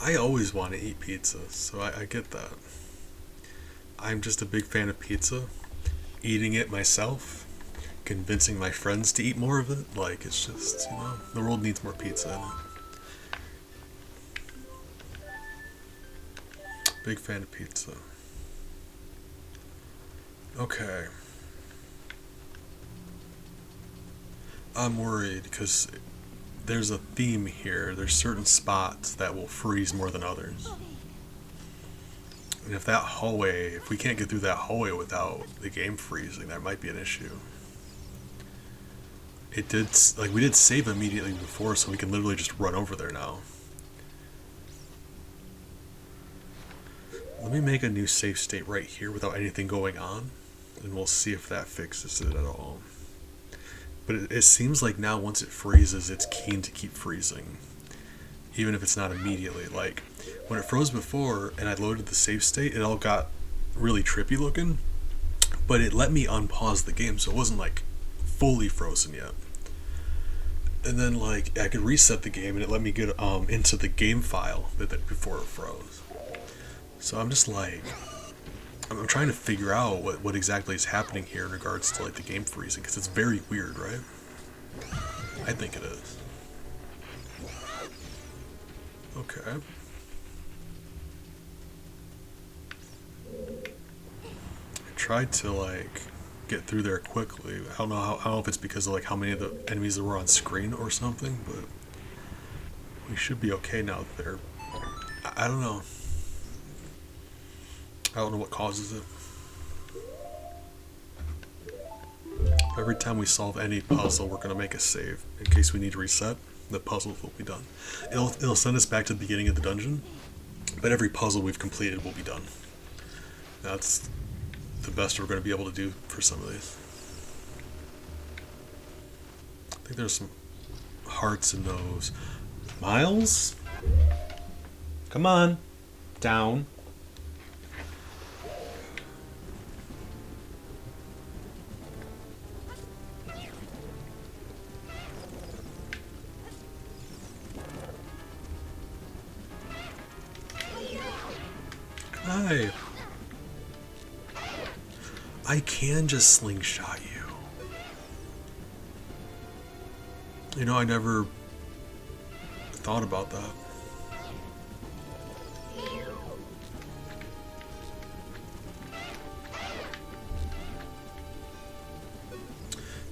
I always want to eat pizza, so I get that. I'm just a big fan of pizza. Eating it myself convincing my friends to eat more of it. Like, it's just, the world needs more pizza in it. Big fan of pizza. Okay. I'm worried because there's a theme here. There's certain spots that will freeze more than others. And if we can't get through that hallway without the game freezing, that might be an issue. We did save immediately before, so we can literally just run over there now. Let me make a new save state right here without anything going on, and we'll see if that fixes it at all. But it seems like now once it freezes, it's keen to keep freezing, even if it's not immediately. Like, when it froze before and I loaded the save state, it all got really trippy looking, but it let me unpause the game, so it wasn't like fully frozen yet. And then like I could reset the game and it let me get into the game file before it froze. So I'm just like, I'm trying to figure out what exactly is happening here in regards to like the game freezing, because it's very weird, right? I think it is. Okay. I tried to like get through there quickly. I don't know if it's because of like how many of the enemies that were on screen or something, but we should be okay now that they're. I don't know. I don't know what causes it. Every time we solve any puzzle, we're gonna make a save in case we need to reset. The puzzle will be done. It'll send us back to the beginning of the dungeon, but every puzzle we've completed will be done. That's the best we're going to be able to do for some of these. I think there's some hearts in those. Miles? Come on. Down. Hi. I can just slingshot you. You know, I never thought about that.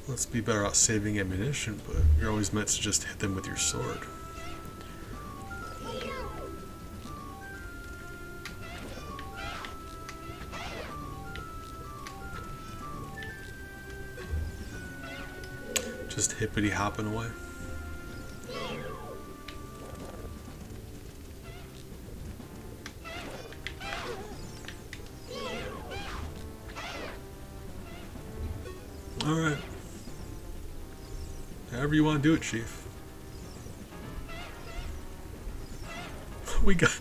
Let's be better at saving ammunition, but you're always meant to just hit them with your sword. Just hippity hopping away. Alright. However you want to do it, Chief. We got...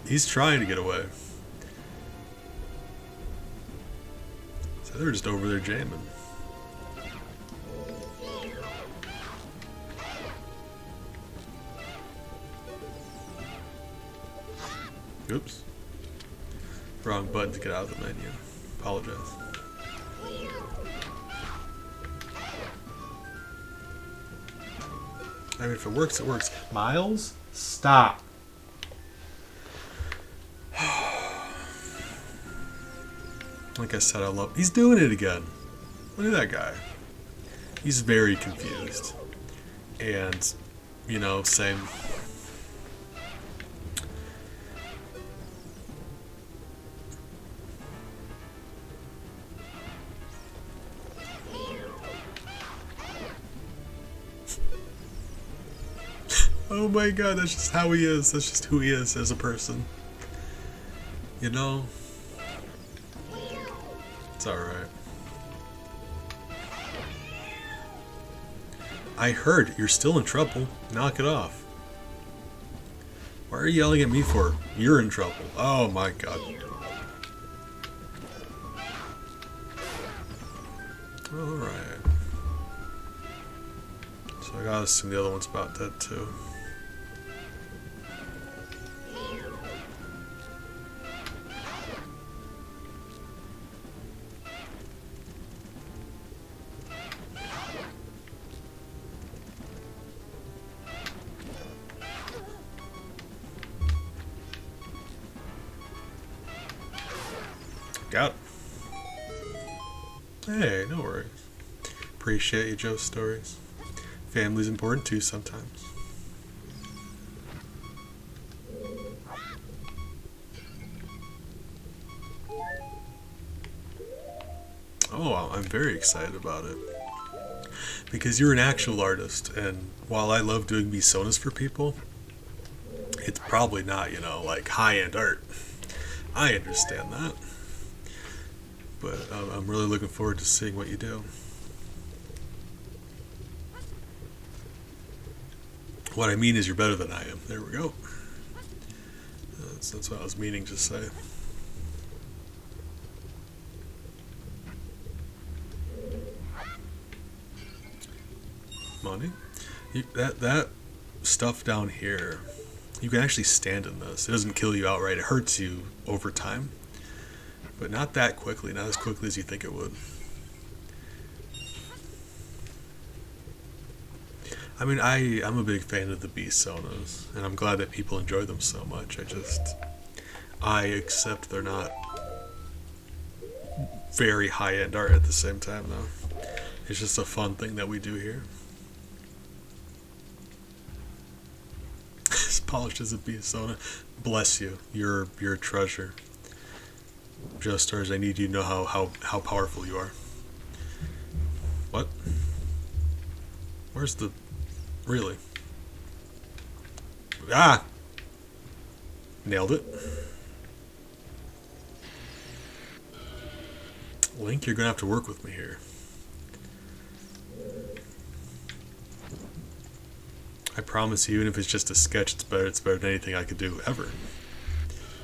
he's trying to get away. So they're just over there jamming. Oops. Wrong button to get out of the menu. Apologize. I mean, if it works, it works. Miles, stop. Like I said, He's doing it again. Look at that guy. He's very confused. And, you know, same. Oh my god, that's just how he is. That's just who he is as a person. You know? It's alright. I heard you're still in trouble. Knock it off. Why are you yelling at me for? You're in trouble. Oh my god. Alright. So I gotta assume the other one's about dead too. Got it. Hey, no worries. Appreciate you, Joe's stories. Family's important too sometimes. Oh, I'm very excited about it. Because you're an actual artist, and while I love doing personas for people, it's probably not, like high-end art. I understand that. But I'm really looking forward to seeing what you do. What I mean is you're better than I am. There we go. That's what I was meaning to say. Money? That stuff down here, you can actually stand in this. It doesn't kill you outright. It hurts you over time. But not that quickly. Not as quickly as you think it would. I mean, I'm a big fan of the personas, and I'm glad that people enjoy them so much. I accept they're not very high-end art at the same time, though. It's just a fun thing that we do here. As polished as a persona. Bless you. You're a treasure. Just stars, I need you to know how powerful you are. What? Where's the... Really? Ah! Nailed it. Link, you're gonna have to work with me here. I promise you, even if it's just a sketch, it's better than anything I could do ever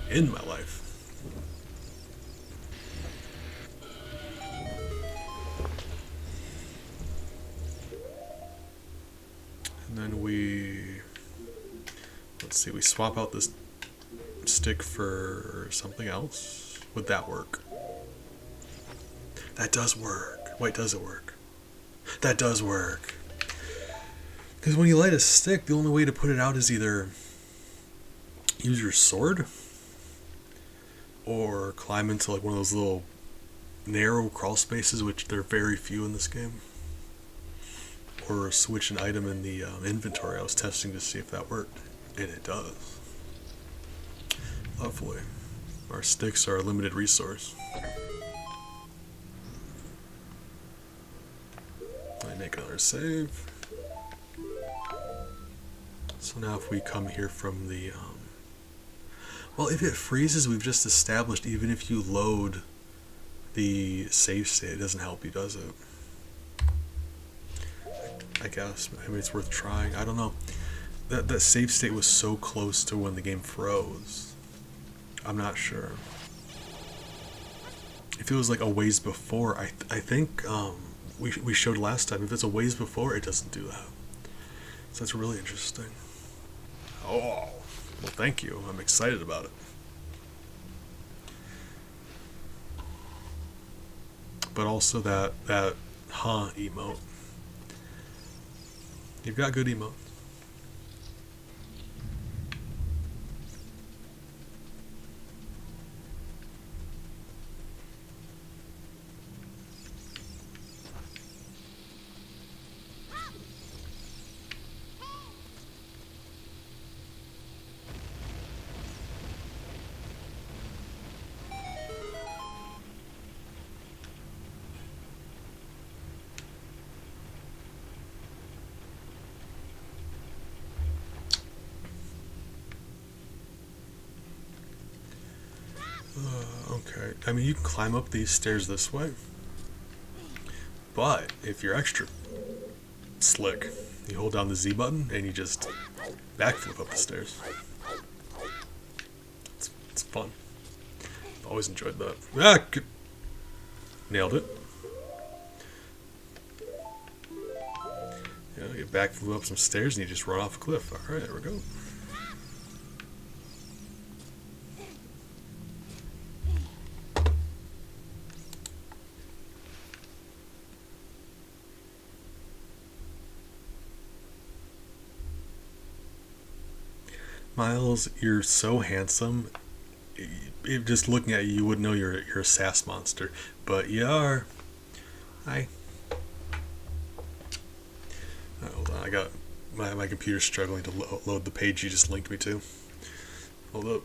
in my life. And then let's see, we swap out this stick for something else. Would that work? That does work. Wait, does it work? That does work. Because when you light a stick, the only way to put it out is either use your sword or climb into like one of those little narrow crawl spaces, which there are very few in this game, or switch an item in the inventory. I was testing to see if that worked, and it does. Lovely. Our sticks are a limited resource. I make another save. So now if we come here from the... well, if it freezes, we've just established even if you load the save state, it doesn't help you, does it? I guess. Maybe it's worth trying. I don't know. That save state was so close to when the game froze. I'm not sure. If it was like a ways before, I think we showed last time, if it's a ways before, it doesn't do that. So that's really interesting. Oh, well, thank you. I'm excited about it. But also that huh emote. You've got good emotes. Okay, I mean, you can climb up these stairs this way, but if you're extra slick, you hold down the Z button and you just backflip up the stairs. It's fun. Always enjoyed that. Ah, nailed it. Yeah, you backflip up some stairs and you just run off a cliff. Alright, there we go. Miles, you're so handsome, just looking at you, you wouldn't know you're a sass monster, but you are. Hi. Hold on, I got my computer's struggling to load the page you just linked me to. Hold up.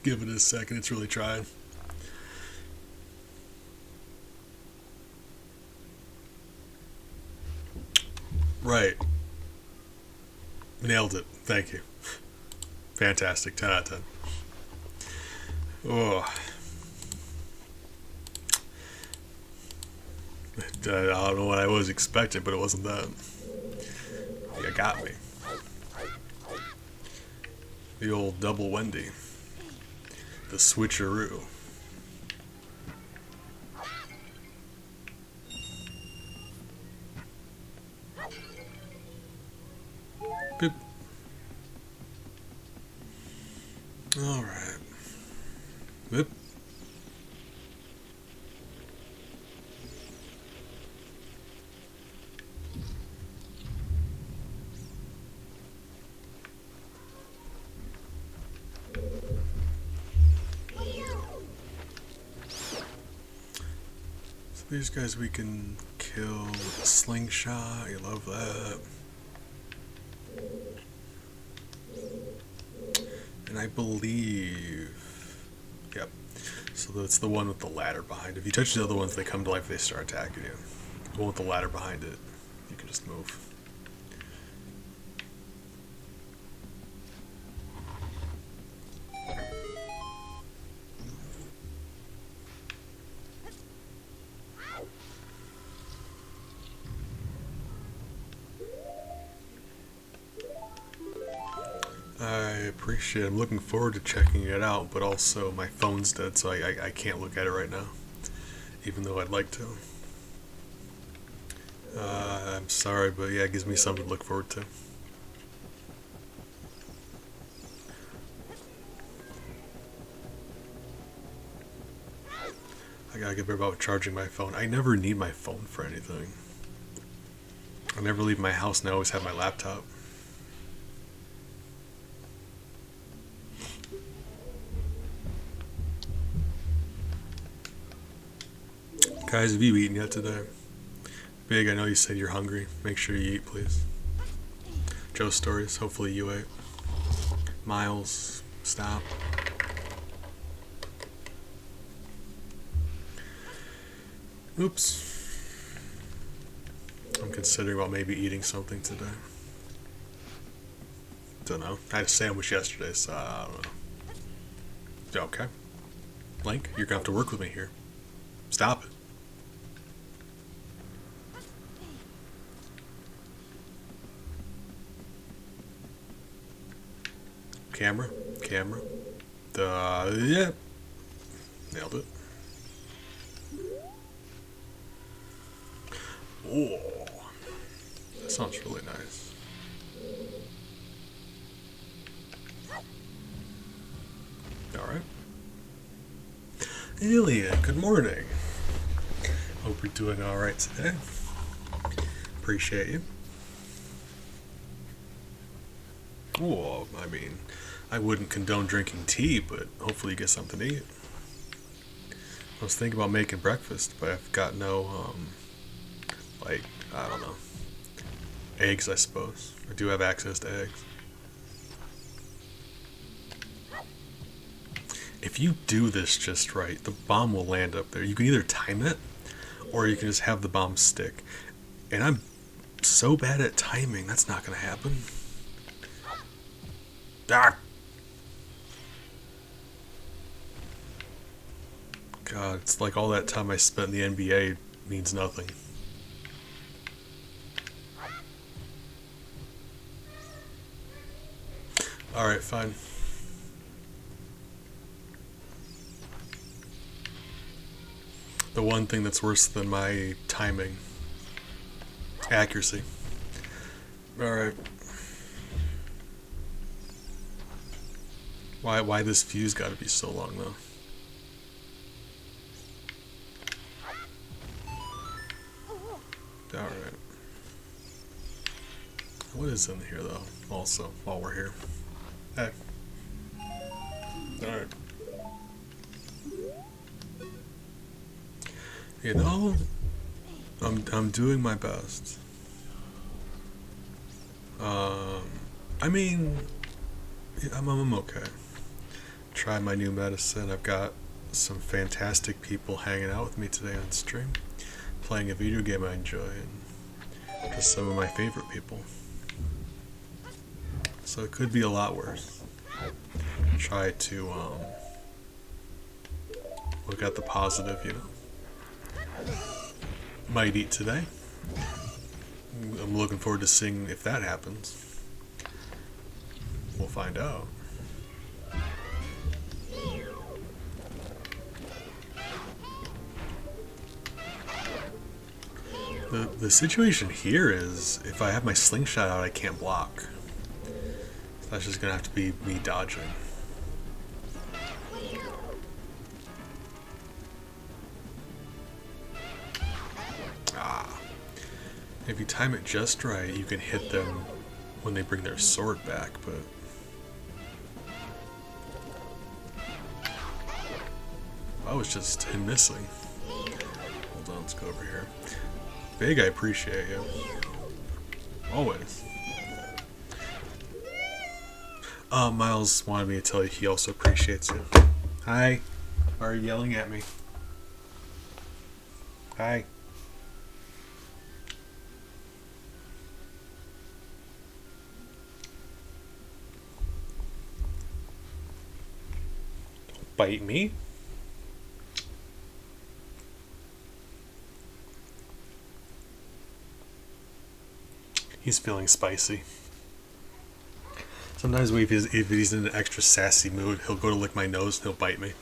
Give it a second, it's really trying. Right. Nailed it. Thank you. Fantastic. 10 out of 10. Oh. I don't know what I was expecting, but it wasn't that. You got me. The old double Wendy. The switcheroo. Boop. Alright. Boop. So these guys we can kill with a slingshot. You love that. And I believe, yep. So that's the one with the ladder behind it. If you touch the other ones, they come to life. They start attacking you. The one with the ladder behind it, you can just move. I appreciate it. I'm looking forward to checking it out, but also my phone's dead, so I can't look at it right now, even though I'd like to. I'm sorry, but yeah, it gives me something to look forward to. I gotta get better about charging my phone. I never need my phone for anything. I never leave my house and I always have my laptop. Guys, have you eaten yet today? Big, I know you said you're hungry. Make sure you eat, please. Joe Stories, hopefully you ate. Miles, stop. Oops. I'm considering about maybe eating something today. Don't know. I had a sandwich yesterday, so I don't know. Okay. Link, you're gonna have to work with me here. Stop it. Camera. Yeah. Nailed it. Oh, that sounds really nice. Alright. Alien, good morning. Hope you're doing alright today. Appreciate you. Oh, I mean, I wouldn't condone drinking tea, but hopefully you get something to eat. I was thinking about making breakfast, but I've got no, like, I don't know, eggs, I suppose. I do have access to eggs. If you do this just right, the bomb will land up there. You can either time it, or you can just have the bomb stick. And I'm so bad at timing, that's not going to happen. Ah! God, it's like all that time I spent in the NBA means nothing. Alright, fine. The one thing that's worse than my timing. Accuracy. Alright. Why this fuse gotta be so long though? Alright. is in here though. Also, while we're here. Hey. All right. You know, I'm doing my best. I mean, I'm okay. Tried my new medicine. I've got some fantastic people hanging out with me today on stream, playing a video game I enjoy, and just some of my favorite people. So it could be a lot worse. Try to look at the positive, you know. Might eat today. I'm looking forward to seeing if that happens. We'll find out. The situation here is, if I have my slingshot out, I can't block. That's just gonna have to be me dodging. Ah. If you time it just right, you can hit them when they bring their sword back, but... I was just him missing. Hold on, let's go over here. Big, I appreciate you. Always. Miles wanted me to tell you he also appreciates you. Hi. Why are you yelling at me? Hi. Don't bite me. He's feeling spicy. Sometimes if he's in an extra sassy mood, he'll go to lick my nose and he'll bite me.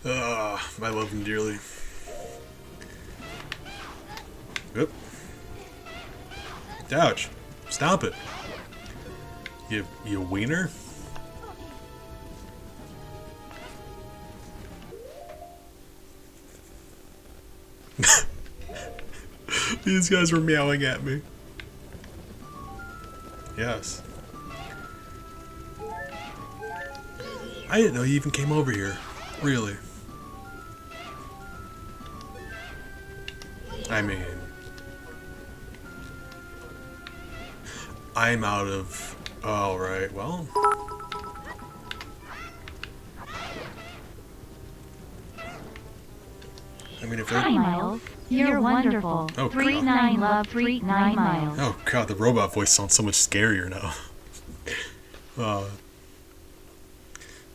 I love him dearly. Yep. Ouch. Stop it. You wiener? These guys were meowing at me. Yes. I didn't know you even came over here. Really. I mean... I'm out of... Alright, well... I mean, if they're... Hi, Miles. You're wonderful. Oh, 3-9 love 3-9 Miles. Oh god, the robot voice sounds so much scarier now.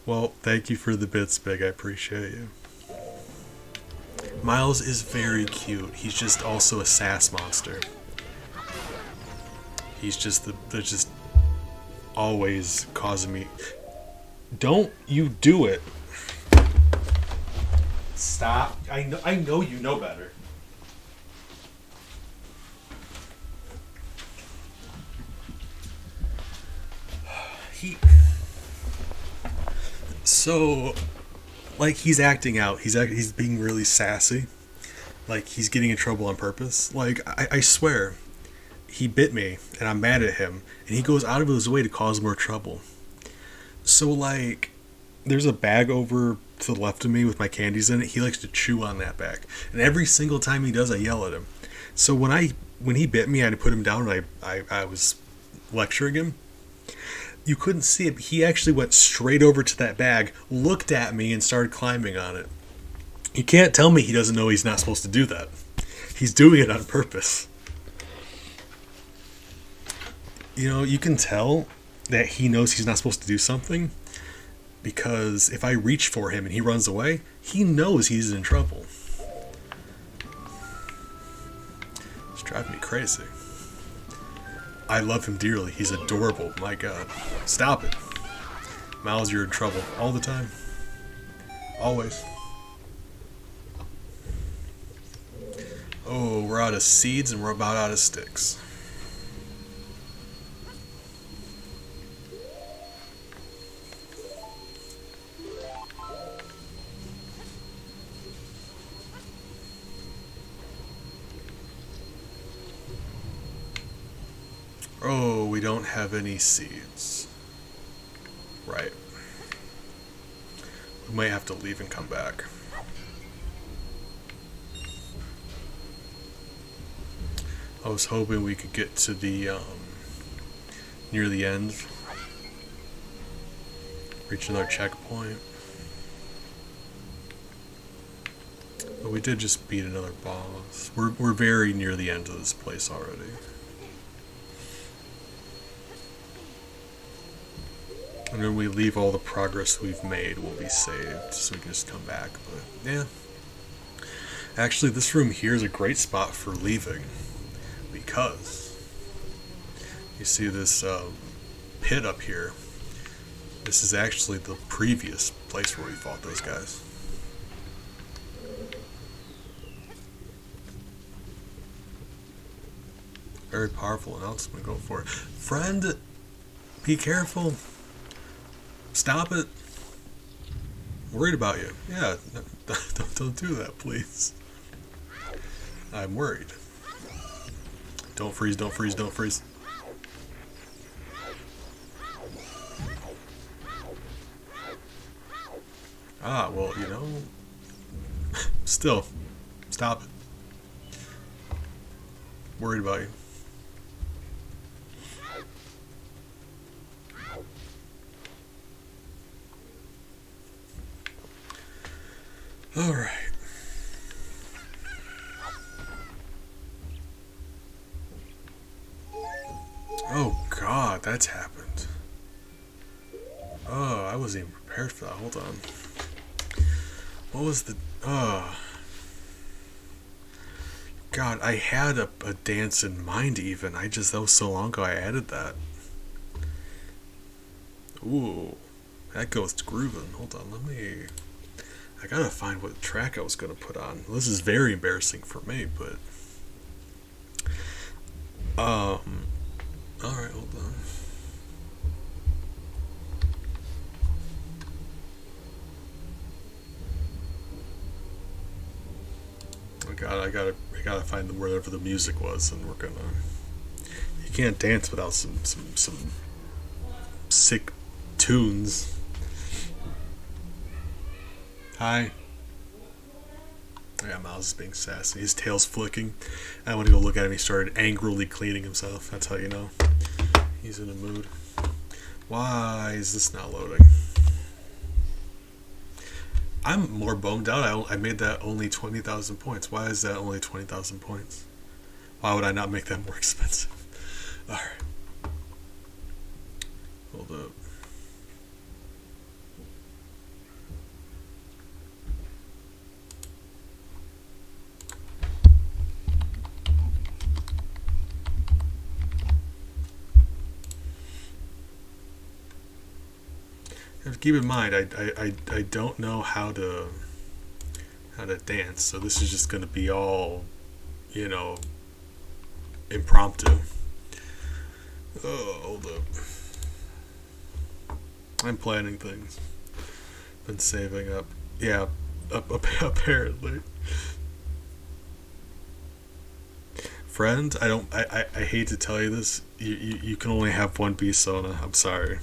Well, thank you for the bits, Big. I appreciate you. Miles is very cute. He's just also a sass monster. He's just they're just always causing me. Don't you do it. Stop. I know you know better. So, like, he's acting out. He's being really sassy. Like, he's getting in trouble on purpose. Like, I swear, he bit me, and I'm mad at him, and he goes out of his way to cause more trouble. So, like, there's a bag over to the left of me with my candies in it. He likes to chew on that bag, and every single time he does, I yell at him. So when he bit me, I had to put him down, and I was lecturing him. You couldn't see it, but he actually went straight over to that bag, looked at me, and started climbing on it. You can't tell me he doesn't know he's not supposed to do that. He's doing it on purpose. You know, you can tell that he knows he's not supposed to do something, because if I reach for him and he runs away, he knows he's in trouble. It's driving me crazy. I love him dearly. He's adorable. My God. Stop it. Miles, you're in trouble. All the time. Always. Oh, we're out of seeds and we're about out of sticks. Oh, don't have any seeds. Right. We might have to leave and come back. I was hoping we could get to the, near the end. Reach another checkpoint. But we did just beat another boss. We're very near the end of this place already. And when we leave, all the progress we've made will be saved, so we can just come back. But yeah. Actually, this room here is a great spot for leaving. Because you see this pit up here. This is actually the previous place where we fought those guys. Very powerful announcement. Go for it. Friend, be careful. Stop it. I'm worried about you. Yeah, don't do that, please. I'm worried. Don't freeze, don't freeze, don't freeze. Ah, well, you know, still, stop it. Worried about you. All right. Oh God, that's happened. Oh, I wasn't even prepared for that. Hold on. What was the... God, I had a dance in mind even. That was so long ago I added that. Ooh, that goes grooving. Hold on, I gotta find what track I was gonna put on. This is very embarrassing for me, but... Alright, hold on. I gotta find wherever the music was, and we're gonna... You can't dance without some sick tunes. Hi. Yeah, Miles is being sassy. His tail's flicking. I went to go look at him. He started angrily cleaning himself. That's how you know he's in a mood. Why is this not loading? I'm more bummed out. I made that only 20,000 points. Why is that only 20,000 points? Why would I not make that more expensive? Alright. Hold up. Keep in mind, I don't know how to dance, so this is just gonna be all, you know, impromptu. Oh, hold up. I'm planning things. Been saving up. Yeah, apparently. Friend, I hate to tell you this. You can only have one B Sona. I'm sorry.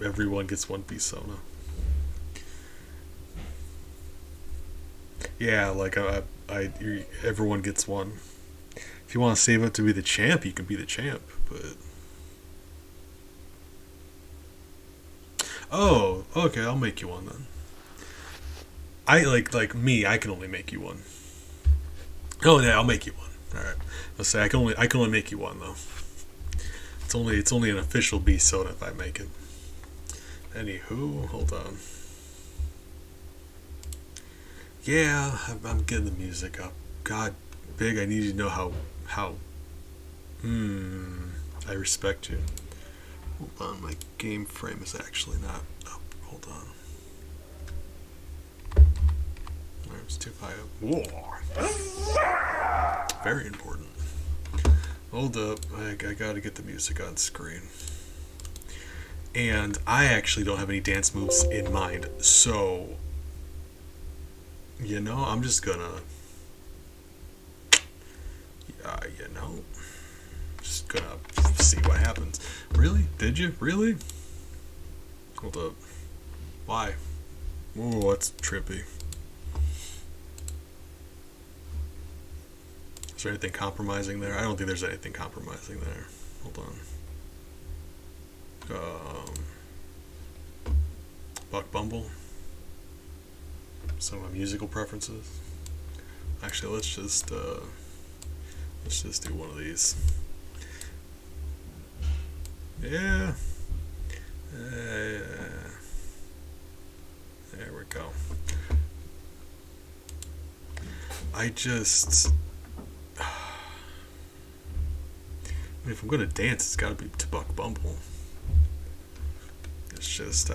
Everyone gets one piece Sona. Yeah, like everyone gets one. If you want to save up to be the champ, you can be the champ. But oh, okay, I'll make you one then. I like me. I can only make you one. Oh yeah, I'll make you one. All right. Let's say I can only make you one though. It's only an official B soda if I make it. Anywho, hold on. Yeah, I'm getting the music up. God, Big, I need you to know how. I respect you. Hold on, my game frame is actually not up. Hold on. It's too high up. Whoa. Very important. Hold up, I gotta get the music on screen. And I actually don't have any dance moves in mind, so, you know, I'm just gonna, just gonna just see what happens. Really? Did you? Really? Hold up. Why? Ooh, that's trippy. Is there anything compromising there? I don't think there's anything compromising there. Hold on. Buck Bumble. Some of my musical preferences. Actually, let's just do one of these. Yeah. There we go. I mean, if I'm gonna dance, it's gotta be to Buck Bumble. It's just,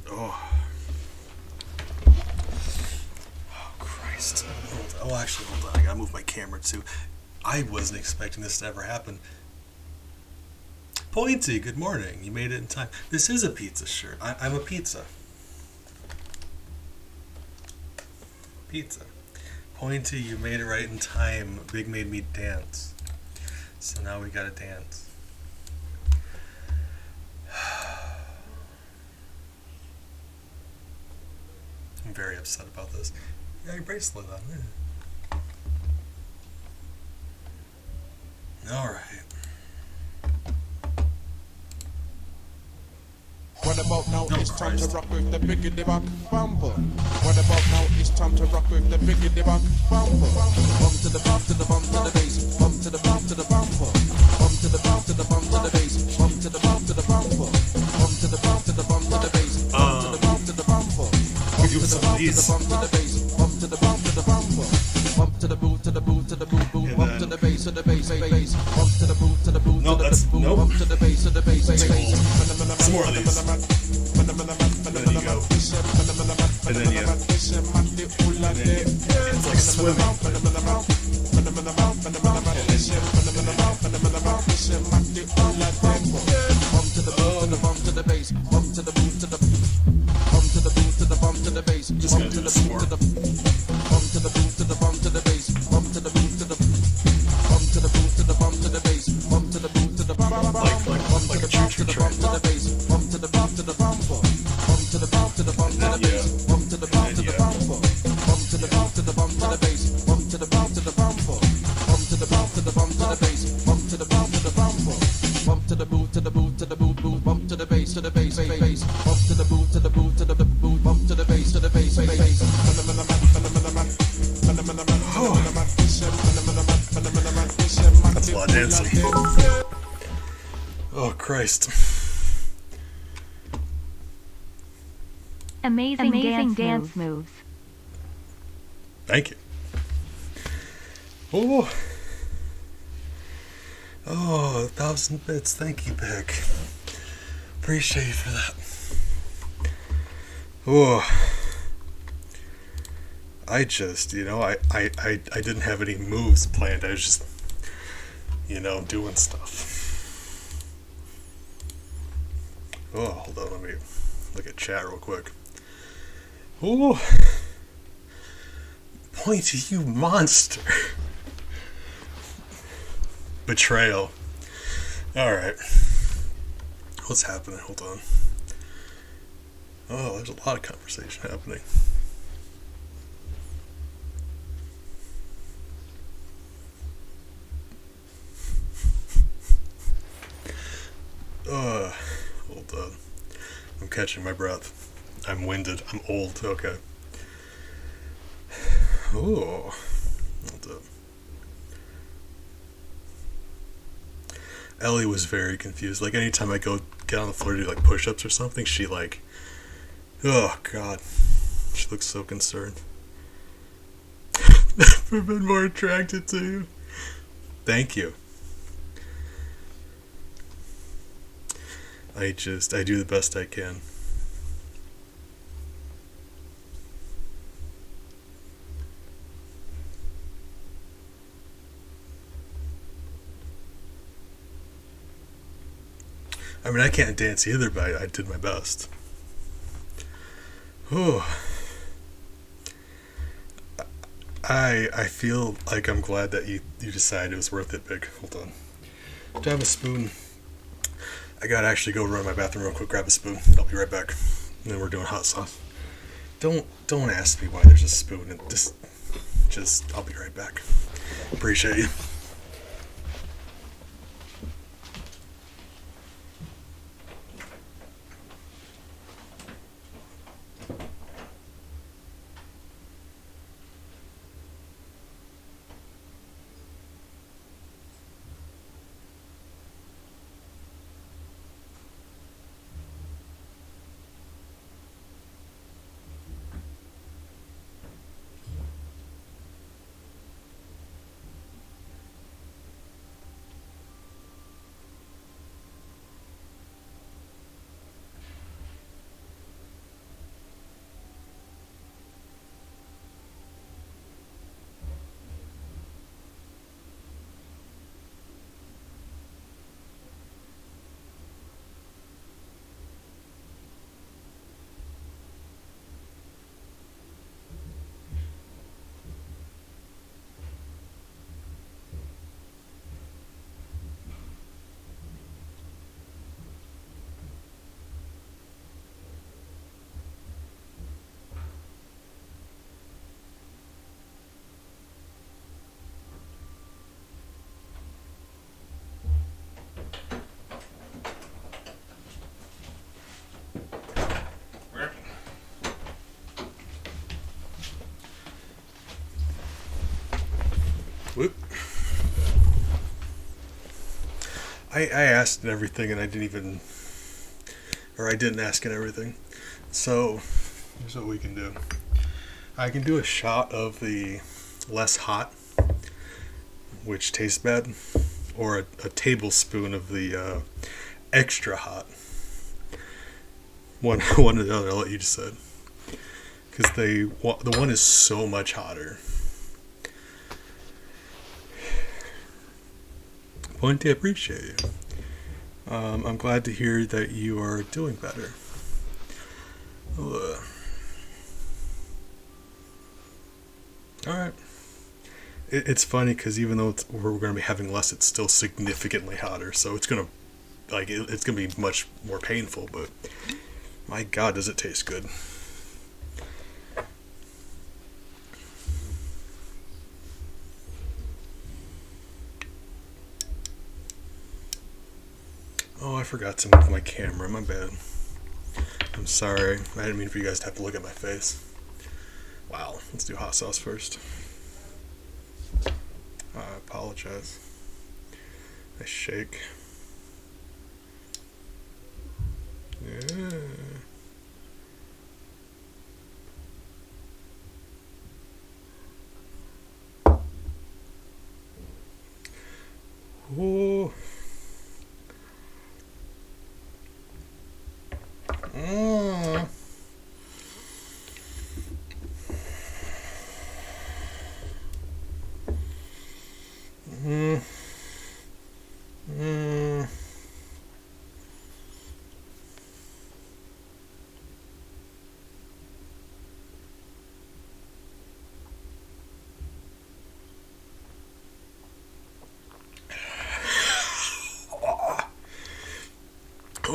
oh Christ. Oh, actually, hold on. I gotta move my camera too. I wasn't expecting this to ever happen. Pointy, good morning. You made it in time. This is a pizza shirt. I'm a pizza. Pizza. Pointy, you made it right in time. Big made me dance. So now we gotta dance. I'm very upset about this. You got your bracelet on. Alright. What about now? Oh, It's time Christ. to rock with the biggity back bumper. What about now? It's time to rock with the biggity back bumper. Bump to the bump to the bump to the bass. Bump to the bump to the bumper. Bump to the bump to the bump to the bass. Bump to the bump to the bumper. Bump to the bump to the bump to the bass. Bump to the bump to the bumper. Bump to the bump to the bump to the bass. Bump to the bump to the bumper. Bump to the boot to the boot to the boot boot. Bump to the bass to the bass bass. Bump to the boot to the boot to the boot. Bump to the bass to the bass bass. Some more of these. And then you go. And then you. It's like swimming. Just gonna do this more. Like a choo-choo train. That's a lot of dancing. Oh, Christ. Amazing dance moves. Thank you. Oh. Oh, 1,000 bits. Thank you, Beck. Appreciate you for that. Oh. I just, I didn't have any moves planned. I was just, doing stuff. Oh, hold on. Let me look at chat real quick. Oh. Pointy, you monster. Betrayal. Alright. What's happening? Hold on. Oh, there's a lot of conversation happening. Hold on. I'm catching my breath. I'm winded. I'm old. Okay. Oh. Hold up. Ellie was very confused. Like, anytime I go get on the floor to do, like, push-ups or something, she, like... Oh, God. She looks so concerned. Never been more attracted to you. Thank you. I do the best I can. I mean, I can't dance either, but I did my best. Oh. I feel like I'm glad that you decided it was worth it, Big. Hold on. Do I have a spoon? I gotta actually go run to my bathroom real quick, grab a spoon. I'll be right back. And then we're doing hot sauce. Don't ask me why there's a spoon. Just I'll be right back. Appreciate you. Whoop. I asked and everything, and I didn't ask and everything. So, here's what we can do. I can do a shot of the less hot, which tastes bad, or a tablespoon of the extra hot. One or the other, I'll let you decide. Because the one is so much hotter. Point, I appreciate you. I'm glad to hear that you are doing better. Alright. It's funny because even though we're going to be having less, it's still significantly hotter. So it's going to be much more painful. But my God, does it taste good? Oh, I forgot to move my camera. My bad. I'm sorry. I didn't mean for you guys to have to look at my face. Wow. Let's do hot sauce first. I apologize. I shake. Yeah. Ooh. Mm. Mm. Mm.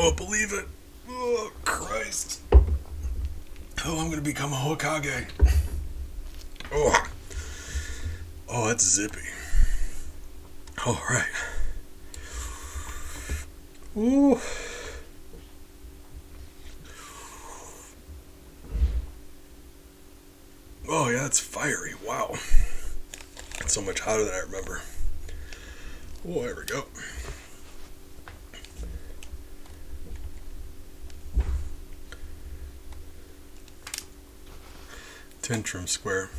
Oh, believe it. Oh, Christ. Oh, I'm gonna become a Hokage. Oh. Oh, that's zippy. All right. Ooh. Oh, yeah, it's fiery. Wow. It's so much hotter than I remember. Oh, there we go. Tantrum Square.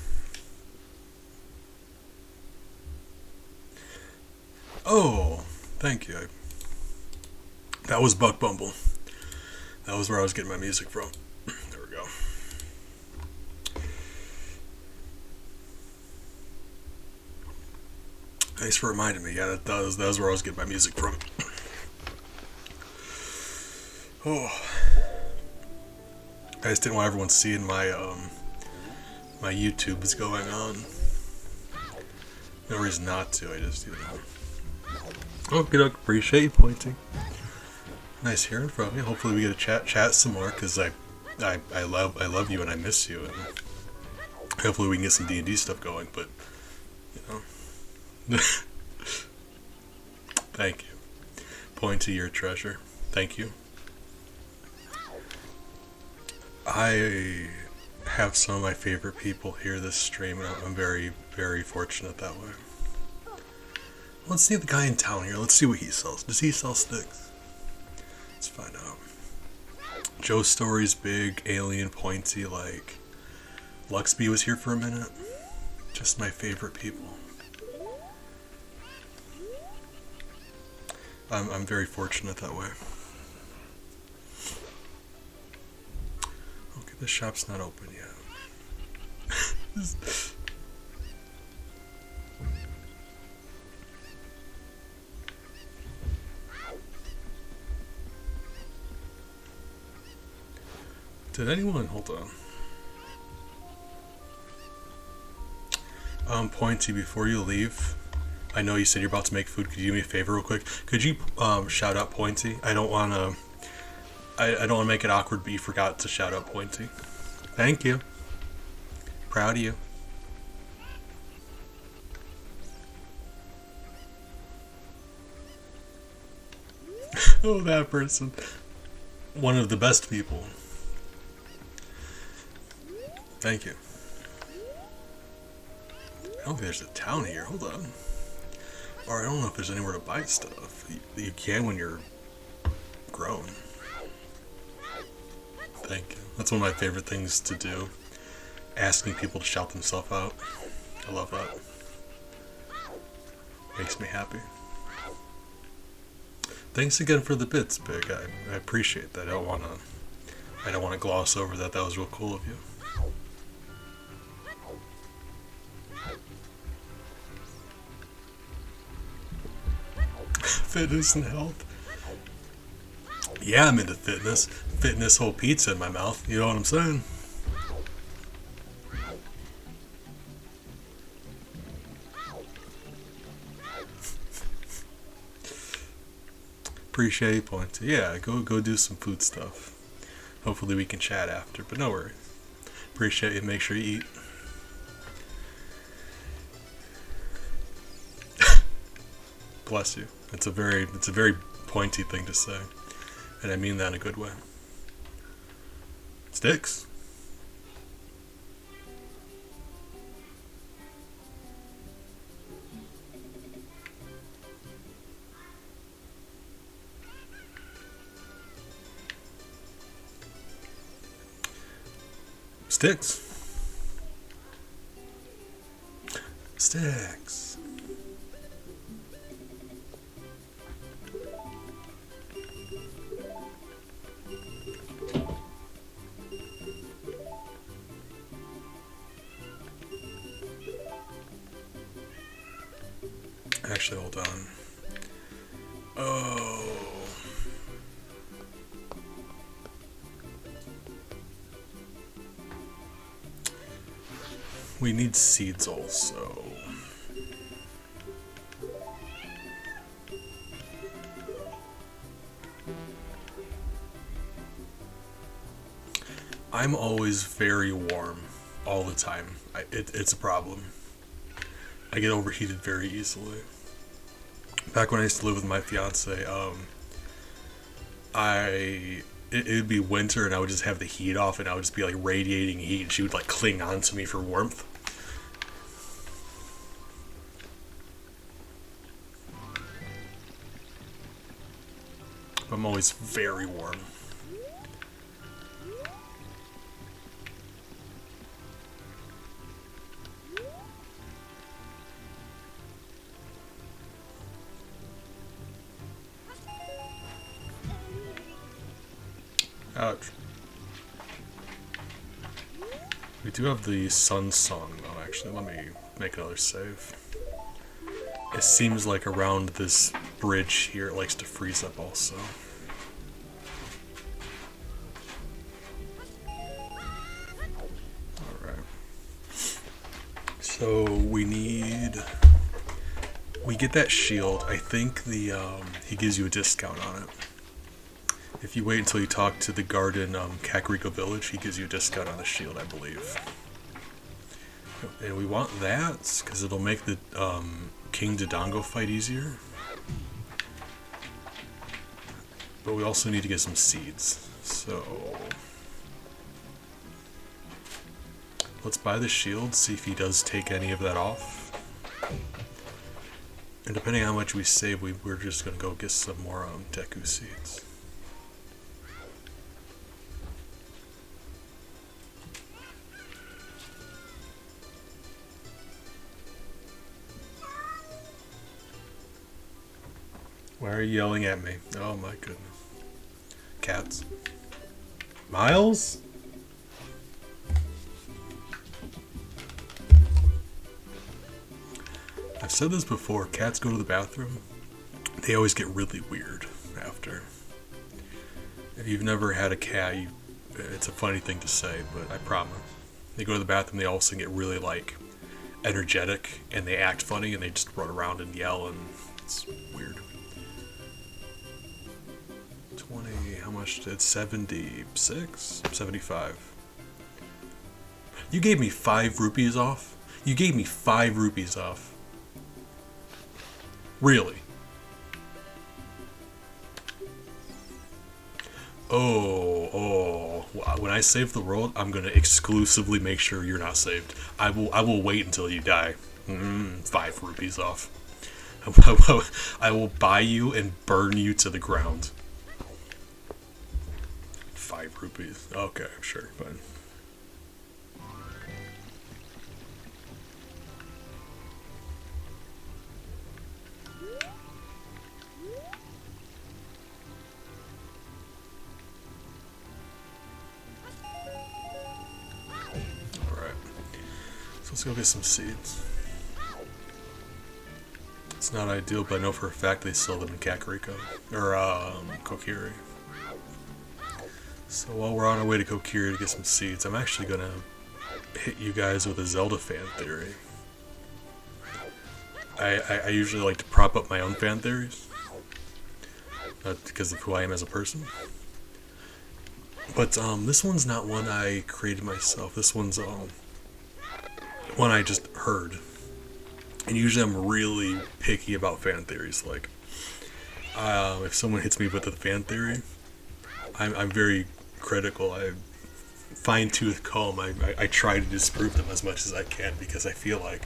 Oh, thank you. That was Buck Bumble. That was where I was getting my music from. There we go. Thanks for reminding me. Yeah, that was where I was getting my music from. Oh. I just didn't want everyone seeing my my YouTube is going on. No reason not to. I just, Oh, good. Appreciate you pointing. Nice hearing from you. Hopefully we get to chat some more because I love you and I miss you, and hopefully we can get some D&D stuff going. But you know, thank you. Pointy, you're a treasure. Thank you. I have some of my favorite people hear this stream, and I'm very, very fortunate that way. Let's see the guy in town here. Let's see what he sells. Does he sell sticks? Let's find out. Joe's Story's big, alien, pointy, like... Luxby was here for a minute. Just my favorite people. I'm very fortunate that way. Okay, the shop's not open yet. Did anyone... Hold on. Pointy, before you leave, I know you said you're about to make food. Could you do me a favor real quick? Could you shout out Pointy? I don't want to... I don't want to make it awkward, but you forgot to shout out Pointy. Thank you. Proud of you. Oh, that person. One of the best people. Thank you. I don't think there's a town here. Hold on. Or I don't know if there's anywhere to buy stuff. You can when you're grown. Thank you. That's one of my favorite things to do. Asking people to shout themselves out. I love that. Makes me happy. Thanks again for the bits, Big. I appreciate that. I don't wanna gloss over that. That was real cool of you. Fitness and health. Yeah, I'm into fitness. Fitness whole pizza in my mouth. You know what I'm saying? Appreciate you pointing. Yeah, go do some food stuff. Hopefully we can chat after, but no worries. Appreciate you. Make sure you eat. Bless you. It's a very pointy thing to say, and I mean that in a good way. Sticks. Sticks. Sticks. Actually, hold on. Oh. We need seeds also. I'm always very warm all the time. It's a problem. I get overheated very easily. Back when I used to live with my fiance, it'd be winter and I would just have the heat off and I would just be like radiating heat and she would like cling on to me for warmth. I'm always very warm. Ouch. We do have the sun song though, actually. Let me make another save. It seems like around this bridge here it likes to freeze up also. Alright. So we need we get that shield. I think he gives you a discount on it. If you wait until you talk to the guard in Kakariko Village, he gives you a discount on the shield, I believe. And we want that because it'll make the King Dodongo fight easier. But we also need to get some seeds. So let's buy the shield, see if he does take any of that off. And depending on how much we save, we're just going to go get some more Deku seeds. Why are you yelling at me? Oh my goodness. Cats. Miles? I've said this before, cats go to the bathroom, they always get really weird after. If you've never had a cat, it's a funny thing to say, but I promise. They go to the bathroom, they all of a sudden get really, like, energetic, and they act funny, and they just run around and yell, and it's weird. 20, how much did 76? 75. You gave me 5 rupees off? You gave me 5 rupees off. Really? Oh, when I save the world, I'm gonna exclusively make sure you're not saved. I will wait until you die. 5 rupees off. I will buy you and burn you to the ground. 5 rupees. Okay, sure, fine. Let's go get some seeds. It's not ideal, but I know for a fact they sell them in Kakariko. Or, Kokiri. So while we're on our way to Kokiri to get some seeds, I'm actually gonna hit you guys with a Zelda fan theory. I usually like to prop up my own fan theories. Because of who I am as a person. But, this one's not one I created myself. This one's, one I just heard. And usually I'm really picky about fan theories. Like, if someone hits me with a fan theory, I'm very critical. I fine-tooth comb. I try to disprove them as much as I can because I feel like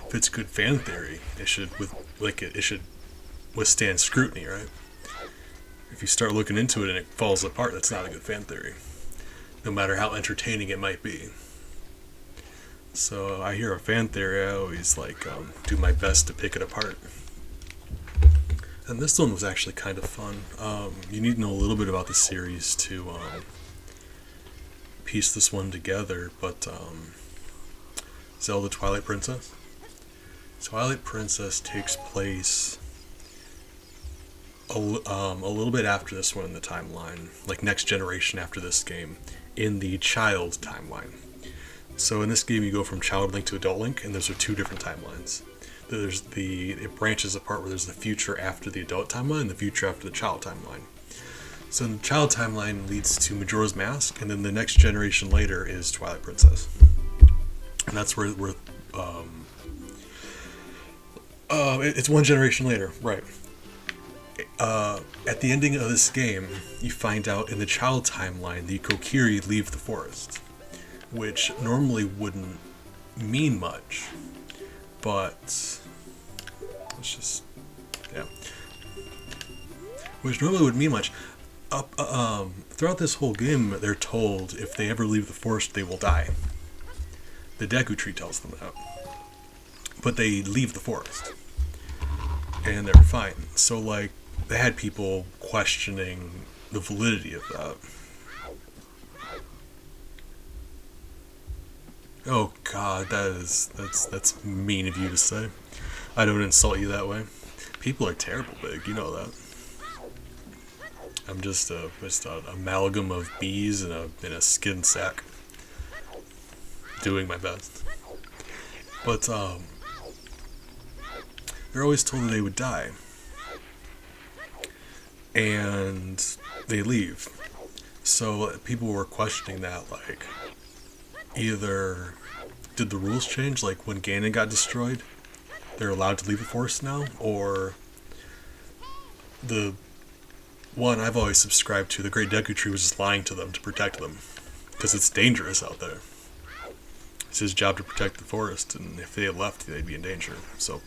if it's good fan theory, it should withstand scrutiny, right? If you start looking into it and it falls apart, that's not a good fan theory, no matter how entertaining it might be. So I hear a fan theory, I always do my best to pick it apart. And this one was actually kind of fun. You need to know a little bit about the series to piece this one together, but Zelda Twilight Princess. Twilight Princess takes place a little bit after this one in the timeline, like next generation after this game, in the child timeline. So in this game, you go from Child Link to Adult Link, and those are 2 different timelines. It branches apart where there's the future after the adult timeline and the future after the child timeline. So the child timeline leads to Majora's Mask, and then the next generation later is Twilight Princess. And that's where it's 1 generation later, right. At the ending of this game, you find out in the child timeline, the Kokiri leave the forest, which normally wouldn't mean much, but which normally wouldn't mean much. Throughout this whole game, they're told if they ever leave the forest, they will die. The Deku Tree tells them that, but they leave the forest, and they're fine. So, they had people questioning the validity of that. Oh God, that's mean of you to say. I don't insult you that way. People are terrible, Big. You know that. I'm just an amalgam of bees in a skin sack, doing my best. But they're always told that they would die. And they leave. So people were questioning that, like, either did the rules change, like when Ganon got destroyed, they're allowed to leave the forest now, or the one I've always subscribed to, the Great Deku Tree, was just lying to them to protect them, because it's dangerous out there. It's his job to protect the forest, and if they had left, they'd be in danger. So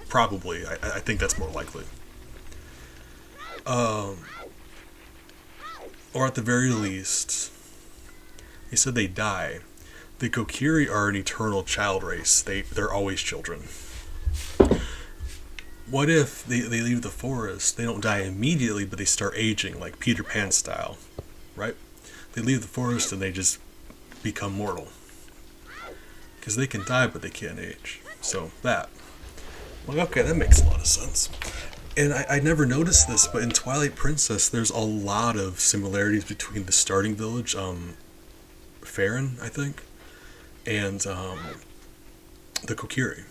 probably, I think that's more likely. Or at the very least, he said they die. The Kokiri are an eternal child race. They're always children. What if they leave the forest, they don't die immediately, but they start aging, like Peter Pan style, right? They leave the forest and they just become mortal. Because they can die, but they can't age. So, that. Well, okay, that makes a lot of sense. And I never noticed this, but in Twilight Princess, there's a lot of similarities between the starting village, Farron, I think, and the Kokiri.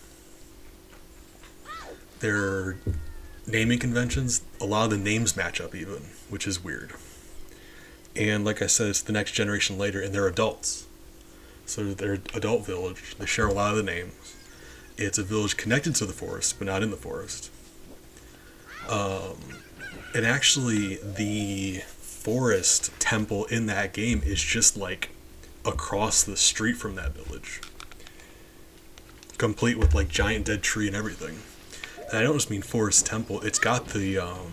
Their naming conventions, a lot of the names match up even, which is weird. And like I said, it's the next generation later, and they're adults. So they're adult village. They share a lot of the names. It's a village connected to the forest, but not in the forest. And actually, the forest temple in that game is just like across the street from that village, complete with like giant dead tree and everything. And I don't just mean forest temple. It's got the hold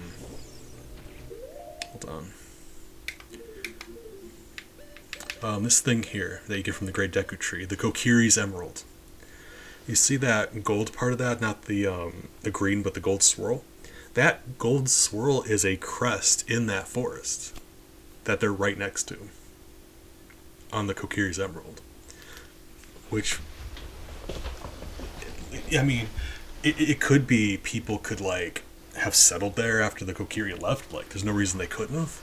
on, this thing here that you get from the Great Deku Tree, the Kokiri's Emerald. You see that gold part of that, not the green, but the gold swirl. That gold swirl is a crest in that forest that they're right next to on the Kokiri's Emerald. Which, I mean, it could be people could, like, have settled there after the Kokiri left. Like, there's no reason they couldn't have.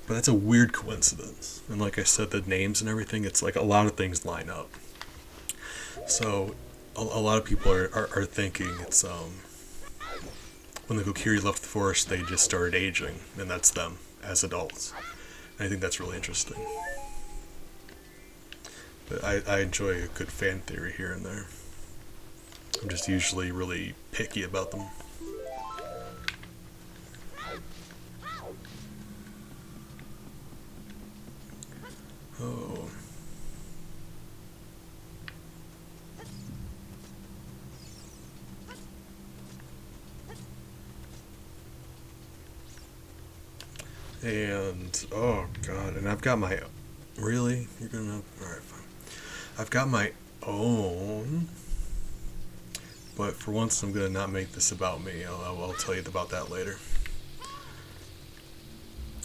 But that's a weird coincidence. And like I said, the names and everything, it's like a lot of things line up. So, a lot of people are thinking it's, when the Kokiri left the forest, they just started aging, and that's them as adults. And I think that's really interesting. But I enjoy a good fan theory here and there. I'm just usually really picky about them. Oh. And, oh god, and I've got my, really? You're gonna, alright, fine. I've got my own, but for once I'm gonna not make this about me. I'll tell you about that later.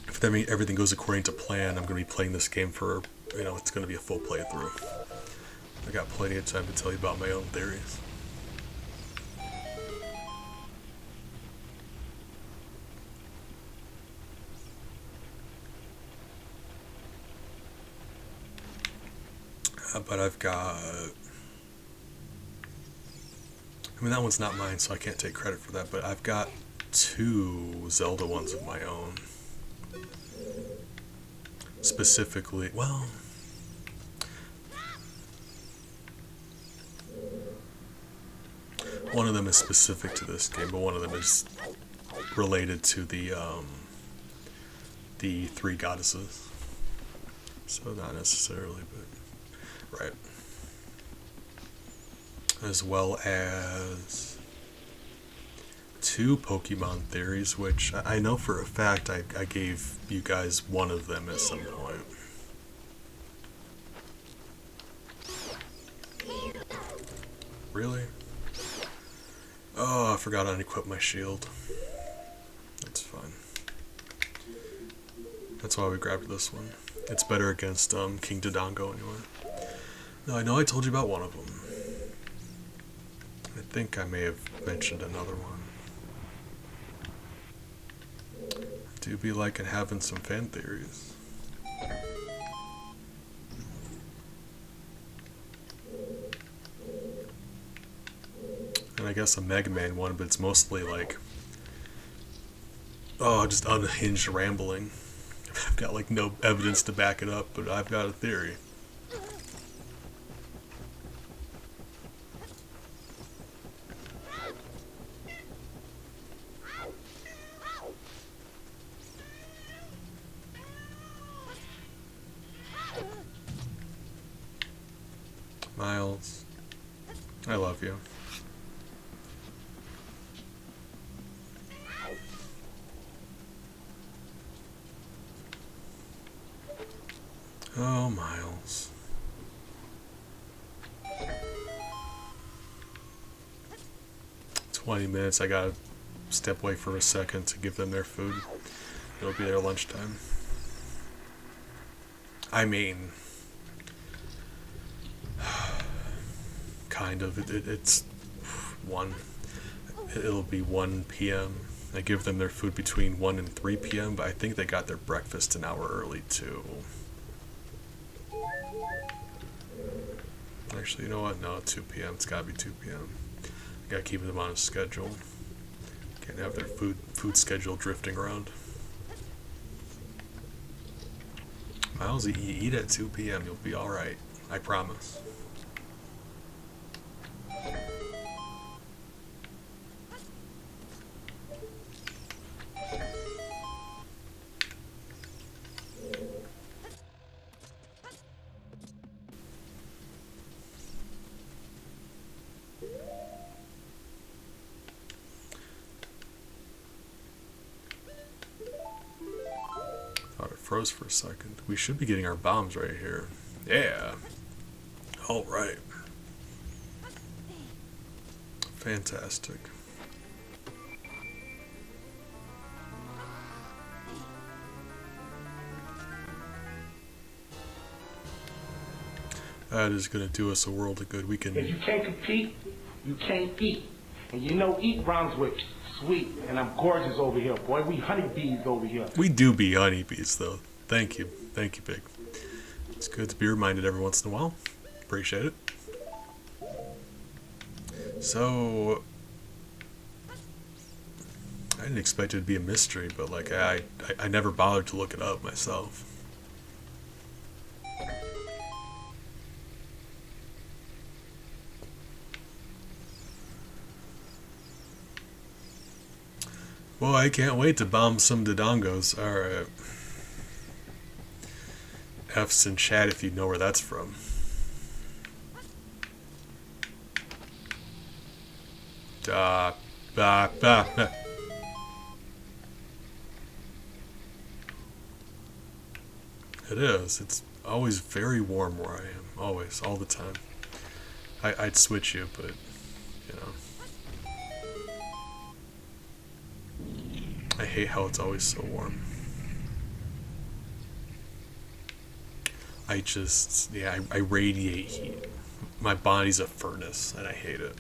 If everything goes according to plan, I'm gonna be playing this game for, it's gonna be a full playthrough. I got plenty of time to tell you about my own theories. But I've got, that one's not mine, so I can't take credit for that, but I've got 2 Zelda ones of my own. Specifically, well, one of them is specific to this game, but one of them is related to the 3 goddesses. So not necessarily, but right. As well as 2 Pokemon theories, which I know for a fact I gave you guys one of them at some point. Really? Oh, I forgot to unequip my shield. That's fine. That's why we grabbed this one. It's better against King Dodongo anyway. No, I know I told you about one of them. I think I may have mentioned another one. I do be liking having some fan theories. And I guess a Mega Man one, but it's mostly like, oh, just unhinged rambling. I've got like no evidence to back it up, but I've got a theory. Miles, I love you. Oh, Miles. "20 minutes, I gotta step away for a second to give them their food. It'll be their lunchtime." I mean, kind of. It's 1. It'll be 1 p.m. I give them their food between 1 and 3 p.m., but I think they got their breakfast an hour early, too. Actually, you know what? No, 2 p.m. It's gotta be 2 p.m. I gotta keep them on a schedule. Can't have their food schedule drifting around. Miles, you eat at 2 p.m. You'll be alright. I promise. Thought it froze for a second. We should be getting our bombs right here. Yeah. Alright. Fantastic. That is going to do us a world of good. We can... If you can't compete, you can't eat. And you know eat rhymes with sweet. And I'm gorgeous over here, boy. We honeybees over here. We do be honeybees, though. Thank you. Thank you, Big. It's good to be reminded every once in a while. Appreciate it. So... I didn't expect it to be a mystery, but like I never bothered to look it up myself. Well, I can't wait to bomb some Dodongos. Alright. F's in chat if you know where that's from. Da, ba, ba, ba. It is. It's always very warm where I am. Always. All the time. I'd switch you, but, you know. I hate how it's always so warm. I just, yeah, I radiate heat. My body's a furnace, and I hate it.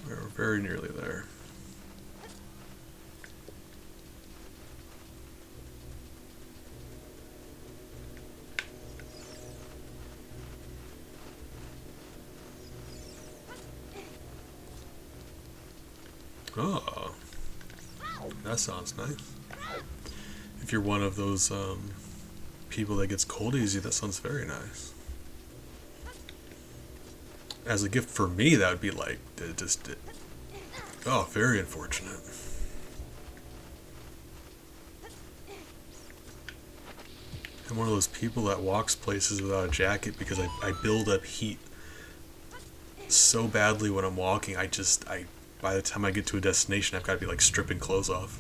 We're very nearly there. Oh, that sounds nice. If you're one of those people that gets cold easy, that sounds very nice. As a gift for me, that would be like, oh, very unfortunate. I'm one of those people that walks places without a jacket because I build up heat so badly when I'm walking. By the time I get to a destination, I've got to be like stripping clothes off.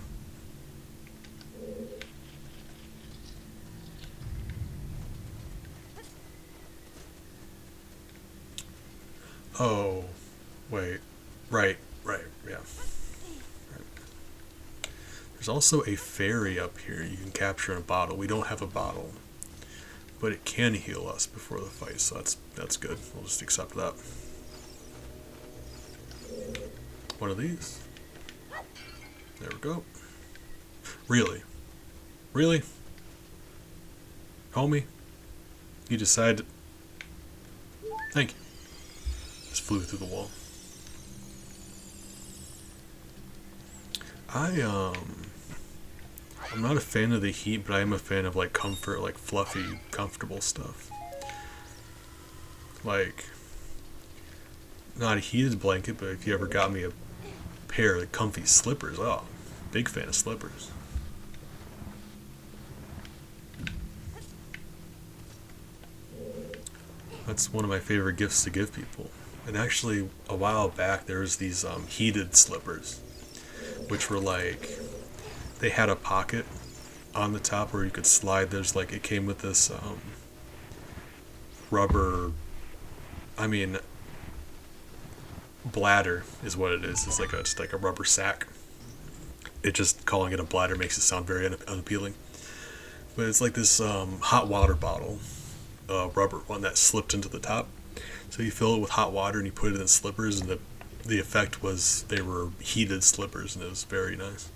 Oh, wait. Right, yeah. Right. There's also a fairy up here you can capture in a bottle. We don't have a bottle, but it can heal us before the fight, so that's good. We'll just accept that. One of these. There we go. Really? Really? Homie? You decide. Thank you. Just flew through the wall. I'm not a fan of the heat, but I am a fan of like comfort, like fluffy, comfortable stuff. Like, not a heated blanket, but if you ever got me a pair of comfy slippers, oh, big fan of slippers. That's one of my favorite gifts to give people. And actually, a while back, there was these heated slippers, which were like, they had a pocket on the top where you could slide. There's like, it came with this rubber, bladder is what it is. It's like just like a rubber sack. It just, calling it a bladder makes it sound very unappealing. But it's like this hot water bottle, rubber one that slipped into the top. So you fill it with hot water and you put it in slippers, and the effect was they were heated slippers, and it was very nice.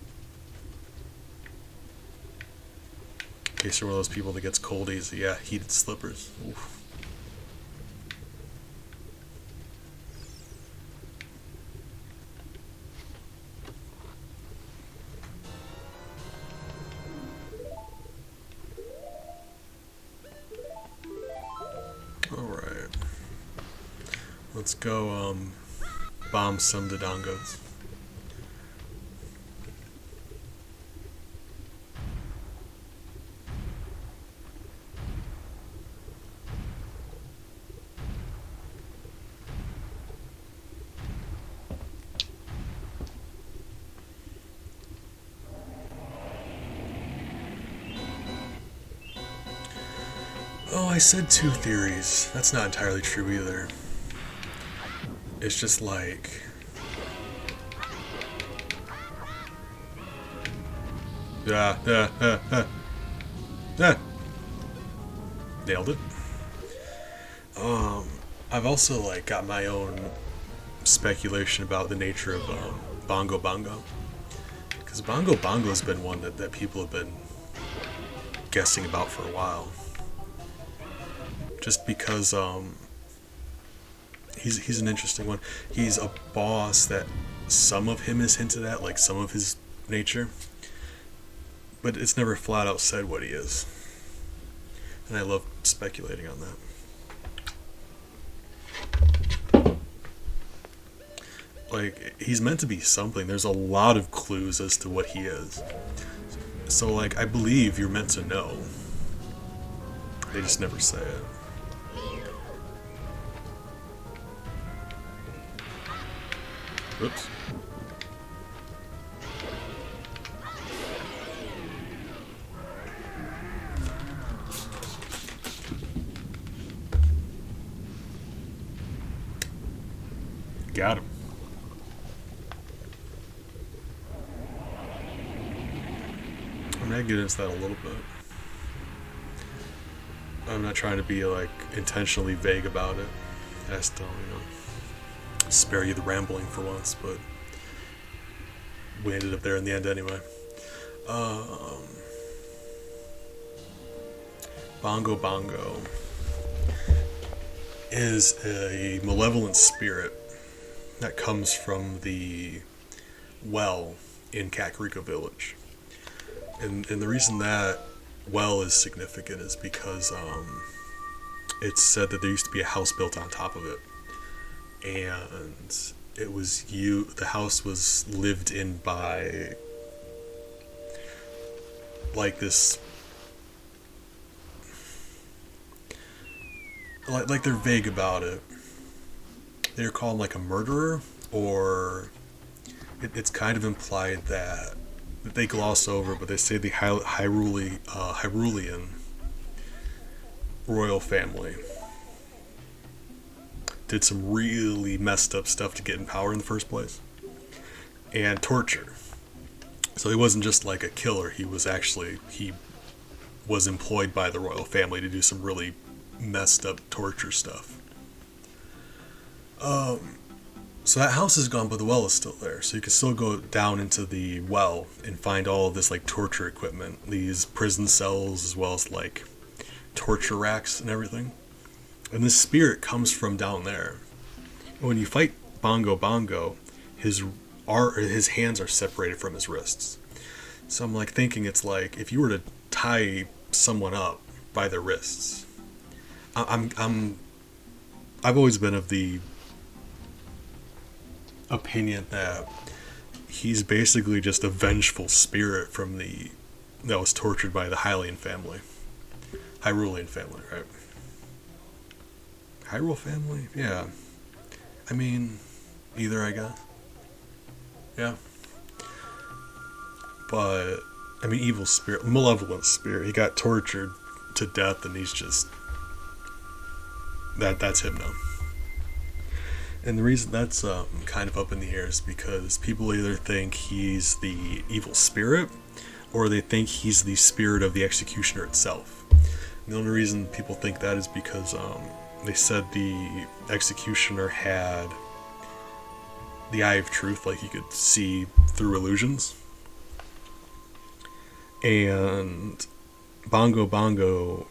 In case you're one of those people that gets cold easy, yeah, heated slippers. Oof. Alright. Let's go bomb some Dodongos. Oh, I said 2 theories. That's not entirely true either. It's just like... Nailed it. I've also like got my own speculation about the nature of Bongo Bongo. Because Bongo Bongo has been one that people have been guessing about for a while. Just because he's an interesting one. He's a boss that some of him is hinted at, like some of his nature, but it's never flat out said what he is. And I love speculating on that. Like, he's meant to be something. There's a lot of clues as to what he is. So, like, I believe you're meant to know. They just never say it. Oops. Got him. I'm gonna get into that a little bit. I'm not trying to be like intentionally vague about it. I just don't, spare you the rambling for once, but we ended up there in the end anyway. Bongo Bongo is a malevolent spirit that comes from the well in Kakariko Village. And the reason that well is significant is because it's said that there used to be a house built on top of it. And it was the house was lived in by like this, like they're vague about it. They're called like a murderer, or it's kind of implied that they gloss over, but they say the Hyrulean royal family did some really messed up stuff to get in power in the first place, and torture. So he wasn't just like a killer, he was employed by the royal family to do some really messed up torture stuff. So that house is gone, but the well is still there. So you can still go down into the well and find all of this like torture equipment, these prison cells, as well as like torture racks and everything. And this spirit comes from down there. When you fight Bongo Bongo, his hands are separated from his wrists. So I'm like thinking it's like if you were to tie someone up by their wrists. I've always been of the opinion that he's basically just a vengeful spirit from that was tortured by the Hylian family. Hyrulean family, right? Hyrule family? Yeah. I mean, either, I guess. Yeah. But, I mean, evil spirit, malevolent spirit. He got tortured to death and he's just... That's him now. And the reason that's kind of up in the air is because people either think he's the evil spirit or they think he's the spirit of the executioner itself. And the only reason people think that is because they said the executioner had the eye of truth, like he could see through illusions. And Bongo Bongo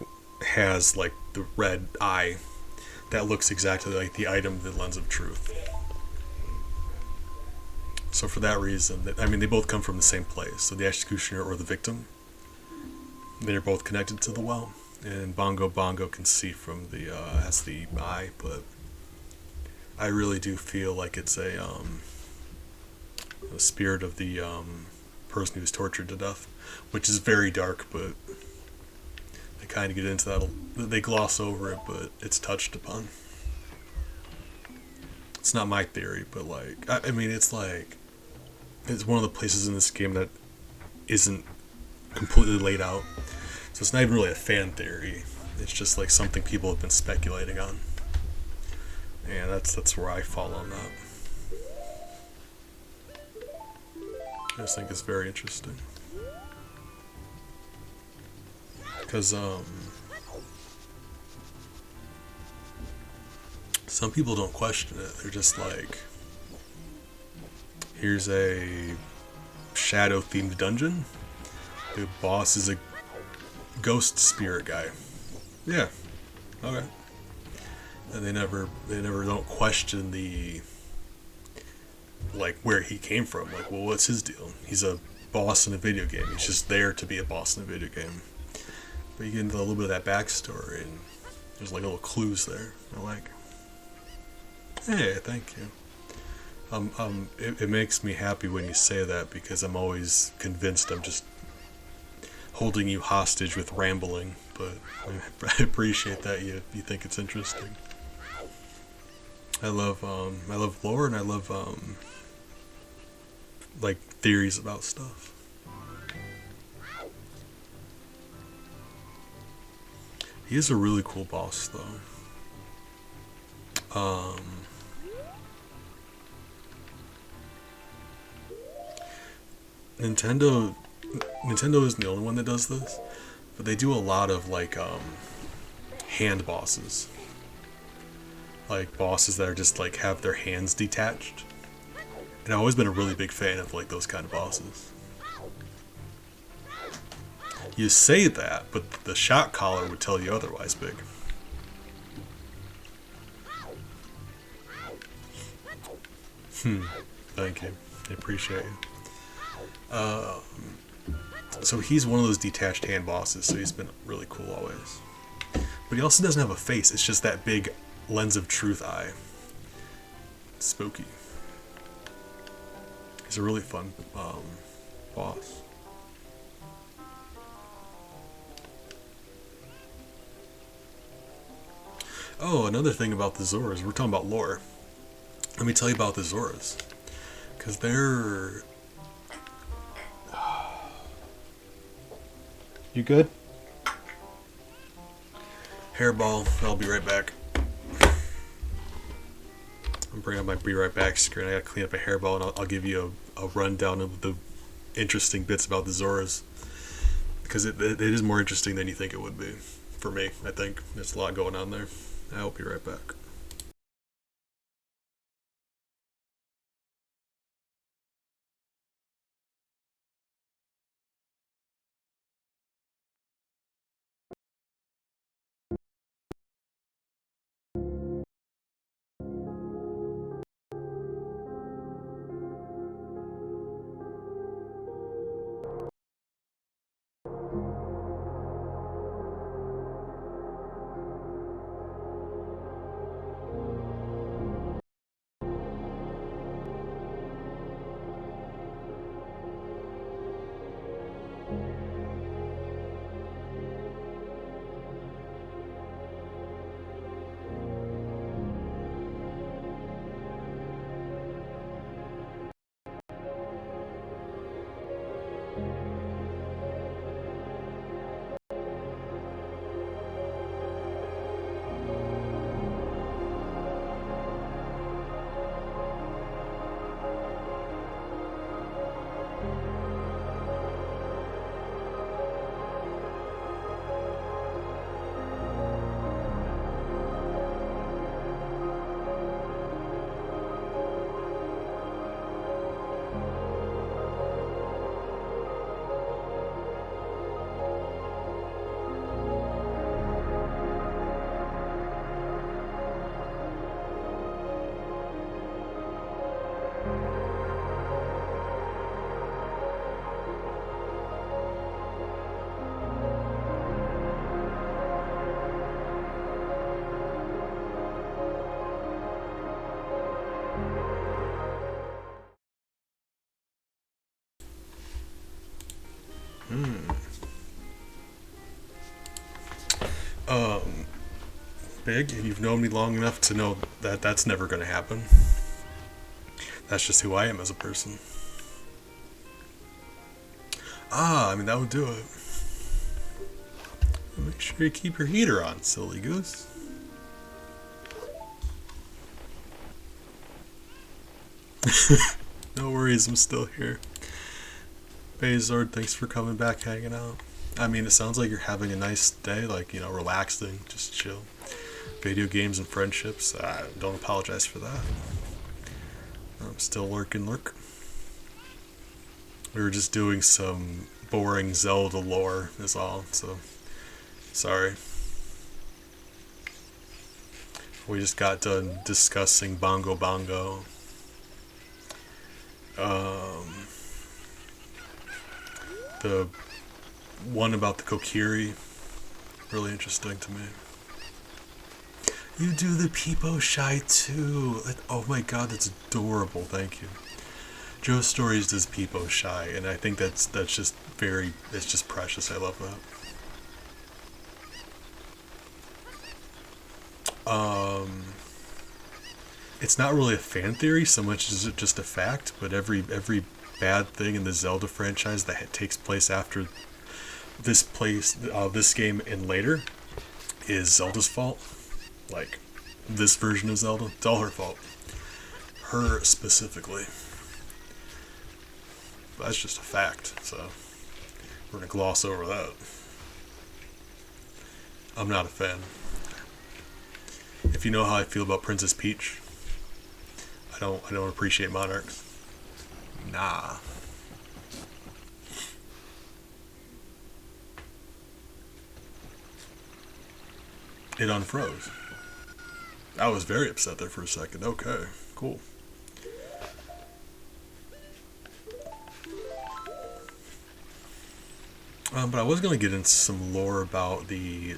has like the red eye that looks exactly like the item, the lens of truth. So for that reason, I mean, they both come from the same place. So the executioner or the victim, they're both connected to the well. And Bongo Bongo can see from has the eye, but I really do feel like it's a spirit of the person who was tortured to death, which is very dark, but they kind of get into that. They gloss over it, but it's touched upon. It's not my theory, but like, I mean, it's like, it's one of the places in this game that isn't completely laid out. So it's not even really a fan theory. It's just like something people have been speculating on. And that's where I fall on that. I just think it's very interesting. Because some people don't question it. They're just like, here's a shadow themed dungeon. The boss is a ghost spirit guy. Yeah. Okay. And they never don't question the, like, where he came from. Like, well, what's his deal? He's a boss in a video game. He's just there to be a boss in a video game. But you get into a little bit of that backstory, and there's like little clues there. I like. Hey, thank you. It makes me happy when you say that because I'm always convinced I'm just holding you hostage with rambling. But I appreciate that you think it's interesting. I love lore and I love like theories about stuff. He is a really cool boss though. Nintendo isn't the only one that does this, but they do a lot of like hand bosses. Like bosses that are just like have their hands detached. And I've always been a really big fan of like those kind of bosses. You say that, but the shot collar would tell you otherwise, Big. Thank you. I appreciate you. So he's one of those detached hand bosses, so he's been really cool always. But he also doesn't have a face, it's just that big lens of truth eye. Spooky. He's a really fun boss. Oh, another thing about the Zoras, we're talking about lore. Let me tell you about the Zoras. Because they're... You good? Hairball, I'll be right back. I'm bringing up my be right back screen. I gotta clean up a hairball and I'll give you a rundown of the interesting bits about the Zoras. Because it is more interesting than you think it would be. For me, I think. There's a lot going on there. I'll be right back. Big, you've known me long enough to know that that's never going to happen. That's just who I am as a person. I mean, that would do it. Make sure you keep your heater on, silly goose. No worries, I'm still here. Bezord, thanks for coming back, hanging out. I mean, it sounds like you're having a nice day, like, you know, relaxing, just chill. Video games and friendships, don't apologize for that. I'm still lurking. We were just doing some boring Zelda lore is all, so sorry. We just got done discussing Bongo Bongo. The one about the Kokiri, really interesting to me. You do the Peepo Shy too. Oh my god, that's adorable. Thank you. Joe Stories does Peepo Shy, and I think that's just it's just precious. I love that. It's not really a fan theory so much as it just a fact, but every bad thing in the Zelda franchise that takes place after this game and later is Zelda's fault. Like, this version of Zelda, it's all her fault. Her specifically. But that's just a fact, so we're gonna gloss over that. I'm not a fan. If you know how I feel about Princess Peach, I don't appreciate monarchs. Nah. It unfroze. I was very upset there for a second. Okay, cool. But I was going to get into some lore about the...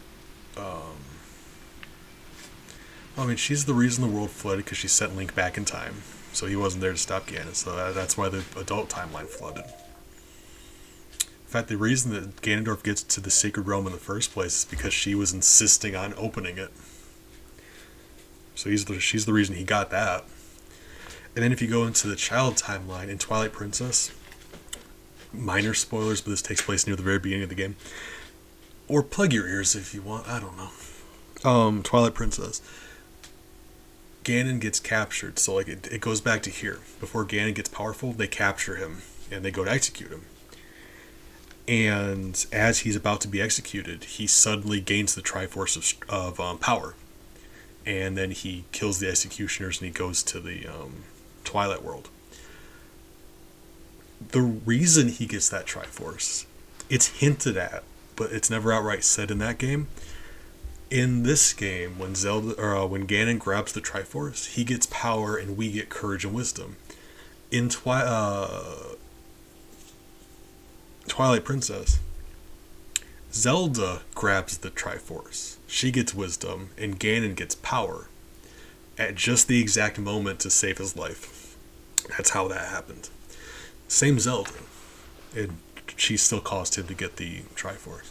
I mean, she's the reason the world flooded because she sent Link back in time. So he wasn't there to stop Ganon, so that's why the adult timeline flooded. In fact, the reason that Ganondorf gets to the Sacred Realm in the first place is because she was insisting on opening it. So she's the reason he got that. And then if you go into the child timeline in Twilight Princess, minor spoilers, but this takes place near the very beginning of the game. Or plug your ears if you want, I don't know. Twilight Princess. Ganon gets captured, so like it goes back to here. Before Ganon gets powerful, they capture him, and they go to execute him. And as he's about to be executed, he suddenly gains the Triforce of power. And then he kills the executioners and he goes to the Twilight World. The reason he gets that Triforce, it's hinted at, but it's never outright said in that game. In this game, when when Ganon grabs the Triforce, he gets power and we get courage and wisdom. In Twilight Princess, Zelda grabs the Triforce. She gets wisdom, and Ganon gets power at just the exact moment to save his life. That's how that happened. Same Zelda. And she still caused him to get the Triforce.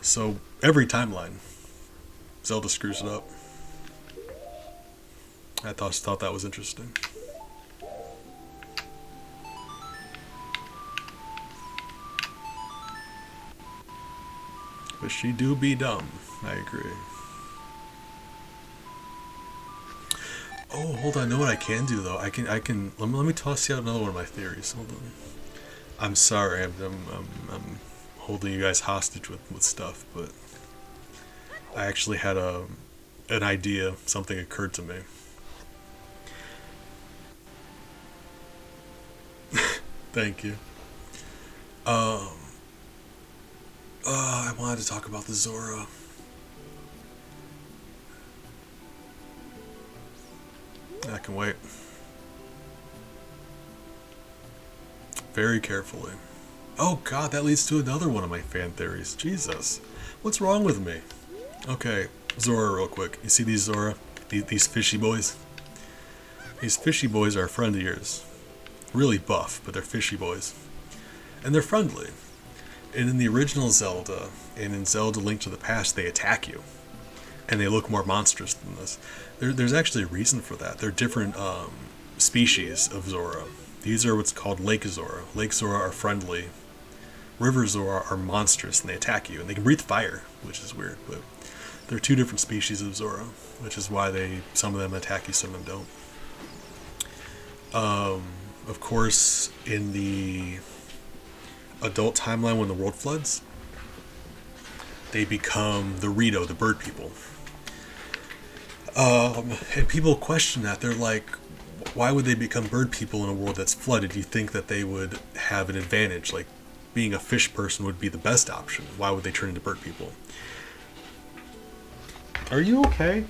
So, every timeline, Zelda screws it up. I thought that was interesting. But she do be dumb. I agree. Oh, hold on. I know what I can do though. I can. Let me toss you out another one of my theories. Hold on. I'm sorry. I'm holding you guys hostage with stuff, but I actually had an idea. Something occurred to me. Thank you. I wanted to talk about the Zora. I can wait. Very carefully. Oh god, that leads to another one of my fan theories. Jesus. What's wrong with me? Okay, Zora real quick. You see these Zora? These fishy boys? These fishy boys are a friend of yours. Really buff, but they're fishy boys. And they're friendly. And in the original Zelda, and in Zelda Link to the Past, they attack you. And they look more monstrous than this. There's actually a reason for that. They're different species of Zora. These are what's called Lake Zora. Lake Zora are friendly. River Zora are monstrous and they attack you. And they can breathe fire, which is weird. But they're two different species of Zora, which is why some of them attack you, some of them don't. Of course, in the adult timeline when the world floods, they become the Rito, the bird people. And people question that. They're like, why would they become bird people in a world that's flooded? You think that they would have an advantage, like being a fish person would be the best option. Why would they turn into bird people? Are you okay?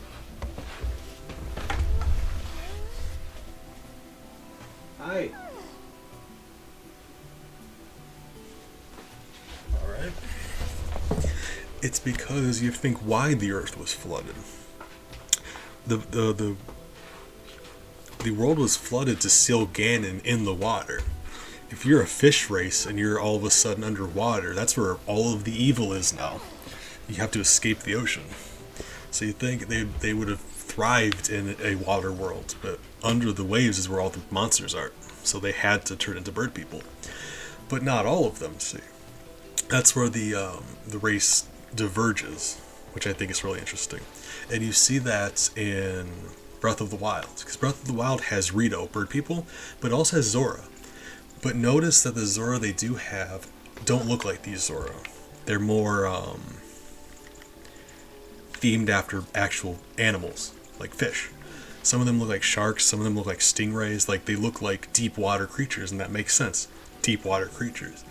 Hi. Alright. It's because you think why the earth was flooded. The world was flooded to seal Ganon in the water. If you're a fish race and you're all of a sudden underwater, that's where all of the evil is now. You have to escape the ocean. So you think they would have thrived in a water world, but under the waves is where all the monsters are. So they had to turn into bird people. But not all of them, see. That's where the race diverges, which I think is really interesting. And you see that in Breath of the Wild. Because Breath of the Wild has Rito, bird people, but it also has Zora. But notice that the Zora they do have don't look like these Zora. They're more themed after actual animals, like fish. Some of them look like sharks, some of them look like stingrays, like they look like deep water creatures, and that makes sense. Deep water creatures.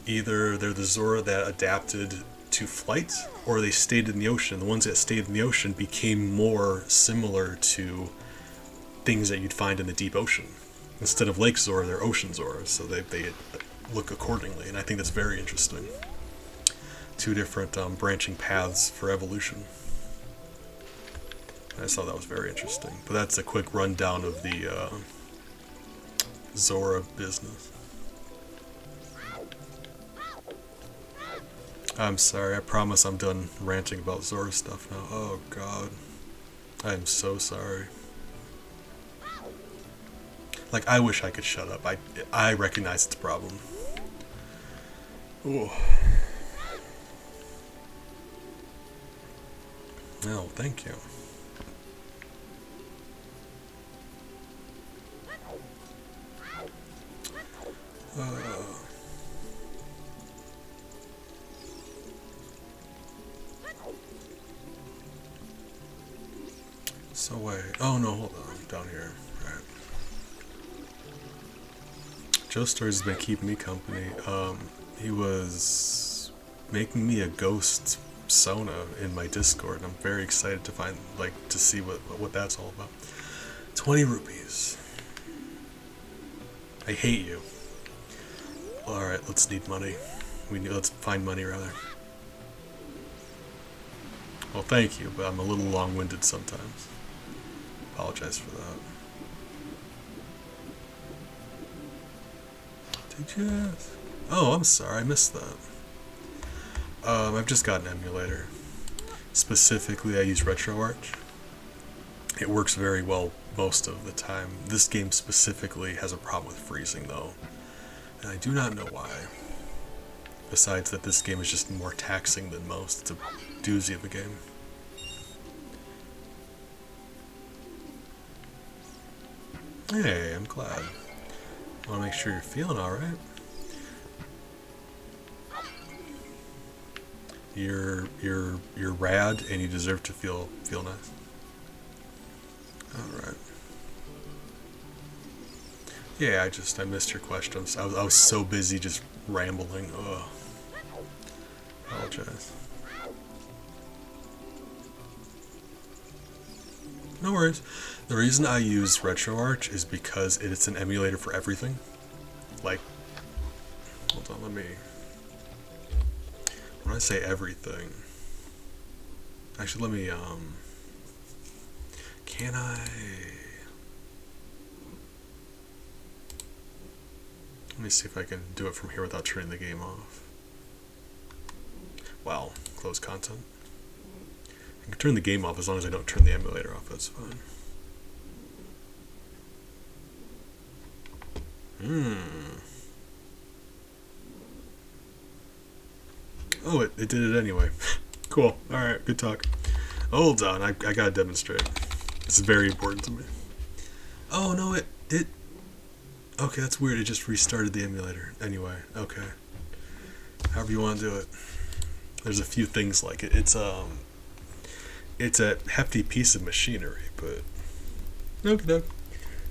Either they're the Zora that adapted to flight, or they stayed in the ocean. The ones that stayed in the ocean became more similar to things that you'd find in the deep ocean. Instead of Lake Zora, they're Ocean Zora, so they look accordingly, and I think that's very interesting. Two different branching paths for evolution. I just thought that was very interesting. But that's a quick rundown of the Zora business. I'm sorry, I promise I'm done ranting about Zora stuff now. Oh god. I am so sorry. Like, I wish I could shut up. I recognize it's a problem. Ooh. No, thank you. So wait. Oh no, hold on. Down here. Alright. Joe Stories has been keeping me company. He was making me a ghost Sona in my Discord, and I'm very excited to find, to see what that's all about. 20 rupees. I hate you. Alright, let's need money. Let's find money, rather. Well, thank you, but I'm a little long-winded sometimes. Apologize for that. Did you ask? Oh, I'm sorry, I missed that. I've just got an emulator. Specifically, I use RetroArch. It works very well most of the time. This game specifically has a problem with freezing, though. And I do not know why. Besides that this game is just more taxing than most. It's a doozy of a game. Hey, I'm glad. I want to make sure you're feeling alright. You're rad and you deserve to feel nice. Alright. Yeah, I missed your questions. I was so busy just rambling. Ugh. Apologize. No worries. The reason I use RetroArch is because it's an emulator for everything. Like, hold on, let me... When I say everything... Actually, let me, can I... Let me see if I can do it from here without turning the game off. Wow, close content. I can turn the game off as long as I don't turn the emulator off, that's fine. Oh, it did it anyway. Cool. Alright, good talk. Hold on, I gotta demonstrate. This is very important to me. Oh, no, it... Okay, that's weird. It just restarted the emulator. Anyway, okay. However you want to do it. There's a few things like it. It's a hefty piece of machinery, but... Okay,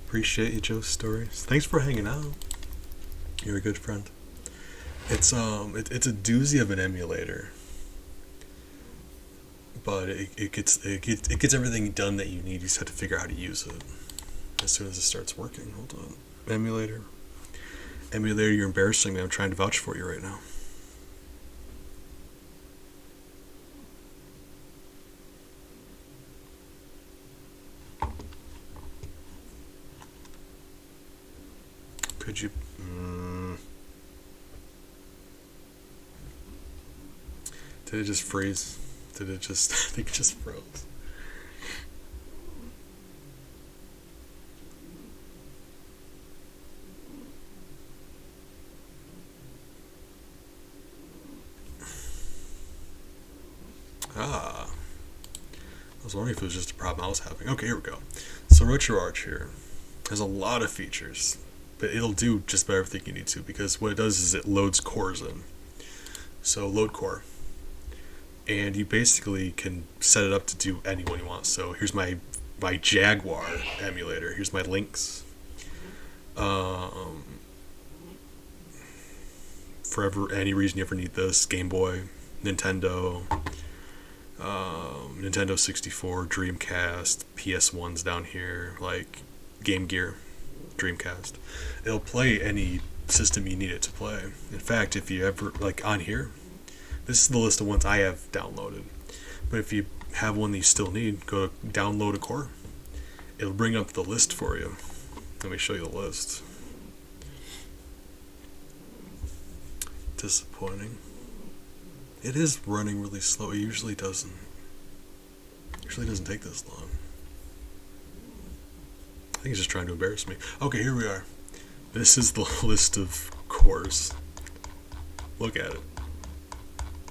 appreciate you, Joe's stories. Thanks for hanging out. You're a good friend. It's a doozy of an emulator, but it gets everything done that you need. You just have to figure out how to use it as soon as it starts working. Hold on, emulator, you're embarrassing me. I'm trying to vouch for you right now. Could you? Did it just freeze? Did it just... I think it just froze. I was wondering if it was just a problem I was having. Okay, here we go. So RetroArch here has a lot of features, but it'll do just about everything you need to, because what it does is it loads cores in. So load core. And you basically can set it up to do any one you want. So here's my Jaguar emulator. Here's my Lynx. For any reason you ever need this, Game Boy, Nintendo, Nintendo 64, Dreamcast, PS1's down here, like Game Gear, Dreamcast. It'll play any system you need it to play. In fact, if you ever, like on here, this is the list of ones I have downloaded. But if you have one that you still need, go to download a core. It'll bring up the list for you. Let me show you the list. Disappointing. It is running really slow. It usually doesn't. Usually doesn't take this long. I think it's just trying to embarrass me. Okay, here we are. This is the list of cores. Look at it.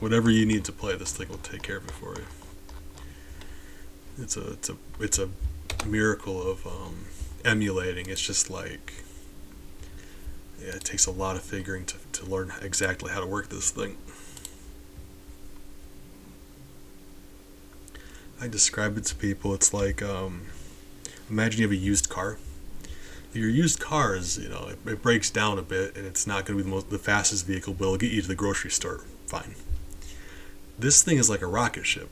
Whatever you need to play, this thing will take care of it for you. It's a miracle of emulating. It's just like, yeah, it takes a lot of figuring to learn exactly how to work this thing. I describe it to people. It's like, imagine you have a used car. Your used car is, it breaks down a bit, and it's not going to be the fastest vehicle, but it'll get you to the grocery store. Fine. This thing is like a rocket ship.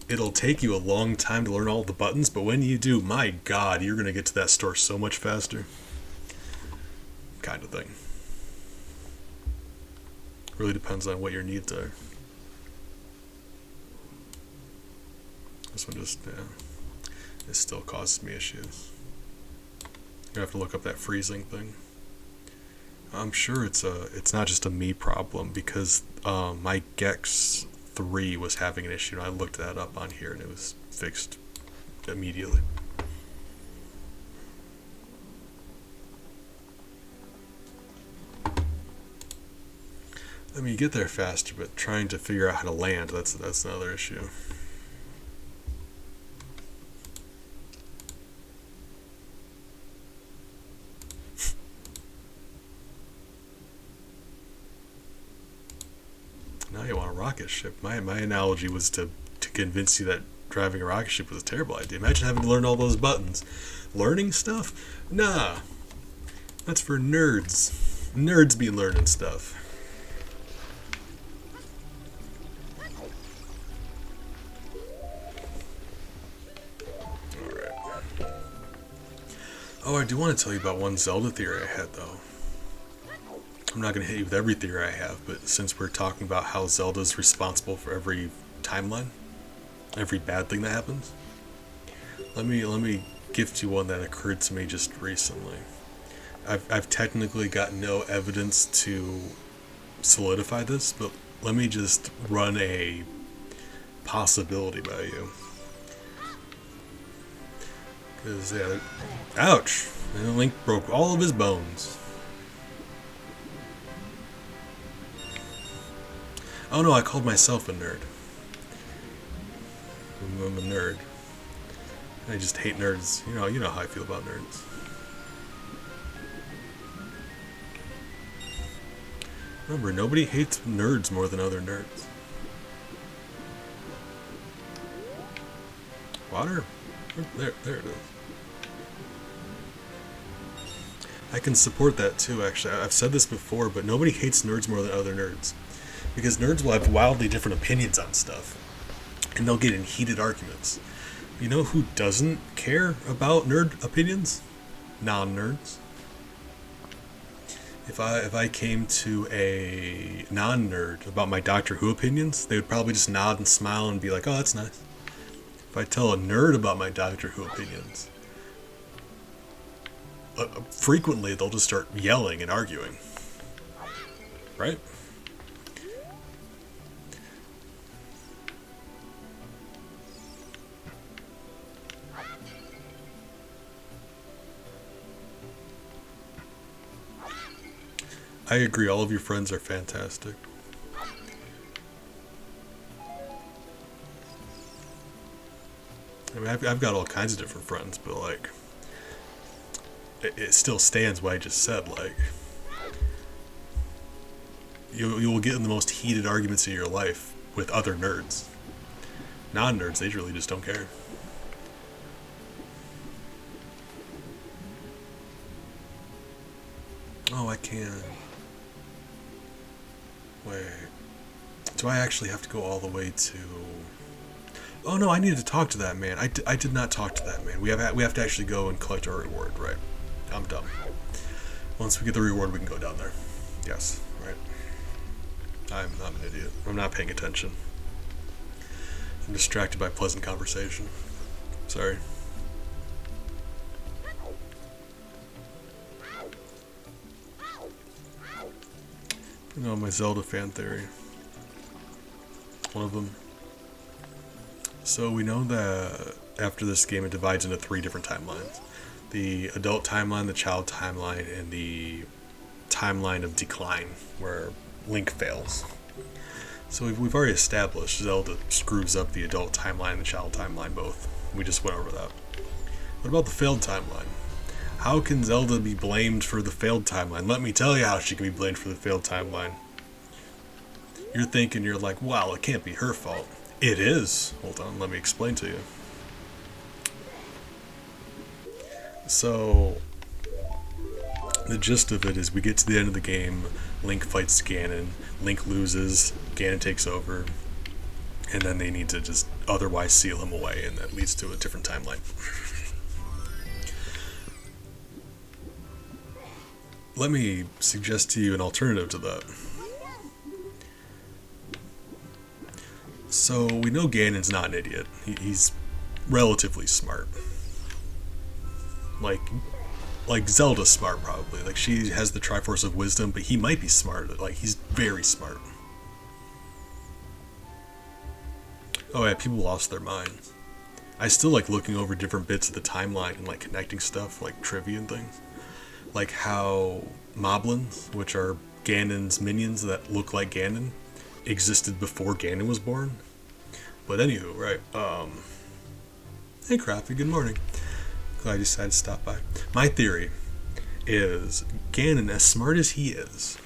It'll take you a long time to learn all the buttons, but when you do, my God, you're going to get to that store so much faster. Kind of thing. Really depends on what your needs are. This one just, it still causes me issues. I'm gonna have to look up that freezing thing. I'm sure it's not just a me problem, because my Gex 3 was having an issue, and I looked that up on here, and it was fixed immediately. I mean, you get there faster, but trying to figure out how to land, that's another issue. Now you want a rocket ship. My analogy was to convince you that driving a rocket ship was a terrible idea. Imagine having to learn all those buttons. Learning stuff? Nah. That's for nerds. Nerds be learning stuff. Alright. Oh, I do want to tell you about one Zelda theory I had, though. I'm not going to hit you with every theory I have, but since we're talking about how Zelda's responsible for every timeline, every bad thing that happens, let me gift you one that occurred to me just recently. I've technically got no evidence to solidify this, but let me just run a possibility by you. Because, yeah, ouch! And Link broke all of his bones. Oh no, I called myself a nerd. I'm a nerd. I just hate nerds. You know how I feel about nerds. Remember, nobody hates nerds more than other nerds. Water? There it is. I can support that too, actually. I've said this before, but nobody hates nerds more than other nerds. Because nerds will have wildly different opinions on stuff. And they'll get in heated arguments. You know who doesn't care about nerd opinions? Non-nerds. If I came to a non-nerd about my Doctor Who opinions, they would probably just nod and smile and be like, oh, that's nice. If I tell a nerd about my Doctor Who opinions, frequently they'll just start yelling and arguing. Right? I agree, all of your friends are fantastic. I mean, I've got all kinds of different friends, but like, it still stands what I just said. Like, you will get in the most heated arguments of your life with other nerds. Non-nerds, they really just don't care. Oh, I can. Wait. Do I actually have to go all the way to... Oh no, I needed to talk to that man. I did not talk to that man. We have to actually go and collect our reward, right? I'm dumb. Once we get the reward, we can go down there. Yes, right. I'm an idiot. I'm not paying attention. I'm distracted by pleasant conversation. Sorry. You know, my Zelda fan theory. One of them. So we know that after this game it divides into 3 different timelines. The adult timeline, the child timeline, and the timeline of decline, where Link fails. So we've already established Zelda screws up the adult timeline and the child timeline both. We just went over that. What about the failed timeline? How can Zelda be blamed for the failed timeline? Let me tell you how she can be blamed for the failed timeline. You're thinking, you're like, wow, it can't be her fault. It is. Hold on, let me explain to you. So, the gist of it is we get to the end of the game, Link fights Ganon, Link loses, Ganon takes over, and then they need to just otherwise seal him away, and that leads to a different timeline. Let me suggest to you an alternative to that. So, we know Ganon's not an idiot. He's relatively smart. Like Zelda's smart, probably. Like, she has the Triforce of Wisdom, but he might be smart. Like, he's very smart. Oh yeah, people lost their minds. I still like looking over different bits of the timeline and like connecting stuff, like trivia and things. Like how Moblins, which are Ganon's minions that look like Ganon, existed before Ganon was born. But anywho, right, hey Crappy, good morning. Glad you decided to stop by. My theory is Ganon, as smart as he is,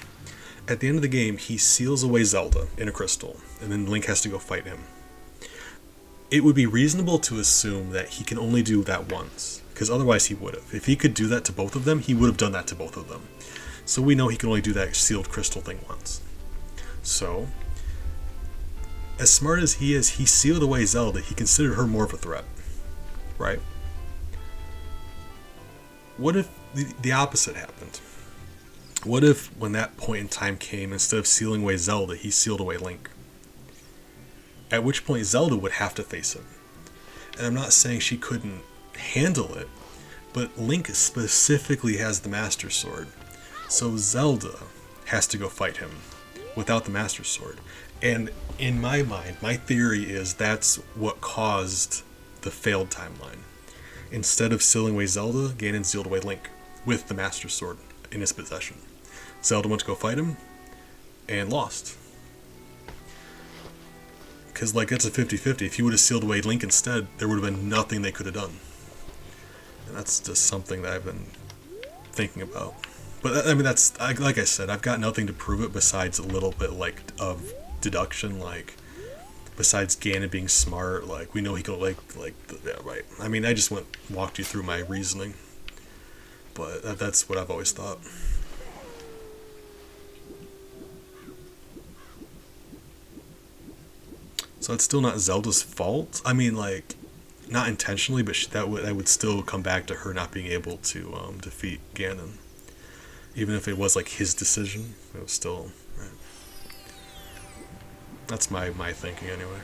at the end of the game, he seals away Zelda in a crystal, and then Link has to go fight him. It would be reasonable to assume that he can only do that once, because otherwise he would have. If he could do that to both of them, he would have done that to both of them. So we know he can only do that sealed crystal thing once. So, as smart as he is, he sealed away Zelda. He considered her more of a threat, right? What if the opposite happened? What if, when that point in time came, instead of sealing away Zelda, he sealed away Link? At which point Zelda would have to face him. And I'm not saying she couldn't handle it, but Link specifically has the Master Sword. So Zelda has to go fight him. without the Master Sword. And in my mind, my theory is that's what caused the failed timeline. Instead of sealing away Zelda, Ganon sealed away Link with the Master Sword in his possession. Zelda went to go fight him and lost. Because, like, that's a 50-50. If he would have sealed away Link instead, there would have been nothing they could have done. And that's just something that I've been thinking about. But, I mean, that's, like I said, I've got nothing to prove it besides a little bit, like, of deduction, like, besides Ganon being smart, like, we know he could, yeah, right. I mean, I just walked you through my reasoning. But that's what I've always thought. So it's still not Zelda's fault. I mean, like, not intentionally, but that would still come back to her not being able to defeat Ganon. Even if it was like his decision, it was still right. That's my thinking anyway.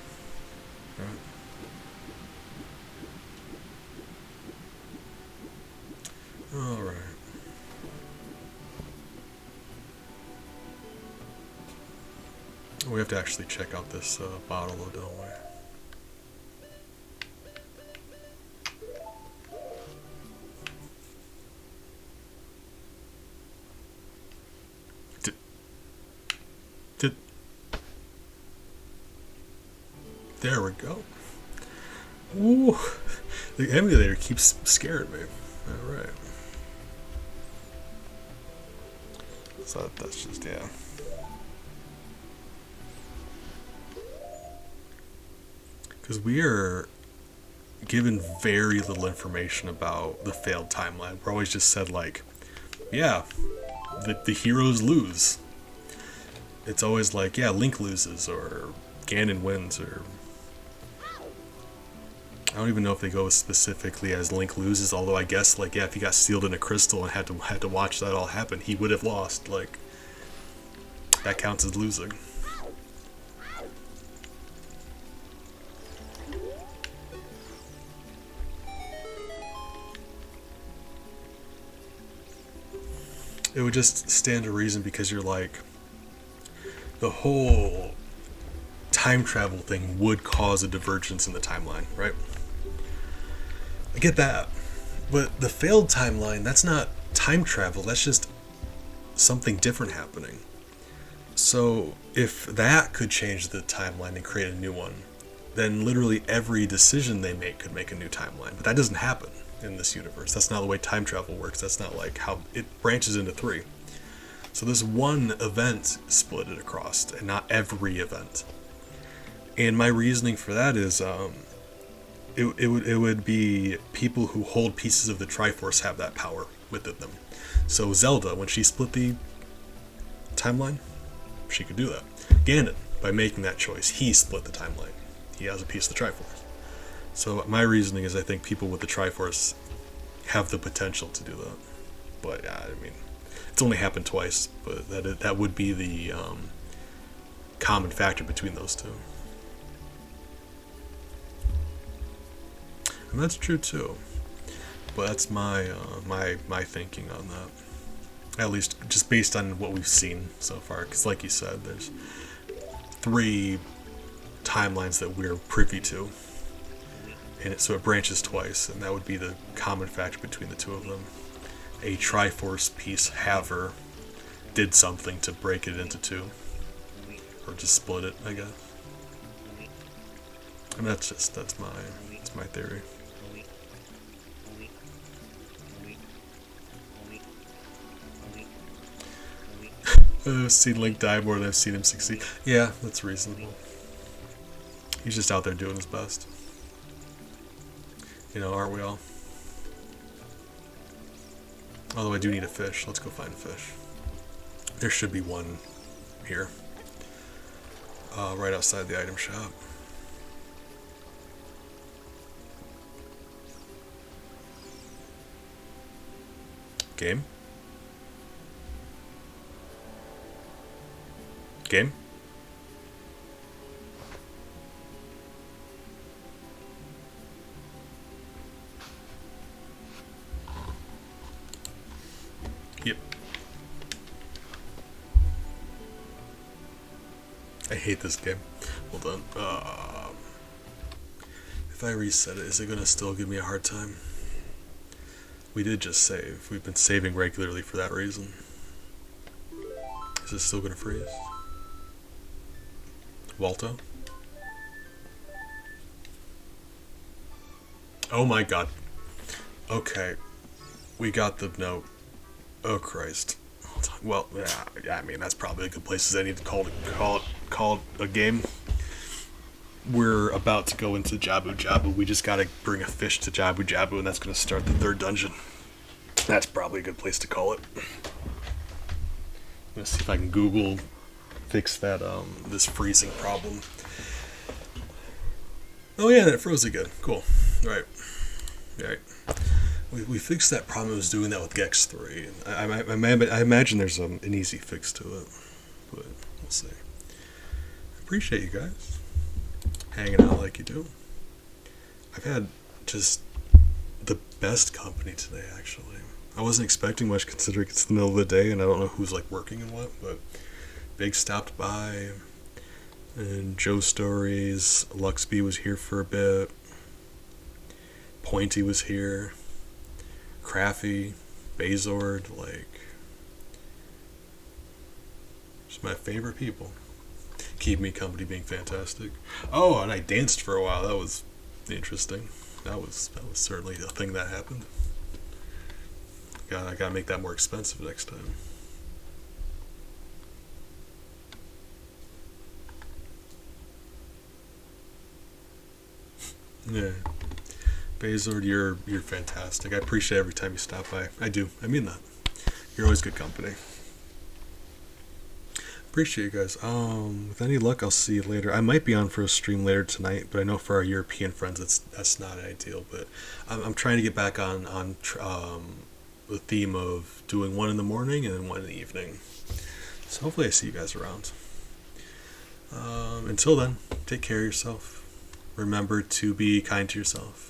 All right. We have to actually check out this bottle, though, don't we? There we go. Ooh, the emulator keeps scaring me. All right. So that's just, yeah. Because we are given very little information about the failed timeline. We're always just said, like, yeah, the heroes lose. It's always like, yeah, Link loses, or Ganon wins, or... I don't even know if they go specifically as Link loses, although I guess, like, yeah, if he got sealed in a crystal and had to watch that all happen, he would have lost. Like, that counts as losing. It would just stand to reason because you're like, the whole time travel thing would cause a divergence in the timeline, right? I get that. But the failed timeline, that's not time travel, that's just something different happening. So if that could change the timeline and create a new one, then literally every decision they make could make a new timeline. But that doesn't happen in this universe. That's not the way time travel works. That's not like how it branches into 3. So this one event split it across, and not every event. And my reasoning for that is, it would be people who hold pieces of the Triforce have that power within them. So Zelda, when she split the timeline, she could do that. Ganon, by making that choice, he split the timeline. He has a piece of the Triforce. So my reasoning is I think people with the Triforce have the potential to do that. But I mean, it's only happened twice, but that would be the common factor between those two. And that's true too. But that's my thinking on that. At least just based on what we've seen so far. Because like you said, there's 3 timelines that we're privy to. And so it branches twice, and that would be the common factor between the two of them. A Triforce piece haver did something to break it into 2. Or just split it, I guess. And that's my theory. I've seen Link die more than I've seen him succeed. Yeah, that's reasonable. He's just out there doing his best. You know, aren't we all? Although I do need a fish. Let's go find a fish. There should be one here. Right outside the item shop. Game? Game? Yep. I hate this game. Hold on. If I reset it, is it gonna still give me a hard time? We did just save. We've been saving regularly for that reason. Is it still gonna freeze? Walto? Oh my god. Okay. We got the note. Oh Christ. Well, yeah, I mean that's probably a good place as any to call it a game. We're about to go into Jabu Jabu. We just gotta bring a fish to Jabu Jabu, and that's gonna start the third dungeon. That's probably a good place to call it. Let's see if I can Google fix that this freezing problem. Oh yeah, that froze again. Cool. All right. We fixed that problem. I was doing that with Gex 3. I imagine there's an easy fix to it, but we'll see. I appreciate you guys hanging out like you do. I've had just the best company today, actually. I wasn't expecting much considering it's the middle of the day and I don't know who's like working and what, but Big stopped by and Joe Stories, Luxby was here for a bit, Pointy was here, Craffy, Bazord, like, just my favorite people. Keep me company being fantastic. Oh, and I danced for a while. That was interesting. That was certainly a thing that happened. I gotta make that more expensive next time. Yeah. Bazord, you're fantastic. I appreciate every time you stop by. I do. I mean that. You're always good company. Appreciate you guys. With any luck, I'll see you later. I might be on for a stream later tonight, but I know for our European friends, that's not ideal. But I'm trying to get back on the theme of doing one in the morning and then one in the evening. So hopefully I see you guys around. Until then, take care of yourself. Remember to be kind to yourself.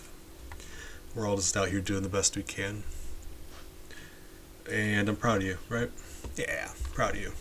We're all just out here doing the best we can. And I'm proud of you, right? Yeah, proud of you.